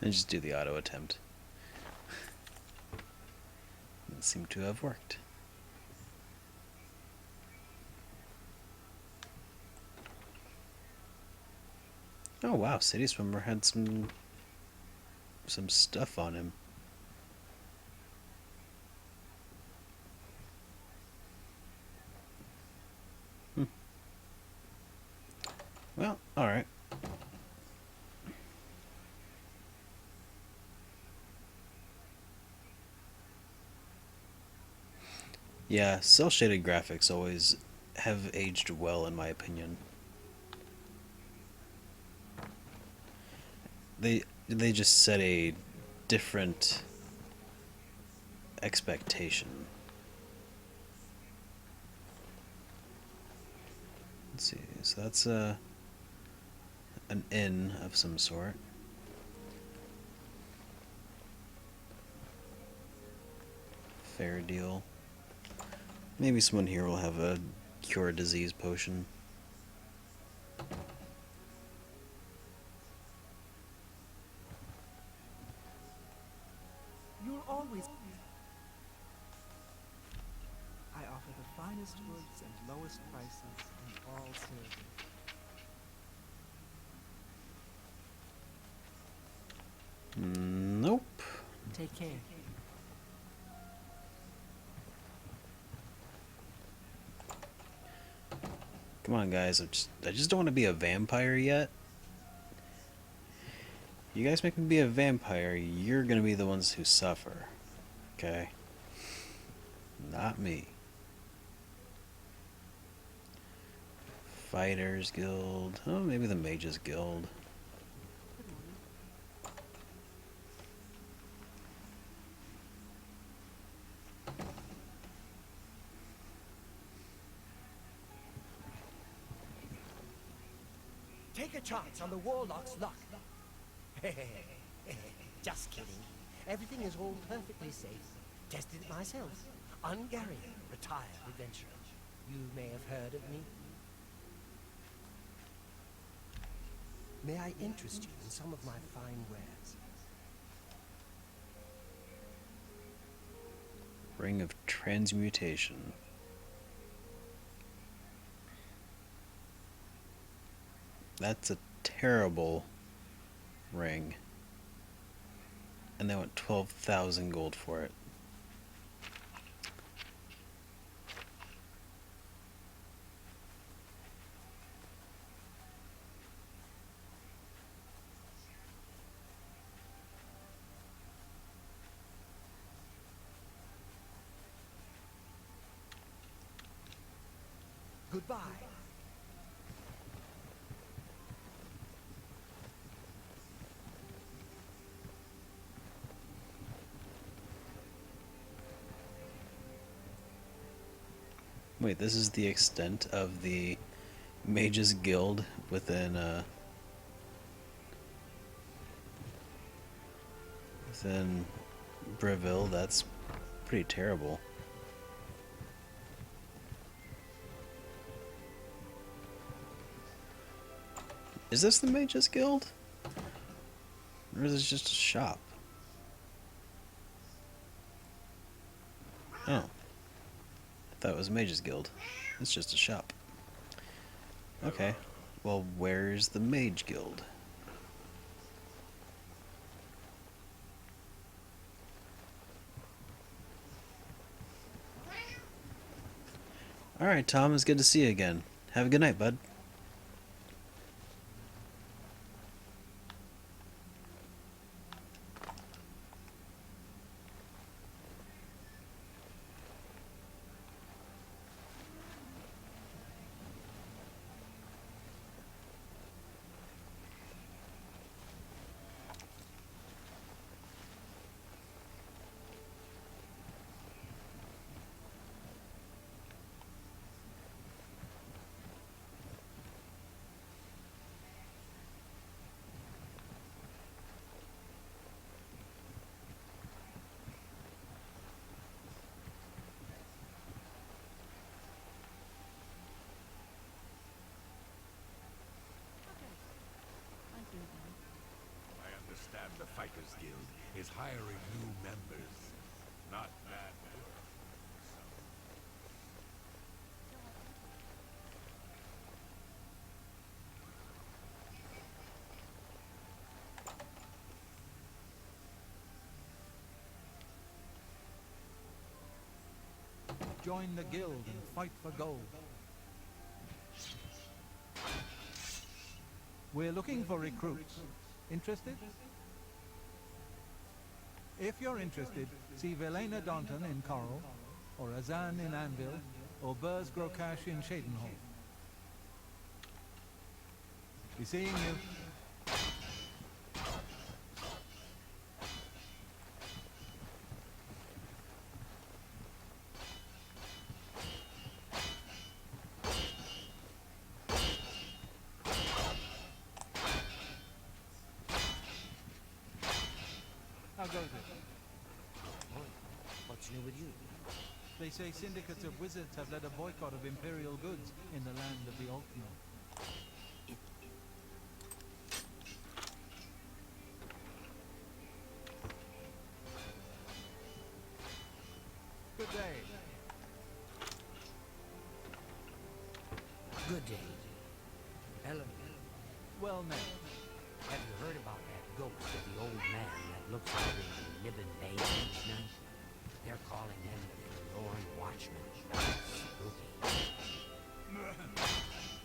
Speaker 1: And just do the auto attempt. It seemed to have worked. Oh wow, City Swimmer had some stuff on him. Hmm. Well, alright. Yeah, cel-shaded graphics always have aged well in my opinion. They just set a different expectation. Let's see. So that's an inn of some sort. Fair deal. Maybe someone here will have a cure disease potion.
Speaker 10: You'll always... I offer the finest goods and lowest prices in all service.
Speaker 1: Nope.
Speaker 10: Take care.
Speaker 1: Come on, guys. I just don't want to be a vampire yet. You guys make me be a vampire, you're gonna be the ones who suffer. Okay? Not me. Fighters Guild. Oh, maybe the Mages Guild.
Speaker 6: Take a chance on the warlock's luck. Just kidding. Everything is all perfectly safe. Tested it myself. Ungarian, retired adventurer. You may have heard of me. May I interest you in some of my fine wares?
Speaker 1: Ring of Transmutation. That's a terrible ring. And they want 12,000 gold for it.
Speaker 6: Goodbye.
Speaker 1: Wait, this is the extent of the Mages Guild within Breville. That's pretty terrible. Is this the Mages Guild? Or is this just a shop? Oh. I thought it was Mages Guild. It's just a shop. Okay. Well, where's the Mage Guild? Alright, Tom, it's good to see you again. Have a good night, bud.
Speaker 2: I understand the Fighters Guild is hiring new members. Not bad work.
Speaker 9: Join the guild and fight for gold. We're looking for recruits. Interested? If you're interested, see Velena Daunton in Coral, or Azan in Anvil, or Burz Grokash in Shadenhall. Be seeing you. How goes it?
Speaker 5: What's new with you?
Speaker 9: They say syndicates of wizards have led a boycott of Imperial goods in the land of the Altman. Good day.
Speaker 5: Good day. Ellen,
Speaker 9: Well met.
Speaker 5: have you heard about that ghost of the old man that looks out into the Nibbin Bay each night? They're calling him the Forlorn Watchman. Spooky.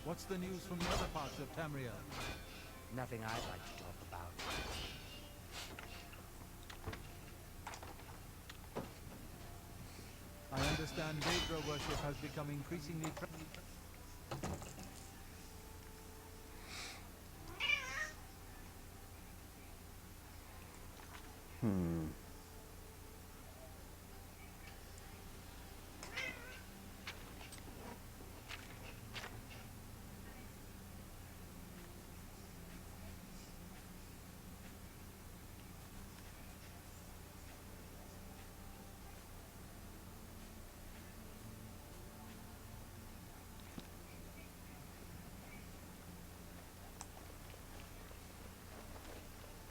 Speaker 9: What's the news from the other parts of Tamriel?
Speaker 5: Nothing I'd like to talk about.
Speaker 9: I understand Daedra worship has become increasingly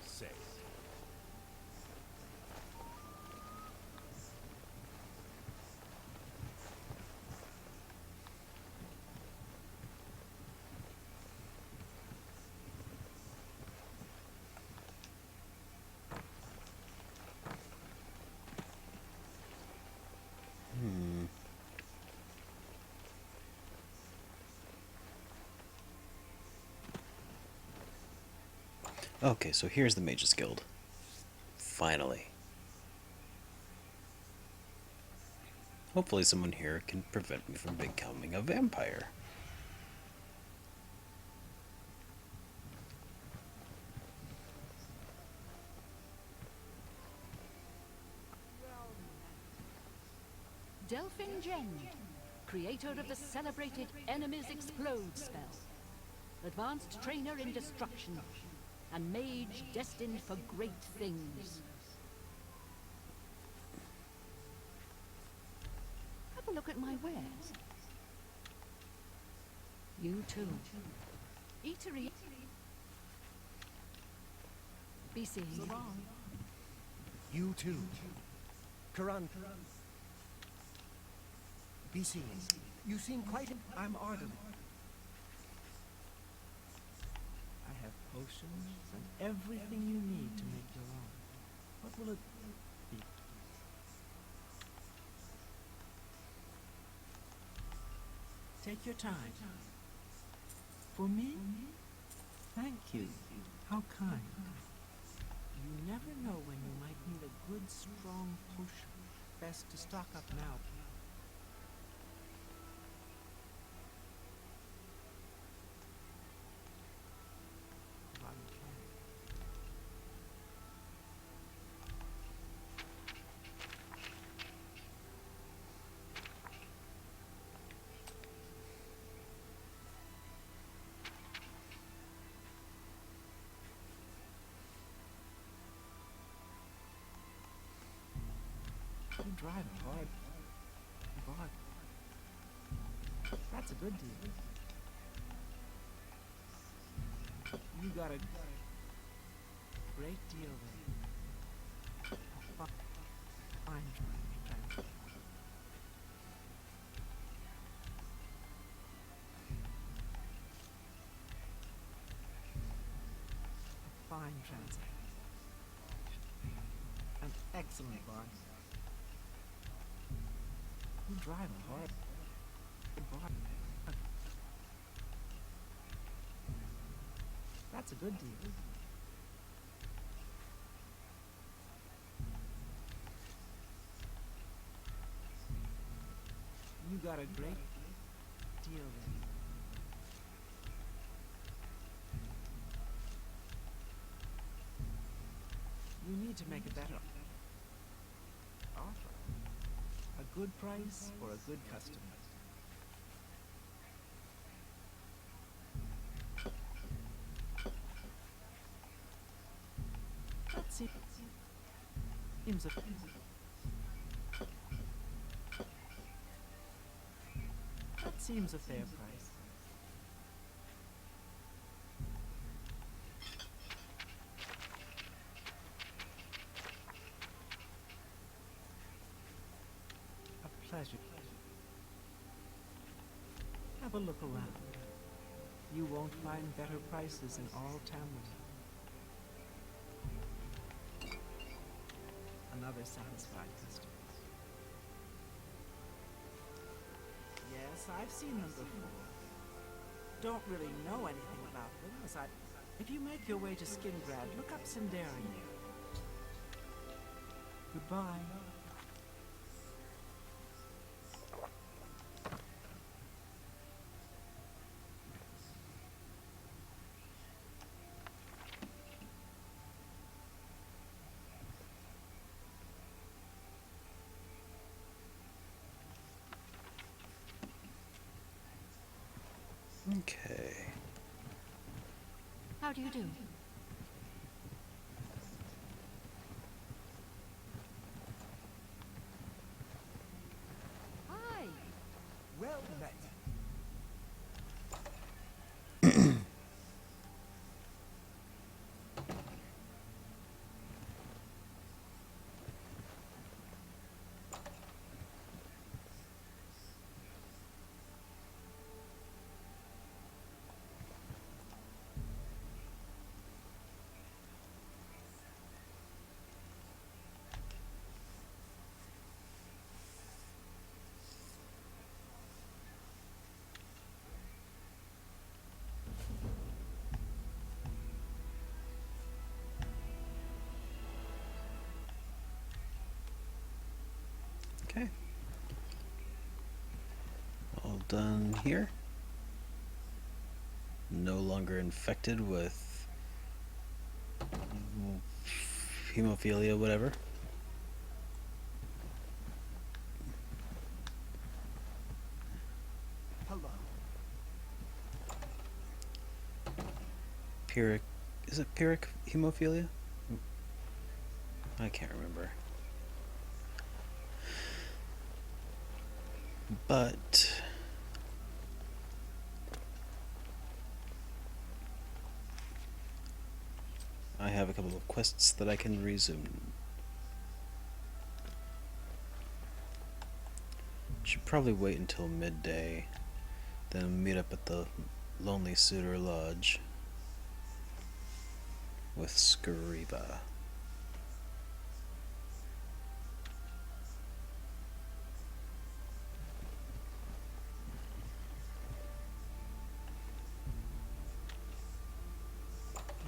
Speaker 2: Say.
Speaker 1: Okay, so here's the Mages Guild. Finally. Hopefully someone here can prevent me from becoming a vampire.
Speaker 4: Delphin Gem, creator of the celebrated Enemies Explode spell. Advanced trainer in destruction, and mage destined for great things. Have a look at my wares. You too. Eatery. Be seeing you.
Speaker 6: You too. Karan. Be seeing. You seem quite... I'm Arden. I have potions and everything you need to make your own. What will it be?
Speaker 10: Take your time. For me? Thank you. How kind. You never know when you might need a good, strong potion. Best to stock up now. You drive hard. Hard. That's a good deal. You got a great deal there. Fine transaction. Fine transaction. An excellent bargain. You drive a hard bargain. That's a good deal. You got a great deal there. You need to make a better offer. A good price for a good customer. That seems a seems a fair price. A pleasure. Have a look around. You won't find better prices in all Tamriel. Another satisfied customer. Yes, I've seen them before. Don't really know anything about them, aside. If you make your way to Skingrad, look up Sindarian. Goodbye.
Speaker 1: Okay.
Speaker 4: How do you do?
Speaker 11: Hi.
Speaker 6: Well met.
Speaker 1: Okay. All done here. No longer infected with hemophilia, whatever.
Speaker 6: Hello.
Speaker 1: Pyrrhic. Is it Pyrrhic hemophilia? I can't remember. But I have a couple of quests that I can resume. Should probably wait until midday, then meet up at the Lonely Suitor Lodge with Skriva.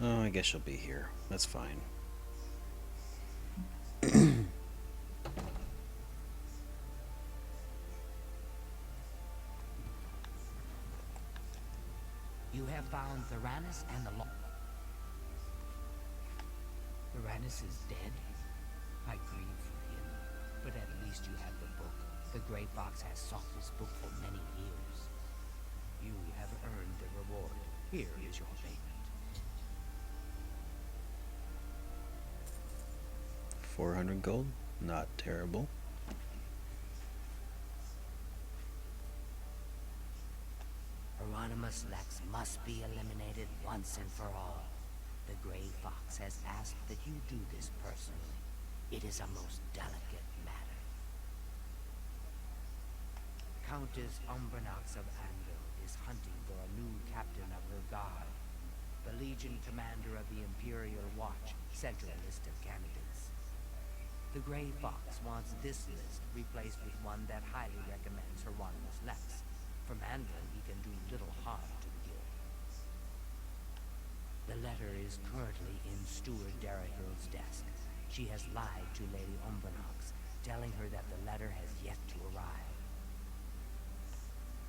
Speaker 1: Oh, I guess she'll be here. That's fine.
Speaker 5: You have found Theranis and the law. Theranis is dead? I grieve for him, but at least you have the book. The Grey Fox has sought this book for many years. You have earned the reward. Here is your payment.
Speaker 1: 400 gold? Not terrible.
Speaker 5: Hieronymus Lex must be eliminated once and for all. The Grey Fox has asked that you do this personally. It is a most delicate matter. Countess Umbranox of Anvil is hunting for a new captain of her guard. The Legion commander of the Imperial Watch sent her a list of candidates. The Grey Fox wants this list replaced with one that highly recommends Hieronymus Lex. From Anvil, he can do little harm to the guild. The letter is currently in SuperDerek's desk. She has lied to Lady Umbranox, telling her that the letter has yet to arrive.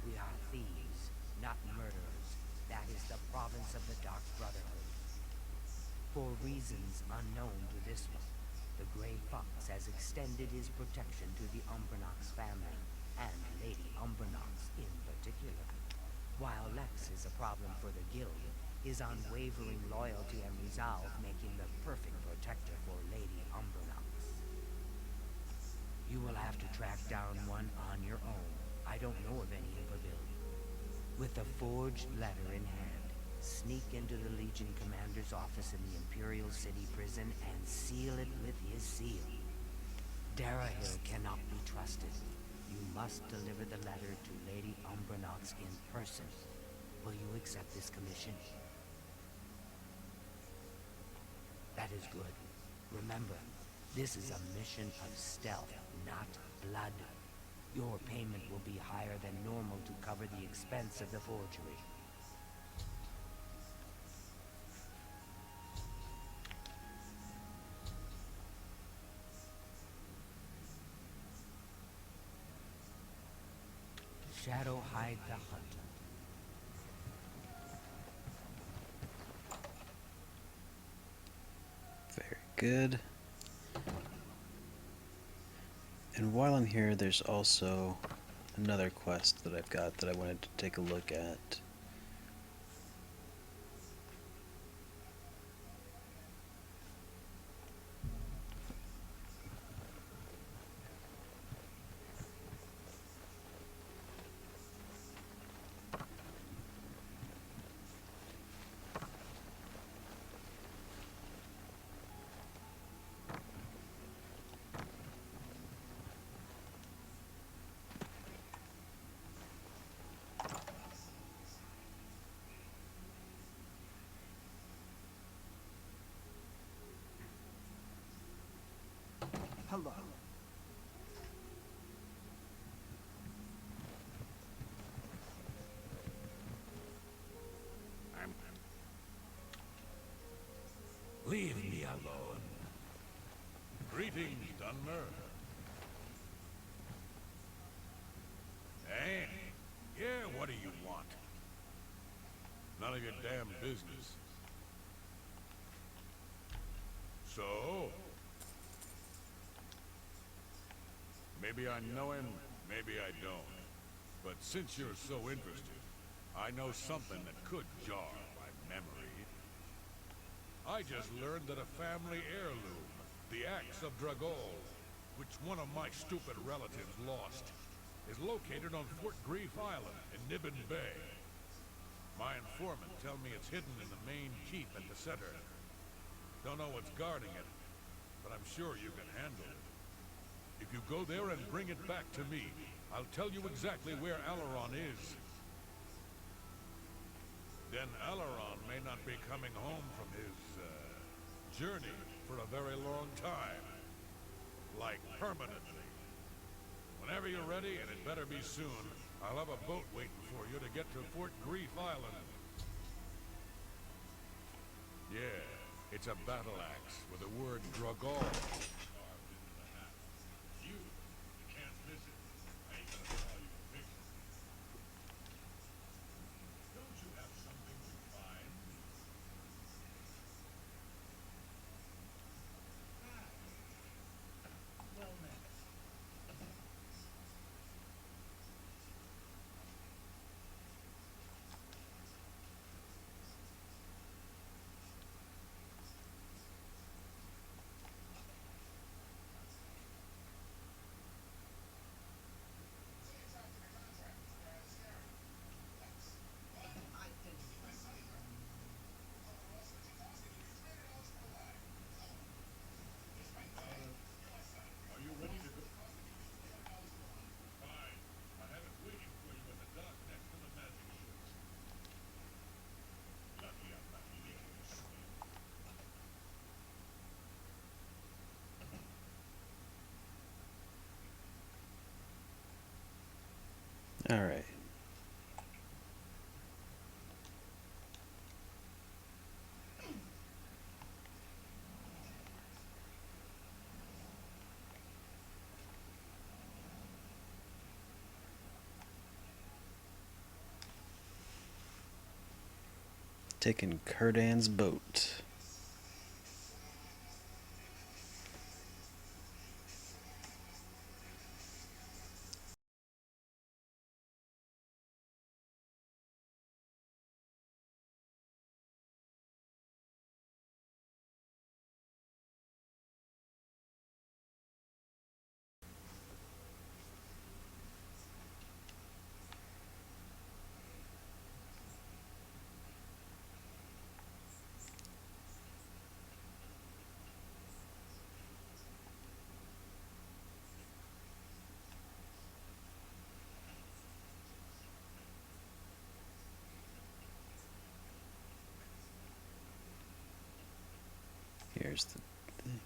Speaker 5: We are thieves, not murderers. That is the province of the Dark Brotherhood. For reasons unknown to this one, the Grey Fox has extended his protection to the Umbranox family, and Lady Umbranox in particular. While Lex is a problem for the guild, his unwavering loyalty and resolve make him the perfect protector for Lady Umbranox. You will have to track down one on your own. I don't know of any in Pavilion. With a forged letter in hand, sneak into the Legion commander's office in the Imperial City prison and seal it with his seal. Darahil cannot be trusted. You must deliver the letter to Lady Umbranox in person. Will you accept this commission? That is good. Remember, this is a mission of stealth, not blood. Your payment will be higher than normal to cover the expense of the forgery. Shadow hide the hunter.
Speaker 1: Very good. And while I'm here, there's also another quest that I've got that I wanted to take a look at.
Speaker 10: Hello.
Speaker 2: Leave me alone. Greetings, Dunmer. Hey, yeah, what do you want? None of your damn business. So? Maybe I know him, maybe I don't. But since you're so interested, I know something that could jar my memory. I just learned that a family heirloom, the Axe of Dragol, which one of my stupid relatives lost, is located on Fort Grief Island in Nibbin Bay. My informant tell me it's hidden in the main keep at the center. Don't know what's guarding it, but I'm sure you can handle it. If you go there and bring it back to me, I'll tell you exactly where Alaron is. Then Alaron may not be coming home from his, journey for a very long time. Like, permanently. Whenever you're ready, and it better be soon, I'll have a boat waiting for you to get to Fort Grief Island. Yeah,
Speaker 13: It's a battle axe with the word Dragol.
Speaker 1: Alright. Taking Kurdan's boat. Here's the thing.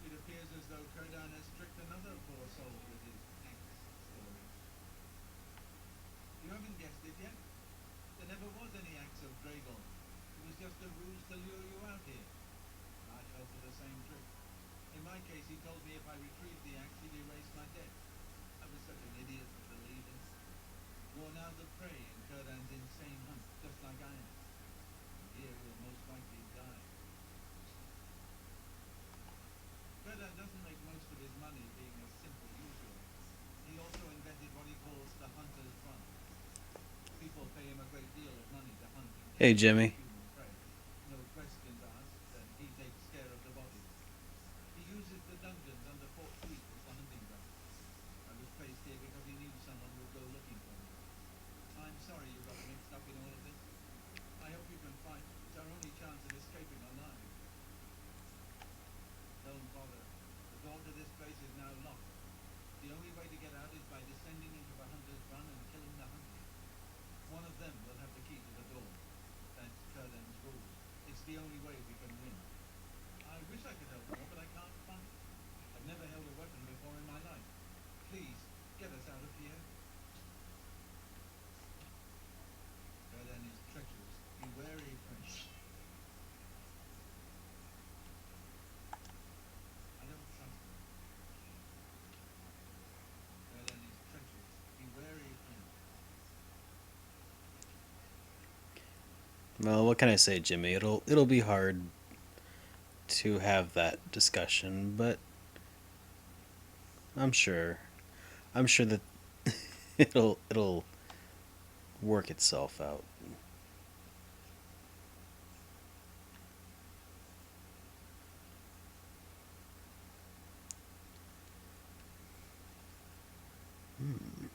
Speaker 9: It appears as though Kurdan has tricked another poor soul with his axe story. You haven't guessed it yet? There never was any axe of Dragon. It was just a ruse to lure you out here. I fell for the same trick. In my case, he told me if I retrieved the axe, he'd erase my debt. I was such an idiot to believe him. Worn out of prey in Kurdan's insane hunt, just like I am. Here will most likely die. Kurdan doesn't make most of his money being a simple usurer. He also invented what he calls the hunter's run. People pay him a great deal of money to hunt and
Speaker 1: Hey,
Speaker 9: kill
Speaker 1: Jimmy.
Speaker 9: human prey. No questions asked, and he takes care of the bodies. He uses the dungeons under Fort Fleet as the hunting ground. I was placed here because he knew someone would go looking for me. I'm sorry you got mixed up in all of this. I hope you can fight. It's our only chance of escaping alive. Don't bother. The door to this place is now locked. The only way to get out is by descending into the hunter's run and killing the hunters. One of them will have the key to the door. That's Kurdan's rules. It's the only way we can win. I wish I could help more, but I can't fight. I've never held a weapon before in my life. Please, get us out of here. Kurdan is treacherous. Be wary, friend. I don't trust him. Kurdan is treacherous. Be wary, friend.
Speaker 1: Well, what can I say, Jimmy? It'll be hard to have that discussion, but I'm sure that it'll work itself out. Hmm.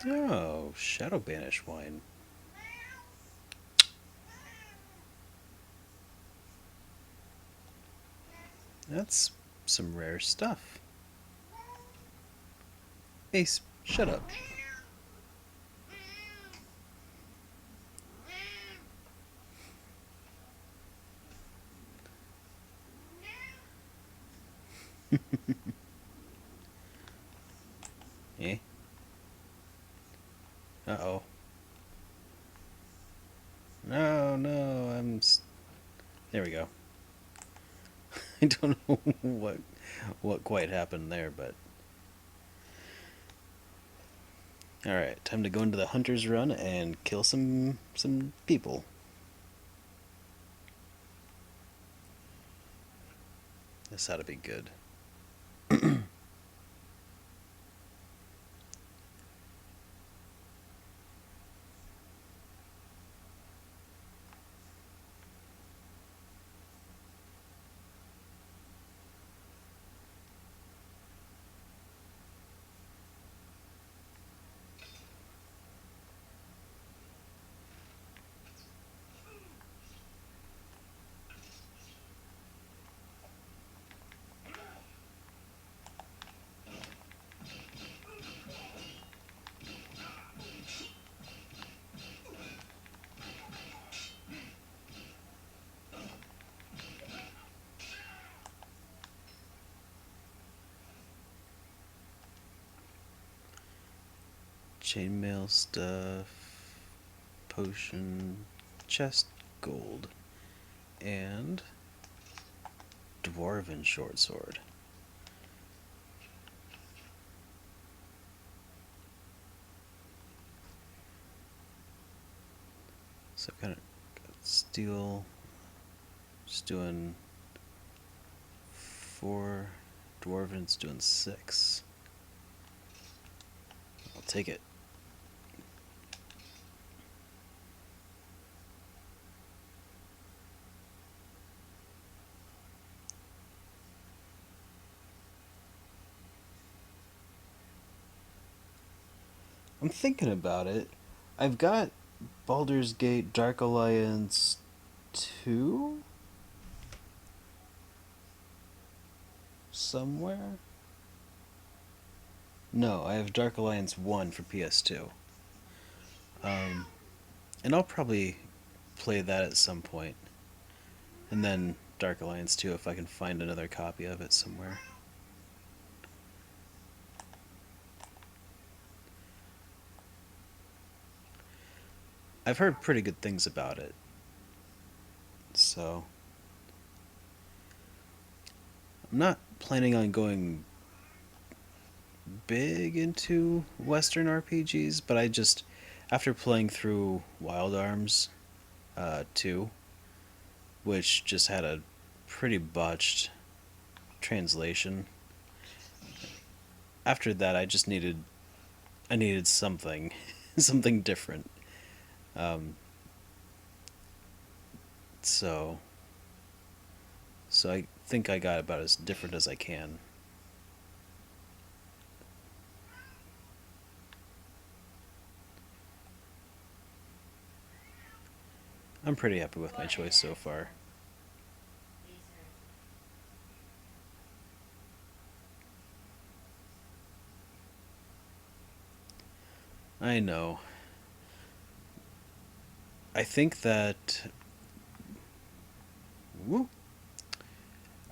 Speaker 1: Oh, Shadow Banish wine. That's some rare stuff. Hey, shut up. Eh? Uh-oh. No, no, there we go. I don't know what quite happened there, but... Alright, time to go into the hunter's run and kill some people. This ought to be good. Chainmail stuff, potion, chest, gold, and dwarven short sword. So kind of steel, just doing 4, dwarven's doing 6. I'll take it. I'm thinking about it. I've got Baldur's Gate Dark Alliance 2 somewhere? No, I have Dark Alliance 1 for PS2. And I'll probably play that at some point. And then Dark Alliance 2 if I can find another copy of it somewhere. I've heard pretty good things about it. So I'm not planning on going big into Western RPGs, but I just, after playing through Wild Arms 2, which just had a pretty botched translation, after that I needed something, something different. So I think I got about as different as I can. I'm pretty happy with my choice so far. I know. I think that... Woo!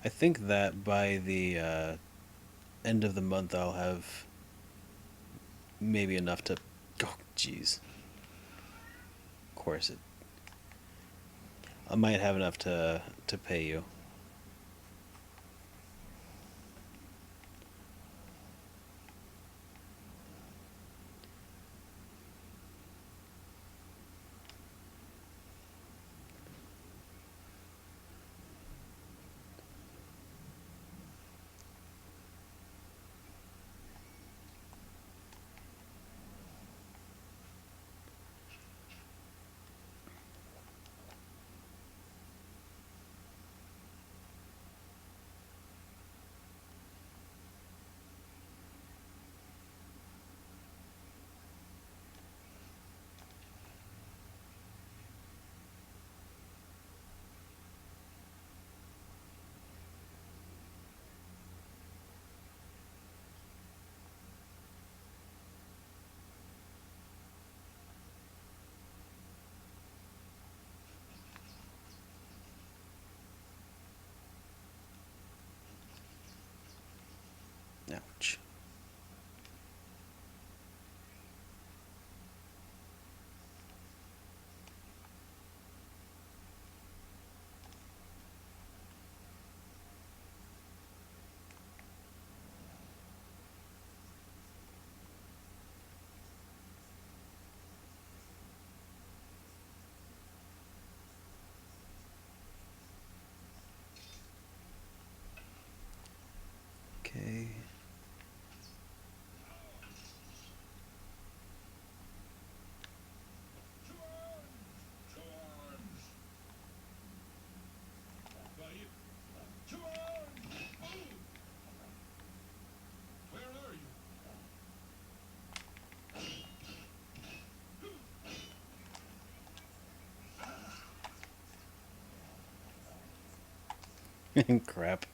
Speaker 1: I think that by the end of the month I'll have maybe enough to... Oh, jeez. Of course it... I might have enough to pay you. Ouch. Okay. Crap.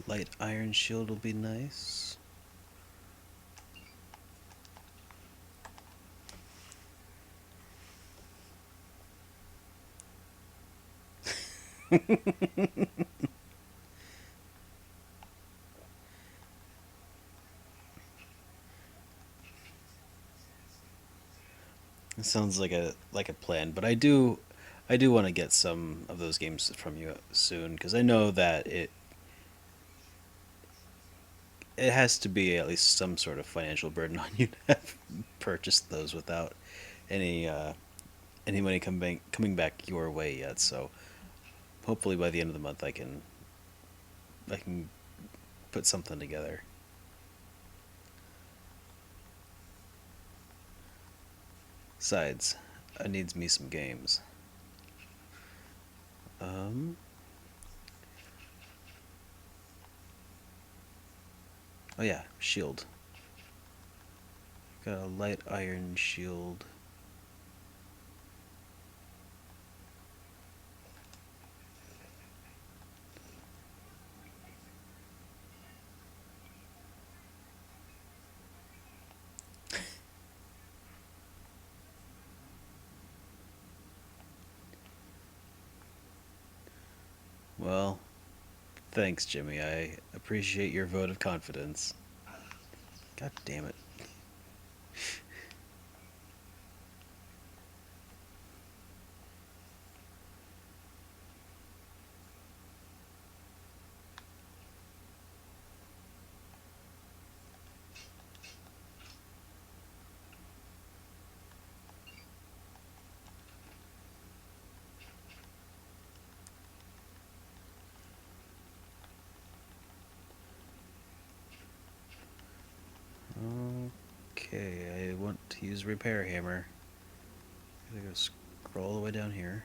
Speaker 1: Light iron shield will be nice. It sounds like a plan, but I do want to get some of those games from you soon because I know that it has to be at least some sort of financial burden on you to have purchased those without any any money coming back your way yet. So hopefully by the end of the month I can put something together. Besides, I needs me some games. Um. Oh yeah, shield. Got a light iron shield. Well, thanks, Jimmy. I appreciate your vote of confidence. God damn it. Okay, I want to use repair hammer. Gotta go scroll all the way down here.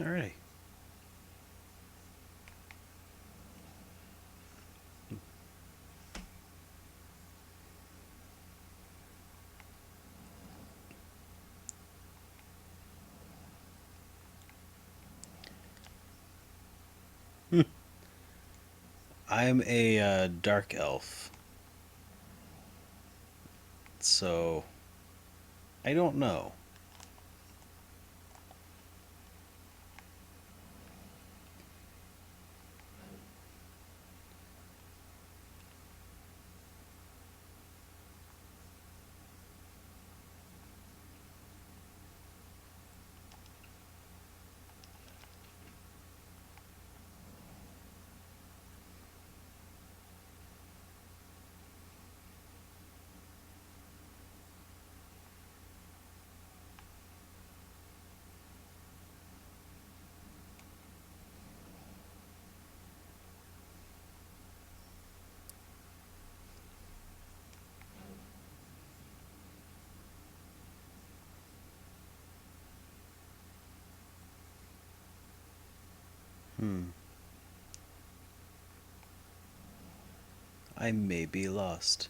Speaker 1: Alrighty. I'm a dark elf, so I don't know. I may be lost.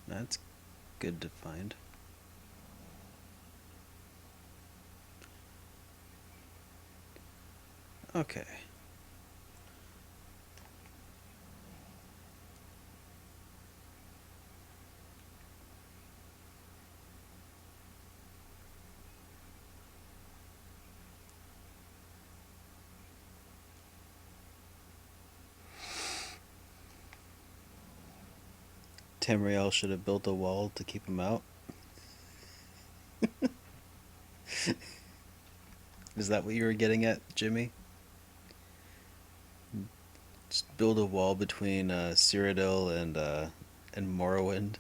Speaker 1: That's good to find. Okay. Tamriel should have built a wall to keep him out. Is that what you were getting at, Jimmy? Just build a wall between Cyrodiil and Morrowind.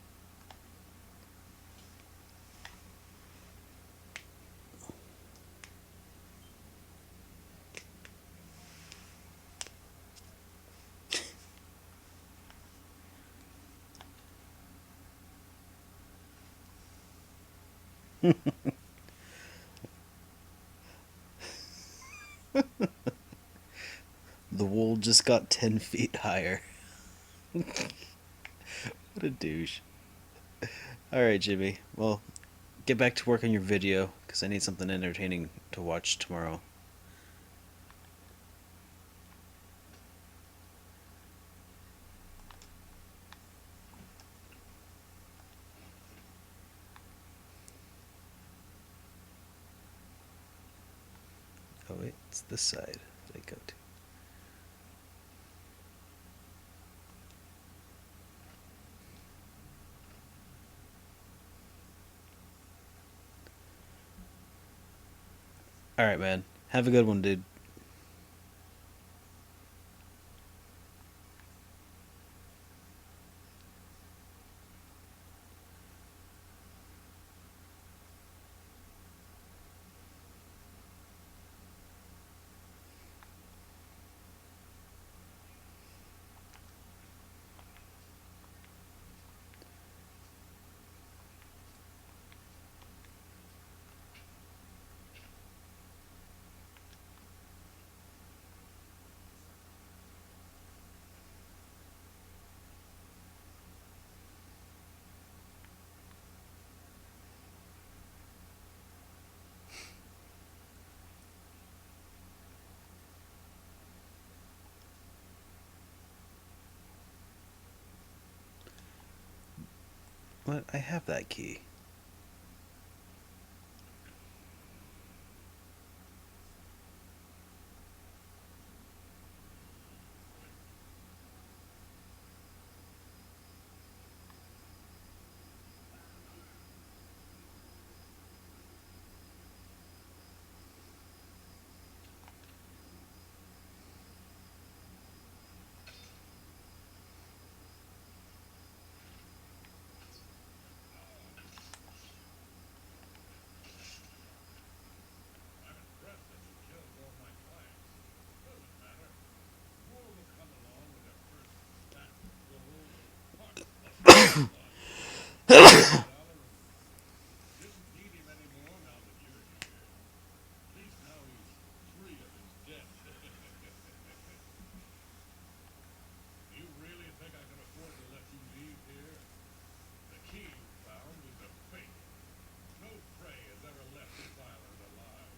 Speaker 1: The wall just got 10 feet higher. What a douche. Alright, Jimmy. Well, get back to work on your video, because I need something entertaining to watch tomorrow. Oh wait, it's this side that I go to. Alright, man. Have a good one, dude. What? I have that key.
Speaker 13: Dollar and didn't need him anymore now that you're here. At least now he's free of his debt. You really think I can afford to let you leave here? The key you found is a fake. No prey has ever left this island alive.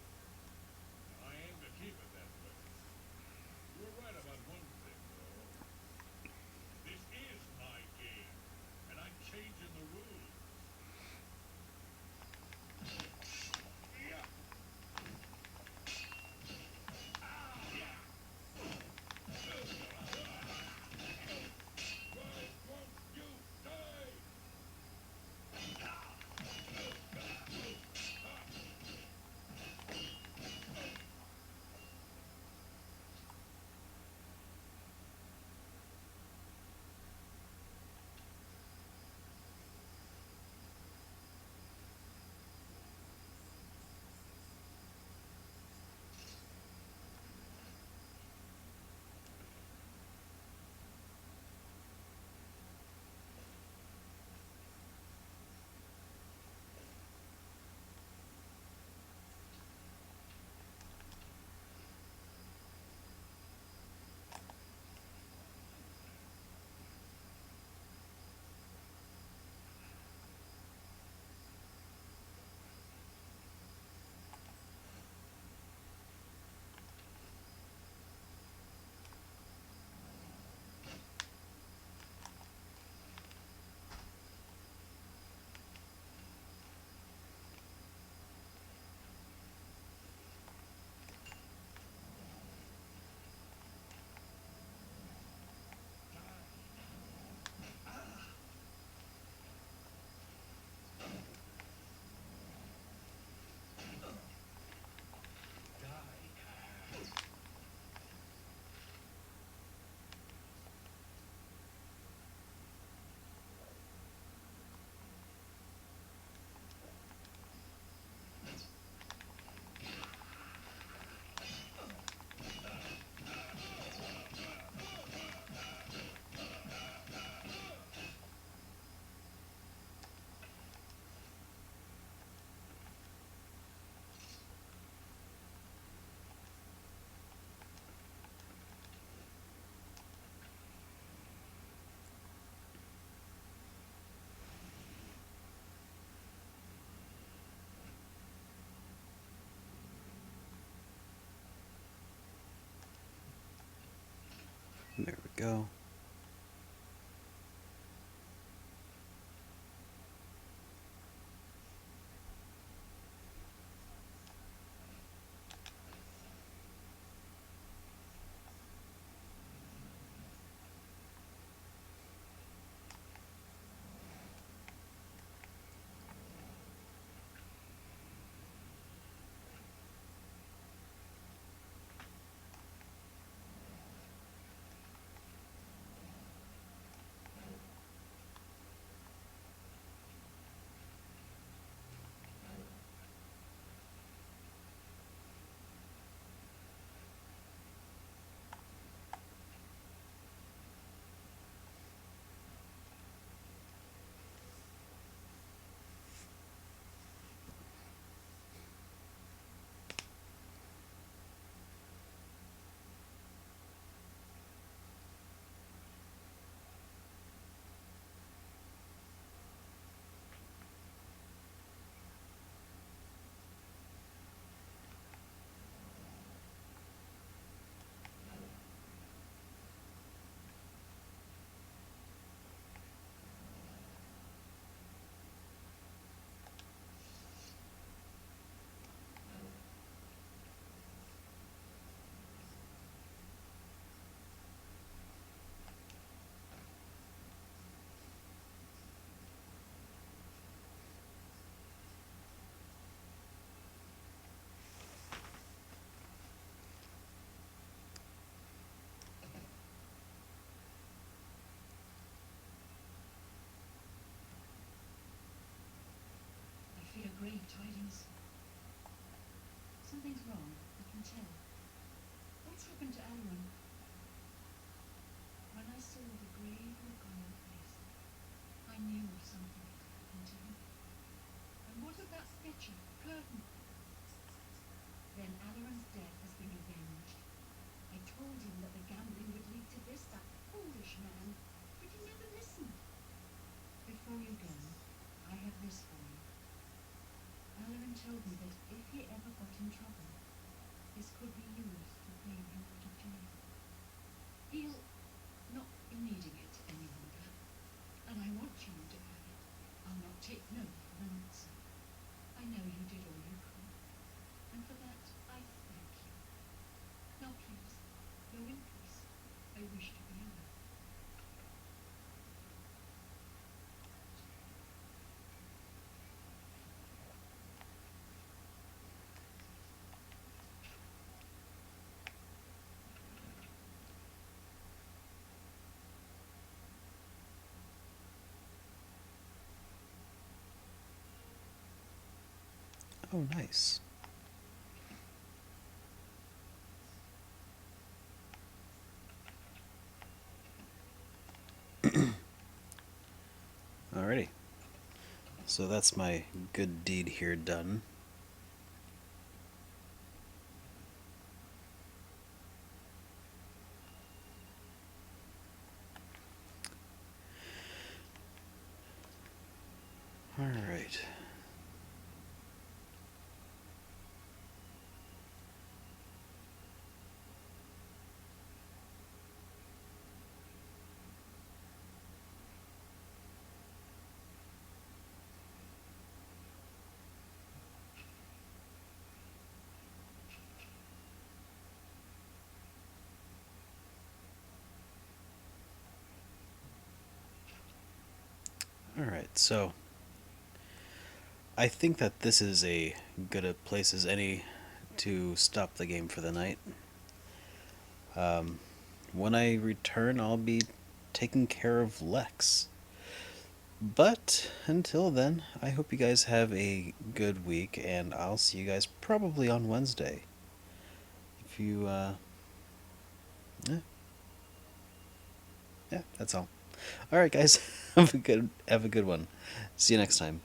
Speaker 13: And I aim to keep it that way. You're right about one thing, though. This is my game, and I'm changing the rules. Why won't you die?
Speaker 1: There we go. Oh, nice. Alrighty. So that's my good deed here done. Alright. Alright, so I think that this is a good a place as any to stop the game for the night. When I return, I'll be taking care of Lex. But until then, I hope you guys have a good week, and I'll see you guys probably on Wednesday. If you, yeah, yeah, that's all. All right, guys, have a good one. See you next time.